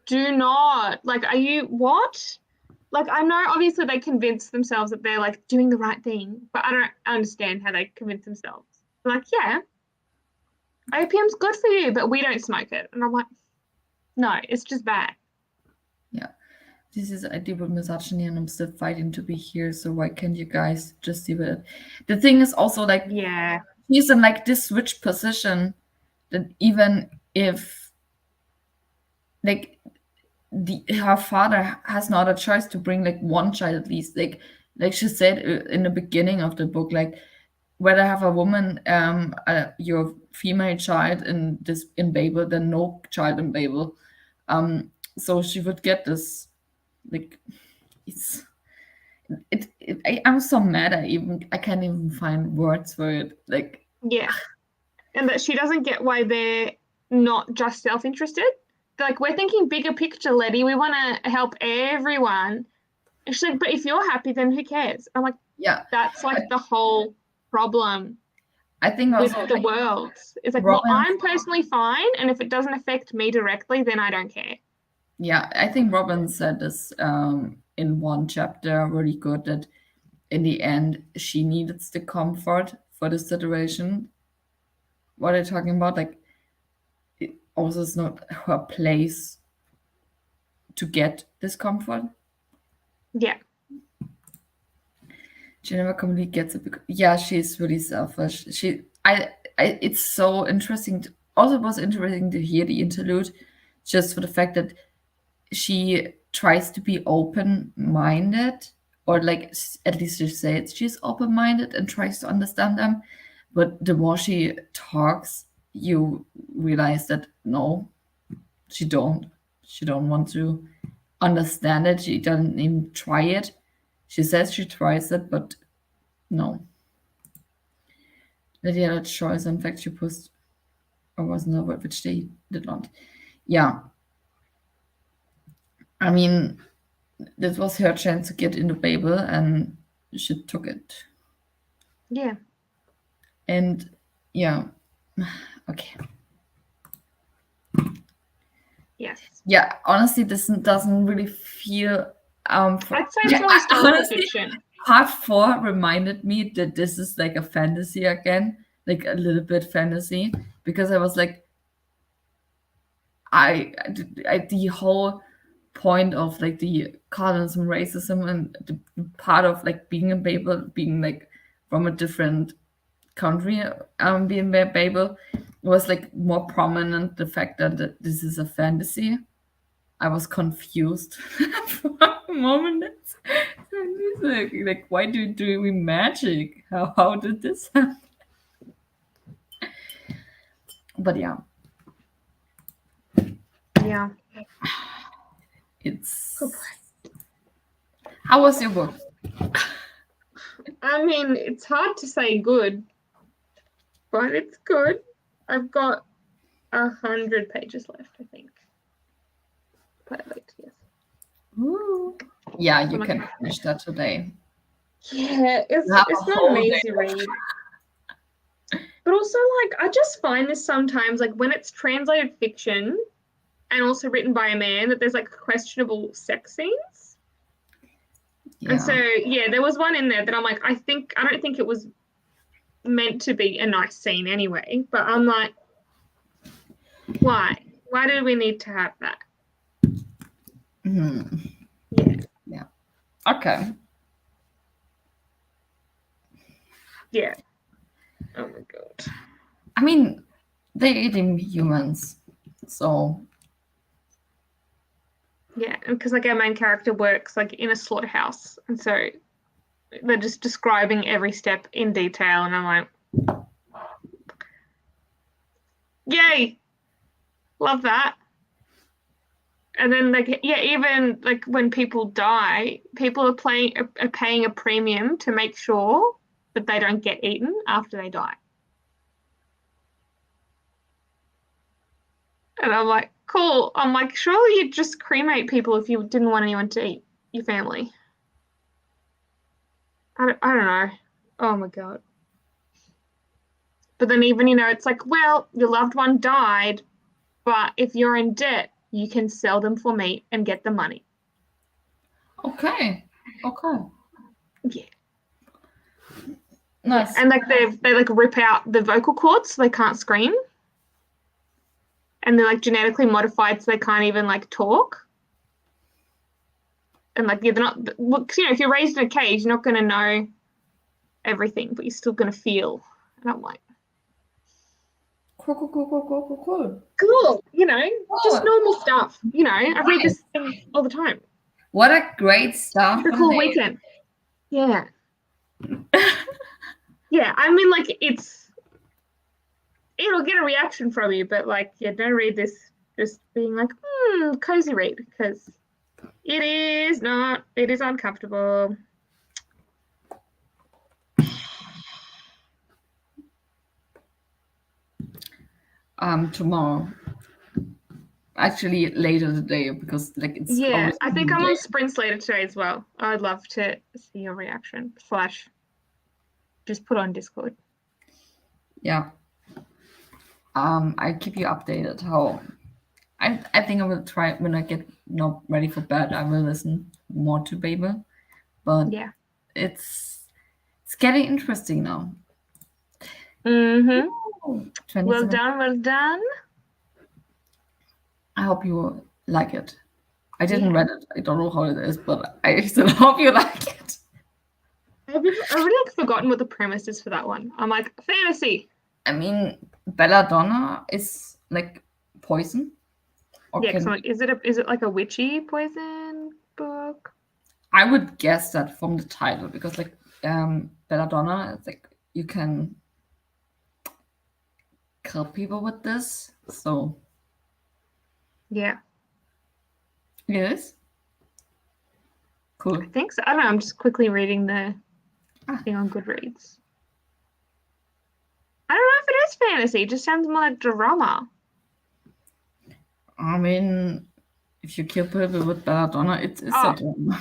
do not, like, are you what? Like, I know obviously they convince themselves that they're like doing the right thing, but I don't understand how they convince themselves. They're like, yeah, opium's good for you, but we don't smoke it. And I'm like, no, it's just bad. Yeah. This is I deal with misogyny and I'm still fighting to be here, so why can't you guys just deal with it? The thing is also like Yeah. he's in like this switch position that even if like her father has not a choice to bring like one child at least, like she said in the beginning of the book, like whether have a woman your female child in Babel than no child in Babel. So she would get this like it's I'm so mad. I can't even find words for it. Like, Yeah. And that she doesn't get why they're not just self-interested. They're like, we're thinking bigger picture, Letty. We want to help everyone. And she's like, but if you're happy, then who cares? I'm like, yeah, that's like the whole problem I think with also the like world. It's like, well, Robin. I'm personally fine, and if it doesn't affect me directly, then I don't care. Yeah, I think Robin said this in one chapter really good that in the end she needed the comfort for the situation. What are you talking about? Like, it also is not her place to get this comfort. Yeah. She never completely gets it. Because, yeah, she's really selfish. It's so interesting. Also, it was interesting to hear the interlude, just for the fact that she tries to be open-minded, or like at least she says she's open-minded and tries to understand them. But the more she talks, you realize that no, she don't. She don't want to understand it. She doesn't even try it. She says she tries it, but no. That he had a choice. In fact, she pushed or wasn't a word which they did not. Yeah. I mean, this was her chance to get into Babel, and she took it. Yeah. And yeah, okay. Yes. Yeah, honestly, this doesn't really feel. I'd say it's more historical Honestly, fiction. part 4 reminded me that this is like a fantasy again, like a little bit fantasy, because I was like, the whole point of like the colonism, racism, and the part of like being in Babel, being like from a different country, being Babel, was like more prominent. The fact that this is a fantasy, I was confused for a moment. Like, why do we magic? How did this happen? But yeah, Yeah. it's. Good boy. How was your book? I mean, it's hard to say good, but it's good. I've got 100 pages left, I think. Perfect, yes. Ooh. Yeah, you I'm can like, finish that today. yeah, You have it's a not an whole day. easy read. But also, like, I just find this sometimes, like, when it's translated fiction and also written by a man, that there's like questionable sex scenes. And so, Yeah. yeah, there was one in there that I'm like, I don't think it was meant to be a nice scene anyway. But I'm like, why? Why do we need to have that? Mhm. Yeah. Yeah. Okay. Yeah. Oh my God. I mean, they're eating humans, so Yeah, and because like our main character works like in a slaughterhouse, and so they're just describing every step in detail, and I'm like, yay, love that. And then like yeah, even like when people die, people are paying a premium to make sure that they don't get eaten after they die. And I'm like, cool. I'm like, surely you'd just cremate people if you didn't want anyone to eat your family. I don't know. Oh my God. But then even, it's like, well, your loved one died, but if you're in debt, you can sell them for meat and get the money. okay. Okay. Yeah. Yeah. Nice. And like they like rip out the vocal cords so they can't scream. And they're like genetically modified so they can't even like talk. And like yeah, they're not well, if you're raised in a cage, you're not gonna know everything, but you're still gonna feel. And I'm like, Cool. cool, just Oh, normal stuff. I read nice. this thing all the time. What a great start for the Typical day. weekend. Yeah. Yeah, I mean, like it'll get a reaction from you, but like, yeah, don't read this just being like, cozy read, because it is uncomfortable. tomorrow. Actually, later today because like it's Yeah, almost I think I'm midday. on sprints later today as well. I'd love to see your reaction. Slash, just put on Discord. Yeah. I keep you updated how I think I will try when I get ready for bed, I will listen more to Babel. But Yeah. it's getting interesting now. Mm-hmm. Ooh, Well 27. done, well done. I hope you like it. I didn't Yeah. read it. I don't know how it is, but I still hope you like it. I've already like forgotten what the premise is for that one. I'm like, fantasy. I mean, belladonna is like poison, or Yeah, because can I'm like, is it like a witchy poison book? I would guess that from the title because like belladonna, it's like you can kill people with this. So Yeah, yes, I cool. think so. I don't know. I'm just quickly reading the Ah, thing on Goodreads. I don't know if it is fantasy. It just sounds more like drama. I mean, if you kill people with belladonna, it's a Oh, drama.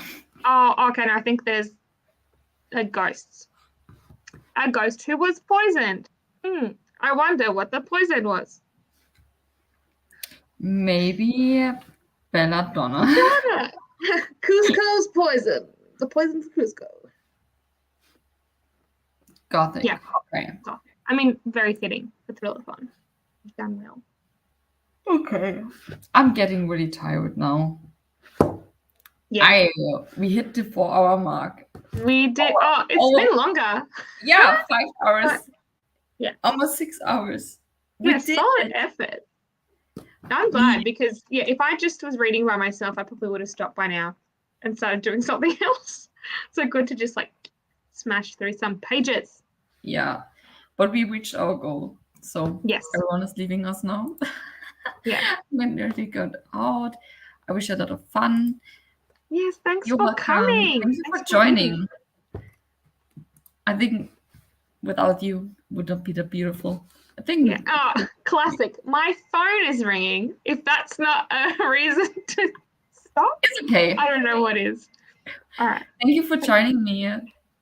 okay. No, I think there's ghosts. A ghost who was poisoned. I wonder what the poison was. Maybe belladonna. Donna! Cusco's poison. The poison for Cusco. Gothic. Yeah. Okay. So, I mean, very fitting for Thrillathon. Done well. Okay. I'm getting really tired now. Yeah. We hit the 4 hour mark. We did. Oh, it's Oh, been longer. yeah, 5 hours. Yeah. Almost 6 hours. We Yeah, did solid it. effort. I'm glad because yeah, if I just was reading by myself, I probably would have stopped by now and started doing something else. So good to just like smash through some pages. Yeah. But we reached our goal. So Yes. everyone is leaving us now. Yeah. When they got out. I wish you had a lot of fun. Yes, thanks You're for welcome. coming. Thank you for Thanks for reading. joining. I think without you would not be that beautiful. I think Yeah. Oh, classic. My phone is ringing. If that's not a reason to stop, it's okay. I don't know what is. All right. Thank you for joining me.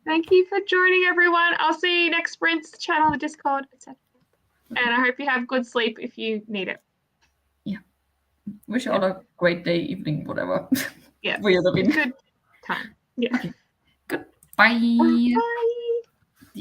Thank you for joining, everyone. I'll see you next sprints, chat on the Discord, etc. And I hope you have good sleep if you need it. Yeah. Wish you all a great day, evening, whatever. Yeah. For you, Good time. Yeah. Okay. Goodbye. Bye.